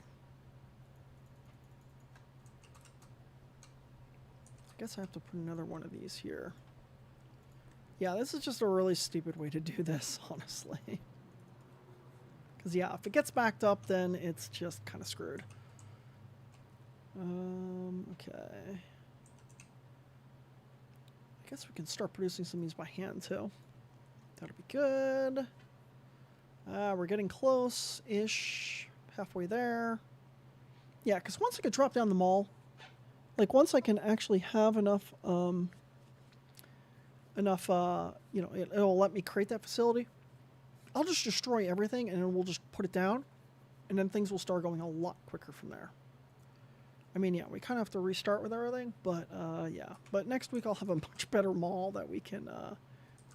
A: I guess I have to put another one of these here. Yeah, this is just a really stupid way to do this, honestly. Because, yeah, if it gets backed up, then it's just kind of screwed. Okay. I guess we can start producing some of these by hand, too. That'll be good. We're getting close-ish. Halfway there. Yeah, because once I could drop down the mall, like, once I can actually have enough, you know, it'll let me create that facility, I'll just destroy everything, and then we'll just put it down, and then things will start going a lot quicker from there. I mean, yeah, we kind of have to restart with everything, but, yeah. But next week I'll have a much better mall that we can,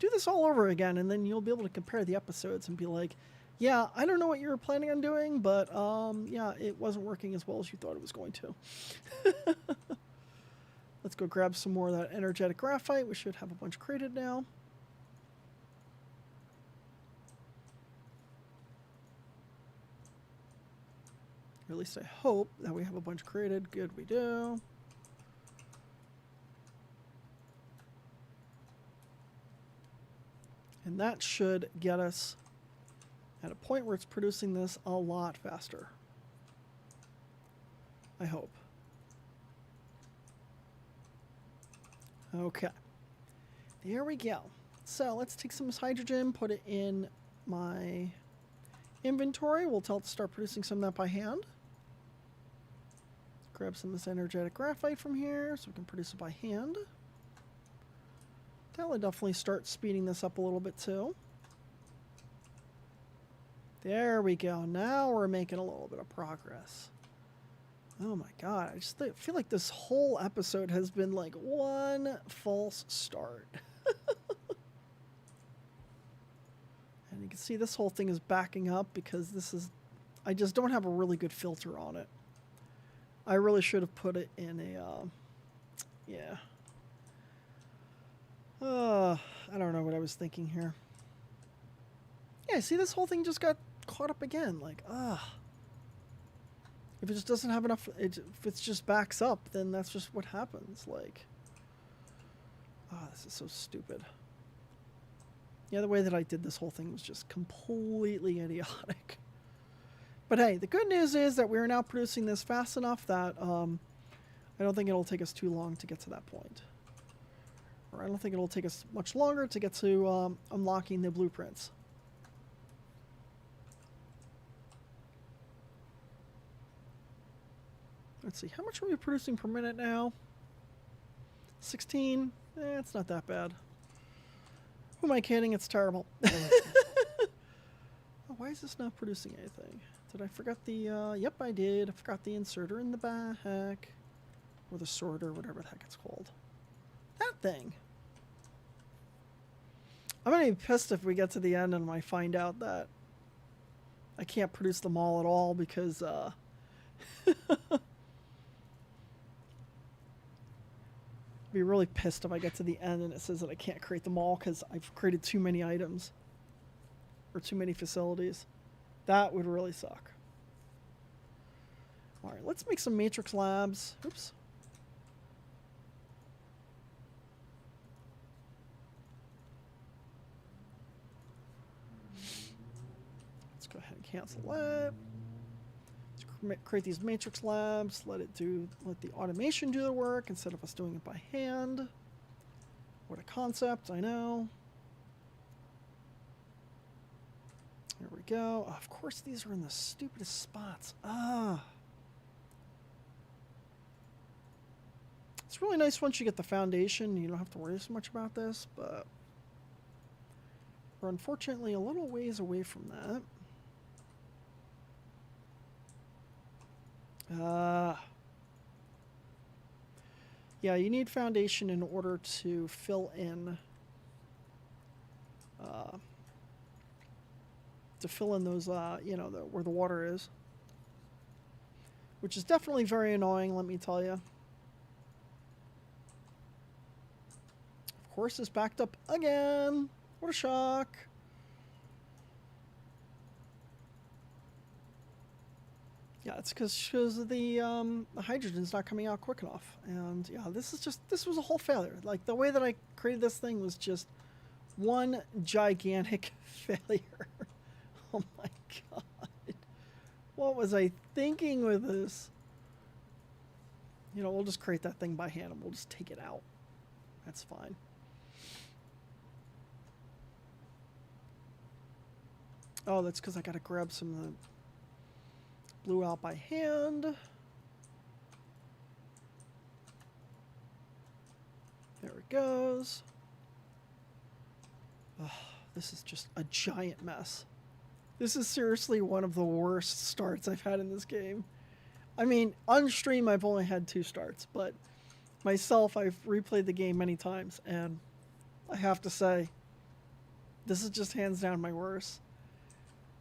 A: do this all over again, and then you'll be able to compare the episodes and be like, yeah, I don't know what you were planning on doing, but, yeah, it wasn't working as well as you thought it was going to. Let's go grab some more of that energetic graphite. We should have a bunch created now. Or at least I hope that we have a bunch created. Good, we do. And that should get us at a point where it's producing this a lot faster. I hope. Okay. There we go. So let's take some of this hydrogen, put it in my inventory. We'll tell it to start producing some of that by hand. Grab some of this energetic graphite from here so we can produce it by hand. That'll definitely start speeding this up a little bit too. There we go. Now we're making a little bit of progress. Oh my god, I just feel like this whole episode has been like one false start. And you can see this whole thing is backing up because this is... I just don't have a really good filter on it. I really should have put it in a... yeah. I don't know what I was thinking here. Yeah, see, this whole thing just got caught up again. Like, if it just doesn't have enough... if it just backs up, then that's just what happens. Like... this is so stupid. Yeah, the way that I did this whole thing was just completely idiotic. But hey, the good news is that we're now producing this fast enough that I don't think it'll take us too long to get to that point. Or I don't think it'll take us much longer to get to unlocking the blueprints. Let's see, how much are we producing per minute now? 16? It's not that bad. Who am I kidding? It's terrible. Oh, why is this not producing anything? Did I forget the... yep, I did. I forgot the inserter in the back. Or the sorter, whatever the heck it's called. That thing. I'm going to be pissed if we get to the end and I find out that I can't produce them all at all because... be really pissed if I get to the end and it says that I can't create them all because I've created too many items or too many facilities. That would really suck. All right, let's make some matrix labs. Oops. Let's go ahead and cancel that. Create these matrix labs, let the automation do the work instead of us doing it by hand. What a concept, I know. There we go. Oh, of course these are in the stupidest spots. It's really nice once you get the foundation, you don't have to worry so much about this, but we're unfortunately a little ways away from that. Yeah, you need foundation in order to fill in those, you know, where the water is. Which is definitely very annoying, let me tell you. Of course, it's backed up again. What a shock. Yeah, it's because the hydrogen's not coming out quick enough. And yeah, this was a whole failure. Like, the way that I created this thing was just one gigantic failure. Oh my god. What was I thinking with this? You know, we'll just create that thing by hand and we'll just take it out. That's fine. Oh, that's because I gotta grab some of the blue out by hand. There it goes. Oh, this is just a giant mess. This is seriously one of the worst starts I've had in this game. I mean, on stream I've only had 2 starts, but myself I've replayed the game many times, and I have to say, this is just hands down my worst.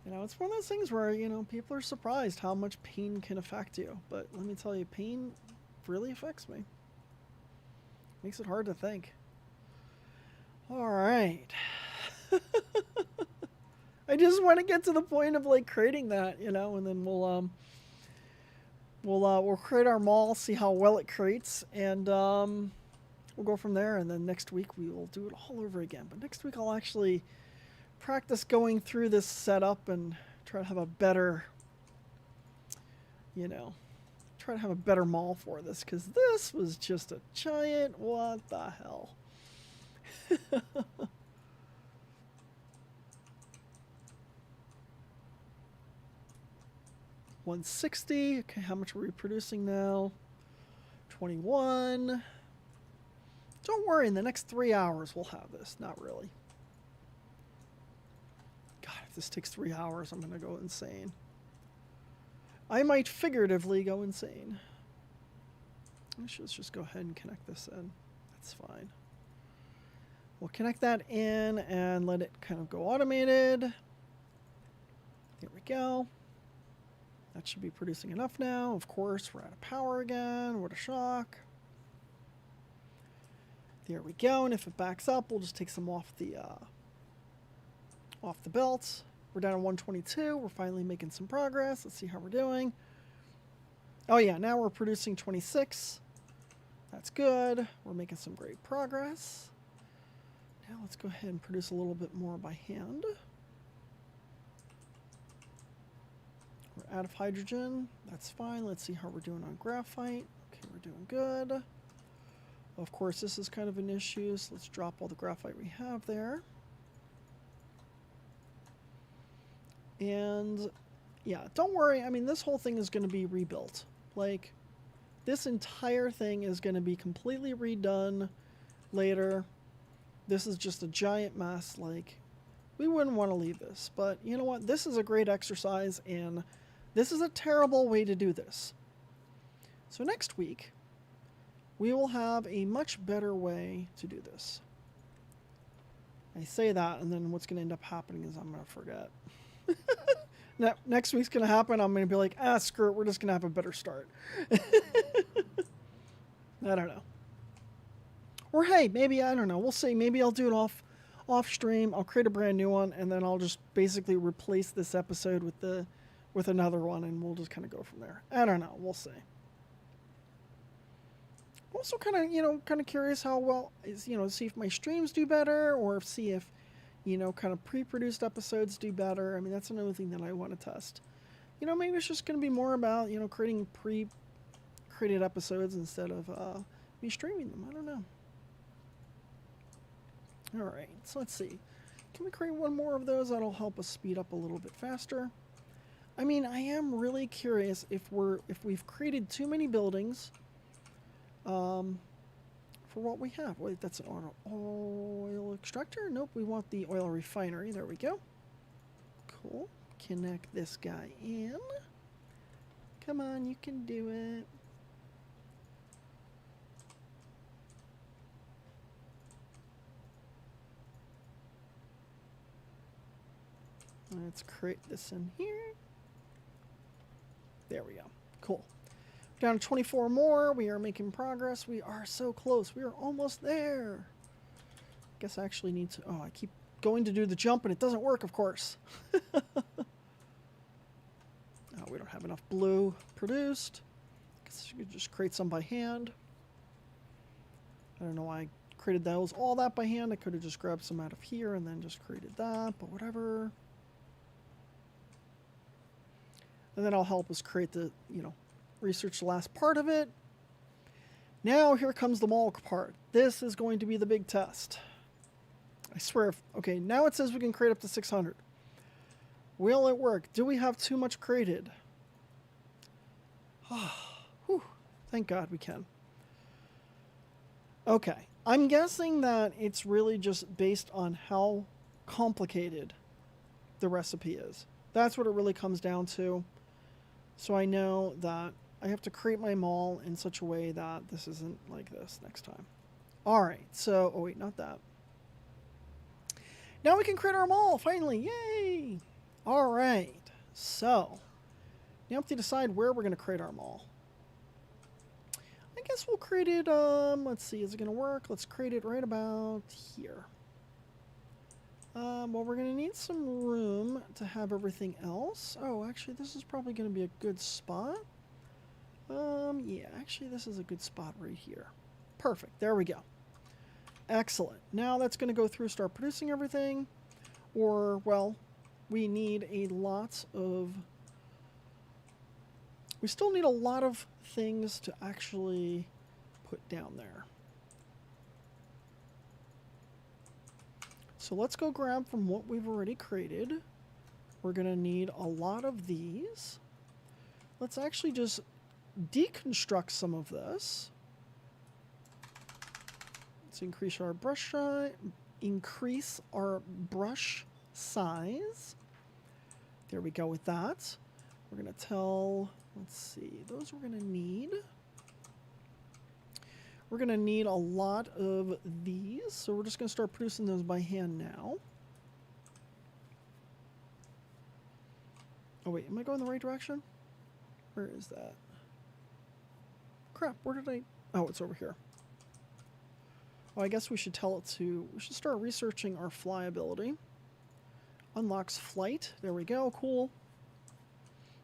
A: You know, it's one of those things where, you know, people are surprised how much pain can affect you. But let me tell you, pain really affects me. Makes it hard to think. All right. I just want to get to the point of, like, creating that, you know, and then we'll create our mall, see how well it creates, and we'll go from there. And then next week we will do it all over again. But next week I'll actually practice going through this setup and try to have a better, you know, try to have a better mall for this, because this was just a giant what the hell. 160. Okay, how much are we producing now? 121. Don't worry, in the next 3 hours we'll have this. Not really. God, if this takes 3 hours, I'm going to go insane. I might figuratively go insane. Let's just go ahead and connect this in. That's fine. We'll connect that in and let it kind of go automated. There we go. That should be producing enough now. Of course, we're out of power again. What a shock. There we go. And if it backs up, we'll just take some off the belt. We're down to 122. We're finally making some progress. Let's see how we're doing. Oh yeah, now we're producing 26. That's good. We're making some great progress. Now let's go ahead and produce a little bit more by hand. We're out of hydrogen. That's fine. Let's see how we're doing on graphite. Okay, we're doing good. Of course, this is kind of an issue, so let's drop all the graphite we have there. And yeah, don't worry. I mean, this whole thing is going to be rebuilt. Like, this entire thing is going to be completely redone later. This is just a giant mess. Like, we wouldn't want to leave this. But you know what? This is a great exercise, and this is a terrible way to do this. So next week, we will have a much better way to do this. I say that, and then what's going to end up happening is I'm going to forget. Next week's going to happen, I'm going to be like, screw it, we're just going to have a better start. I don't know. Or hey, maybe, I don't know, we'll see. Maybe I'll do it off stream. I'll create a brand new one, and then I'll just basically replace this episode with another one, and we'll just kind of go from there. I don't know. We'll see. I'm also kind of curious how well is, see if my streams do better, or see if, kind of pre-produced episodes do better. I mean, that's another thing that I want to test. Maybe it's just going to be more about, creating pre-created episodes instead of me streaming them. I don't know. All right, so let's see. Can we create one more of those? That'll help us speed up a little bit faster. I mean, I am really curious if we've created too many buildings for what we have. Wait, that's an oil extractor? Nope, we want the oil refinery. There we go. Cool. Connect this guy in. Come on, you can do it. Let's create this in here. There we go. Cool. Down to 24 more. We are making progress. We are so close. We are almost there. Guess I actually need to... Oh, I keep going to do the jump and it doesn't work, of course. Oh, we don't have enough blue produced. Guess you could just create some by hand. I don't know why I created those all that by hand. I could have just grabbed some out of here and then just created that, but whatever. And then I'll help us create the, research the last part of it. Now here comes the mall part. This is going to be the big test. I swear. Okay, now it says we can create up to 600. Will it work? Do we have too much created? Whew, thank God we can. Okay, I'm guessing that it's really just based on how complicated the recipe is. That's what it really comes down to. So I know that I have to create my mall in such a way that this isn't like this next time. All right, so, oh wait, not that. Now we can create our mall, finally, yay! All right, so, now we have to decide where we're gonna create our mall. I guess we'll create it, let's see, is it gonna work? Let's create it right about here. Well, we're going to need some room to have everything else. Oh, actually, this is probably going to be a good spot. Yeah, actually, this is a good spot right here. Perfect. There we go. Excellent. Now that's going to go through, start producing everything. Or, well, we need a lot of... We still need a lot of things to actually put down there. So let's go grab from what we've already created. We're going to need a lot of these. Let's actually just deconstruct some of this. increase our brush size. There we go with that. We're going to tell, let's see, those we're going to need. We're going to need a lot of these, so we're just going to start producing those by hand now. Oh wait, am I going the right direction? Where is that? Crap, where did I... Oh, it's over here. Oh, I guess we should tell it to... We should start researching our fly ability. Unlocks flight. There we go, cool.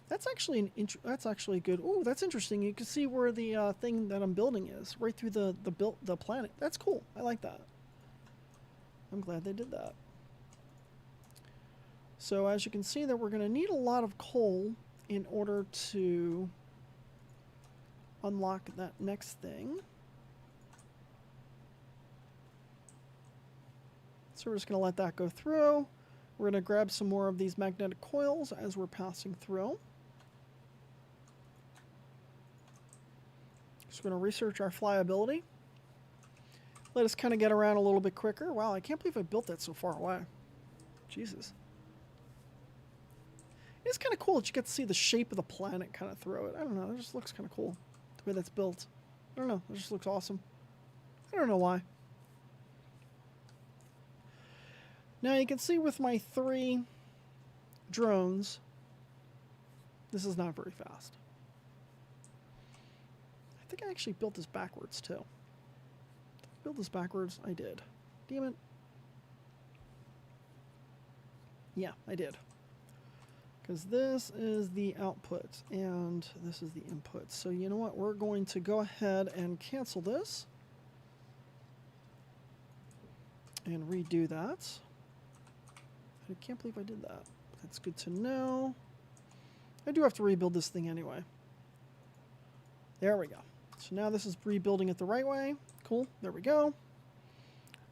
A: That's actually that's actually good. Ooh, that's interesting. You can see where the thing that I'm building is, right through the planet. That's cool. I like that. I'm glad they did that. So as you can see, that we're going to need a lot of coal in order to unlock that next thing. So we're just going to let that go through. We're going to grab some more of these magnetic coils as we're passing through. Just going to research our flyability. Let us kind of get around a little bit quicker. Wow, I can't believe I built that so far away. Jesus. It's kind of cool that you get to see the shape of the planet kind of through it. I don't know, it just looks kind of cool the way that's built. I don't know, it just looks awesome. I don't know why. Now you can see with my 3 drones, this is not very fast. I think I actually built this backwards too. Did I build this backwards? I did. Damn it. Yeah, I did. Because this is the output and this is the input. So you know what? We're going to go ahead and cancel this and redo that. I can't believe I did that. That's good to know. I do have to rebuild this thing anyway. There we go. So now this is rebuilding it the right way. Cool. There we go.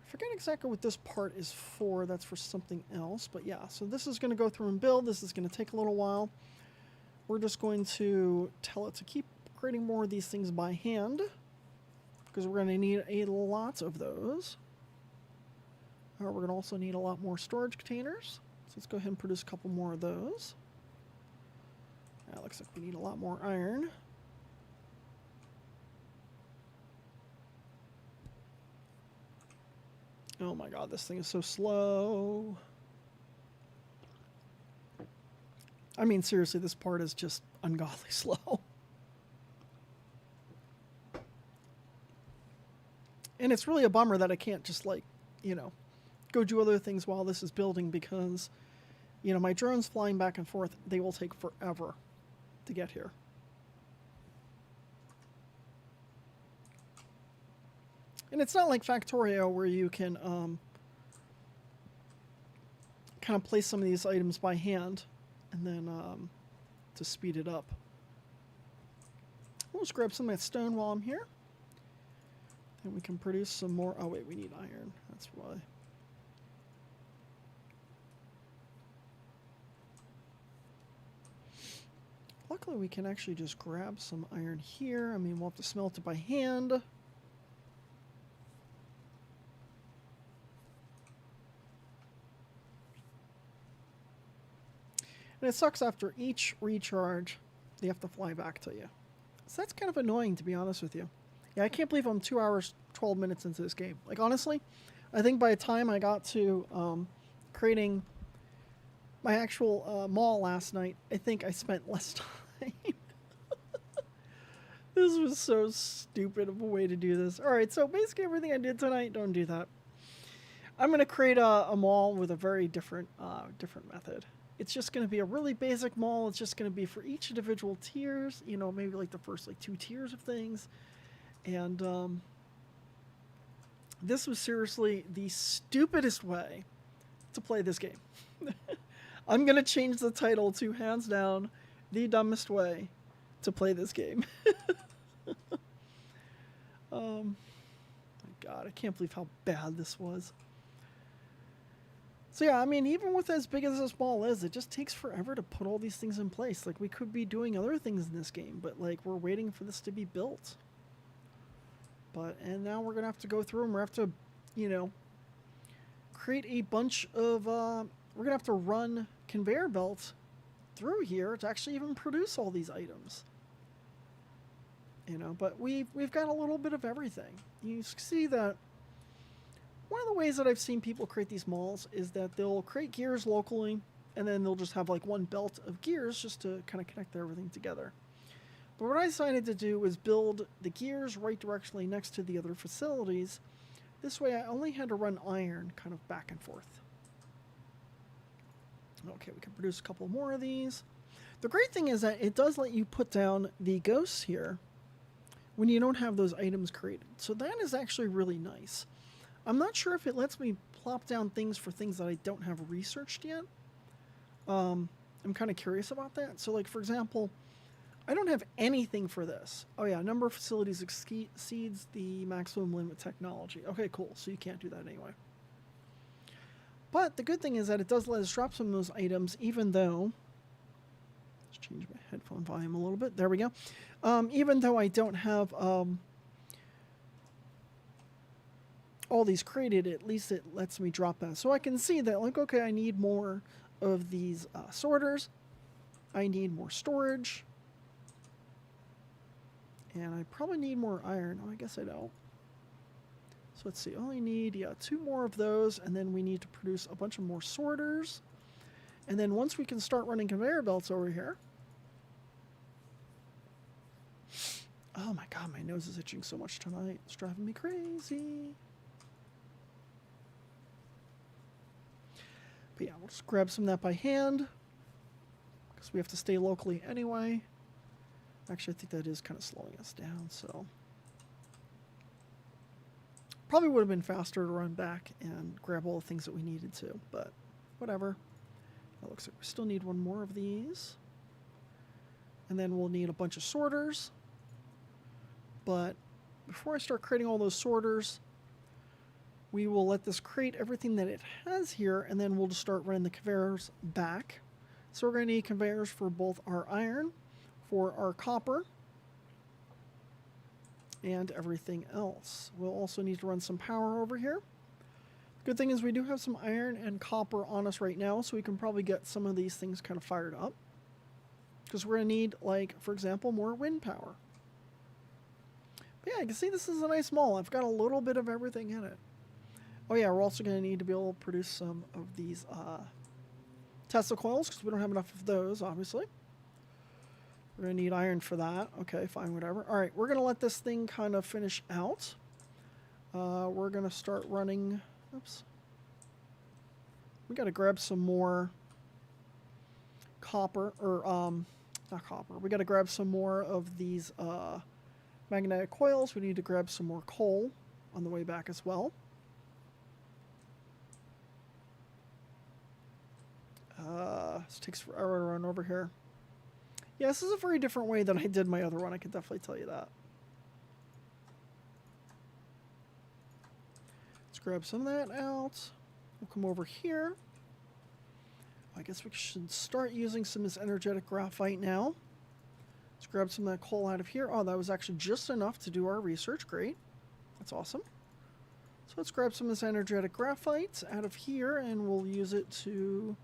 A: I forget exactly what this part is for. That's for something else. But yeah, so this is going to go through and build. This is going to take a little while. We're just going to tell it to keep creating more of these things by hand, because we're going to need a lot of those. We're going to also need a lot more storage containers. So let's go ahead and produce a couple more of those. Looks like we need a lot more iron. Oh my god, this thing is so slow. I mean, seriously, this part is just ungodly slow. And it's really a bummer that I can't just, like, you know, go do other things while this is building, because, you know, my drones flying back and forth, they will take forever to get here. And it's not like Factorio where you can kind of place some of these items by hand and then to speed it up. We'll just grab some of that stone while I'm here. Then we can produce some more. Oh wait, we need iron. That's why. Luckily we can actually just grab some iron here. I mean, we'll have to smelt it by hand. And it sucks, after each recharge, they have to fly back to you. So that's kind of annoying, to be honest with you. Yeah, I can't believe I'm 2 hours, 12 minutes into this game. Like, honestly, I think by the time I got to creating my actual mall last night, I think I spent less time. This was so stupid of a way to do this. Alright, so basically everything I did tonight, don't do that. I'm going to create a mall with a very different method. It's just going to be a really basic mall. It's just going to be for each individual tiers, you know, maybe like the first like 2 tiers of things. And this was seriously the stupidest way to play this game. I'm going to change the title to, hands down, the dumbest way to play this game. My God, I can't believe how bad this was. So yeah, I mean, even with as big as this mall is, it just takes forever to put all these things in place. Like, we could be doing other things in this game, but like, we're waiting for this to be built. And now we're going to have to go through and we're going to have to, you know, create a bunch of, we're going to have to run conveyor belts through here to actually even produce all these items. You know, but we've got a little bit of everything. You see that one of the ways that I've seen people create these malls is that they'll create gears locally, and then they'll just have like one belt of gears just to kind of connect everything together. But what I decided to do was build the gears right directly next to the other facilities. This way I only had to run iron kind of back and forth. Okay, we can produce a couple more of these. The great thing is that it does let you put down the ghosts here when you don't have those items created. So that is actually really nice. I'm not sure if it lets me plop down things for things that I don't have researched yet. I'm kind of curious about that. So like, for example, I don't have anything for this. Oh yeah, number of facilities exceeds the maximum limit technology. Okay, cool. So you can't do that anyway. But the good thing is that it does let us drop some of those items, even though... Let's change my headphone volume a little bit. There we go. Even though I don't have all these created, at least it lets me drop that. So I can see that, like, okay, I need more of these sorters. I need more storage. And I probably need more iron. Oh, I guess I don't. So let's see. I only need, yeah, 2 more of those. And then we need to produce a bunch of more sorters. And then once we can start running conveyor belts over here. Oh my god, my nose is itching so much tonight. It's driving me crazy. But yeah, we'll just grab some of that by hand. Because we have to stay locally anyway. Actually, I think that is kind of slowing us down, so... Probably would have been faster to run back and grab all the things that we needed to, but whatever. That looks like we still need 1 more of these. And then we'll need a bunch of sorters. But before I start creating all those sorters, we will let this create everything that it has here, and then we'll just start running the conveyors back. So we're going to need conveyors for both our iron, for our copper, and everything else. We'll also need to run some power over here. Good thing is we do have some iron and copper on us right now, so we can probably get some of these things kind of fired up. Because we're going to need, like, for example, more wind power. But yeah, you can see this is a nice mall. I've got a little bit of everything in it. Oh yeah, we're also going to need to be able to produce some of these Tesla coils, because we don't have enough of those, obviously. We're going to need iron for that. Okay, fine, whatever. All right, we're going to let this thing kind of finish out. We're going to start running... Oops. We got to grab some more copper, or, not copper. We got to grab some more of these magnetic coils. We need to grab some more coal on the way back as well. This takes forever to run over here. Yeah, this is a very different way than I did my other one. I can definitely tell you that. Let's grab some of that out. We'll come over here. I guess we should start using some of this energetic graphite now. Let's grab some of that coal out of here. Oh, that was actually just enough to do our research. Great. That's awesome. So let's grab some of this energetic graphite out of here, and we'll use it to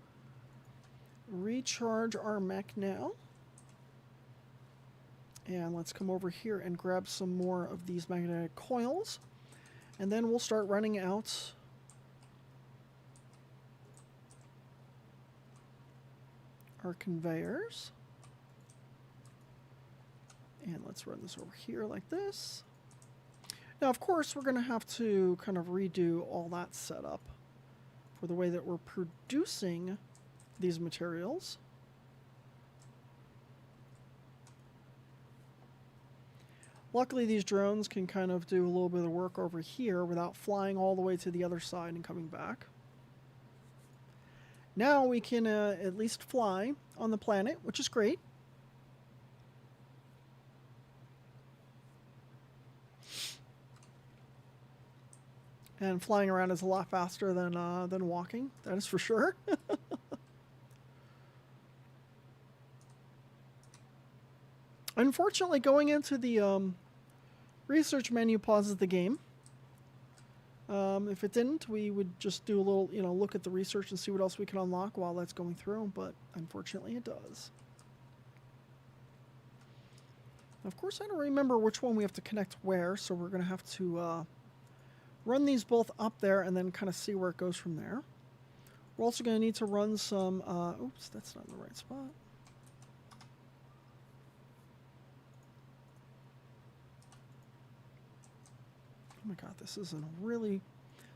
A: recharge our mech now. And let's come over here and grab some more of these magnetic coils. And then we'll start running out our conveyors. And let's run this over here like this. Now, of course, we're going to have to kind of redo all that setup for the way that we're producing these materials. Luckily, these drones can kind of do a little bit of work over here without flying all the way to the other side and coming back. Now we can at least fly on the planet, which is great. And flying around is a lot faster than walking, that is for sure. Unfortunately, going into the research menu pauses the game. If it didn't, we would just do a little, look at the research and see what else we can unlock while that's going through, but unfortunately it does. Of course, I don't remember which one we have to connect where, so we're going to have to run these both up there and then kind of see where it goes from there. We're also going to need to run some... oops, that's not in the right spot. Oh my god, this isn't really...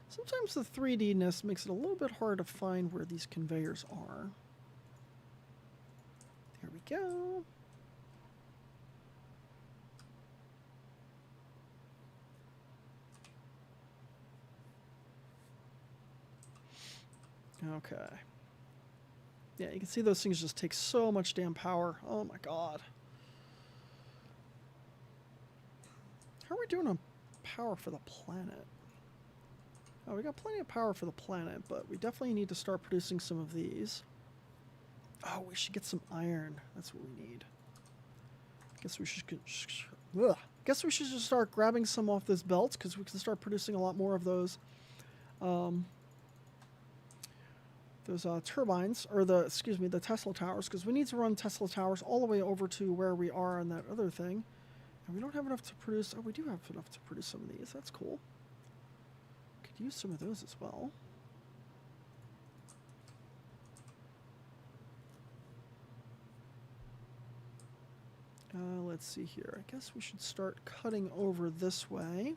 A: Sometimes the 3D-ness makes it a little bit hard to find where these conveyors are. There we go. Okay. Yeah, you can see those things just take so much damn power. Oh my god. How are we doing on power for the planet? Oh, we got plenty of power for the planet, but we definitely need to start producing some of these. Oh, we should get some iron. That's what we need. Guess we should just start grabbing some off this belt, because we can start producing a lot more of those turbines, or the Tesla towers, because we need to run Tesla towers all the way over to where we are on that other thing. And we don't have enough to produce... Oh, we do have enough to produce some of these. That's cool. Could use some of those as well. Let's see here. I guess we should start cutting over this way.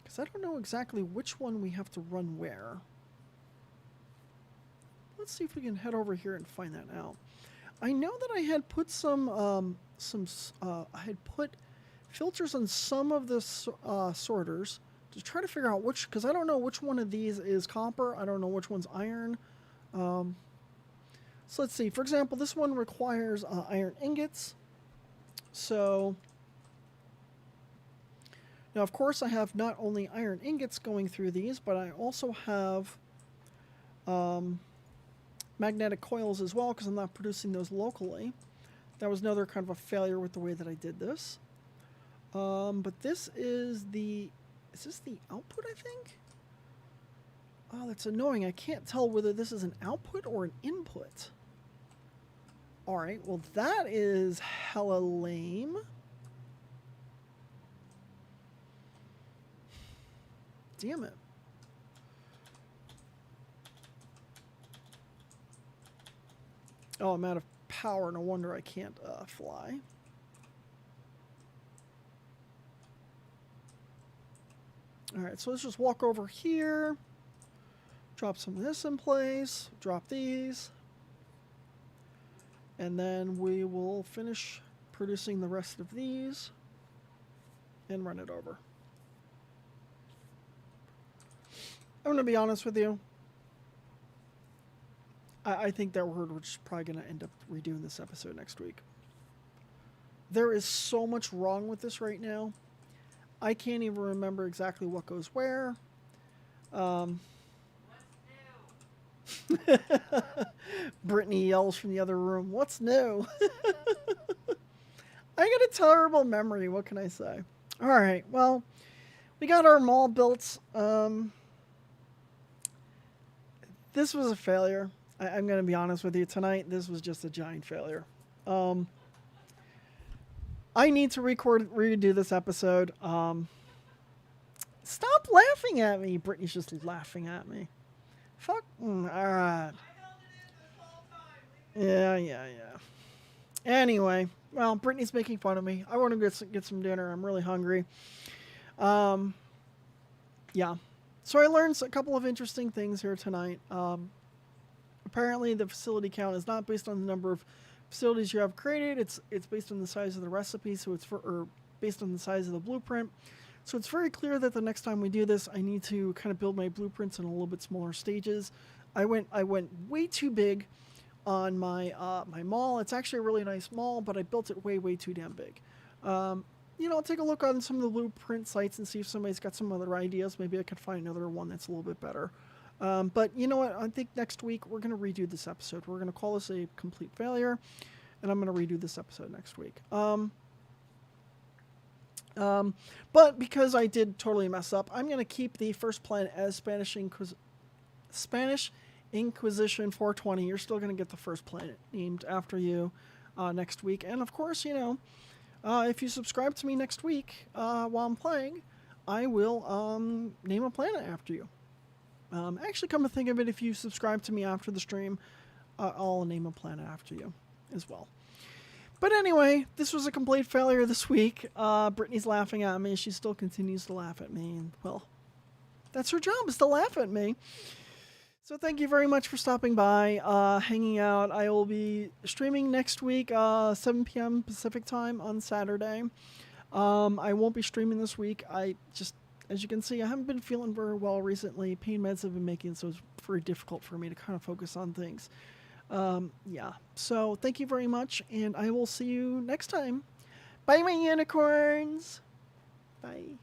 A: Because I don't know exactly which one we have to run where. Let's see if we can head over here and find that out. I know that I had put I had put filters on some of the sorters to try to figure out which, because I don't know which one of these is copper. I don't know which one's iron. So let's see. For example, this one requires iron ingots. So now, of course, I have not only iron ingots going through these, but I also have magnetic coils as well, because I'm not producing those locally. That was another kind of a failure with the way that I did this. But this is the... Is this the output, I think? Oh, that's annoying. I can't tell whether this is an output or an input. Alright, well that is hella lame. Damn it. Oh, I'm out of power. No wonder I can't fly. Alright, so let's just walk over here. Drop some of this in place. Drop these. And then we will finish producing the rest of these. And run it over. I'm going to be honest with you. I think that we're just probably going to end up redoing this episode next week. There is so much wrong with this right now. I can't even remember exactly what goes where. What's new? Brittany yells from the other room, "What's new?" I got a terrible memory. What can I say? All right. Well, we got our mall built. This was a failure. I'm going to be honest with you tonight. This was just a giant failure. I need to redo this episode. Stop laughing at me. Brittany's just laughing at me. Fuck. All right. Yeah. Anyway, well, Brittany's making fun of me. I want to get some dinner. I'm really hungry. Yeah. So I learned a couple of interesting things here tonight. Apparently, the facility count is not based on the number of facilities you have created. It's based on the size of the recipe. So it's based on the size of the blueprint. So it's very clear that the next time we do this, I need to kind of build my blueprints in a little bit smaller stages. I went way too big on my my mall. It's actually a really nice mall, but I built it way too damn big. I'll take a look on some of the blueprint sites and see if somebody's got some other ideas. Maybe I could find another one that's a little bit better. But you know what? I think next week we're going to redo this episode. We're going to call this a complete failure. and I'm going to redo this episode next week. But because I did totally mess up, I'm going to keep the first planet as Spanish Inquisition 420. You're still going to get the first planet named after you next week. And of course, you know, if you subscribe to me next week while I'm playing, I will name a planet after you. Actually, come to think of it, if you subscribe to me after the stream, I'll name a planet after you as well. But anyway, this was a complete failure this week. Brittany's laughing at me. She still continues to laugh at me. And, well, that's her job, is to laugh at me. So thank you very much for stopping by, hanging out. I will be streaming next week, 7 p.m. Pacific time on Saturday. I won't be streaming this week. As you can see, I haven't been feeling very well recently. Pain meds have been making it so it's very difficult for me to kind of focus on things. Yeah. So thank you very much, and I will see you next time. Bye, my unicorns. Bye.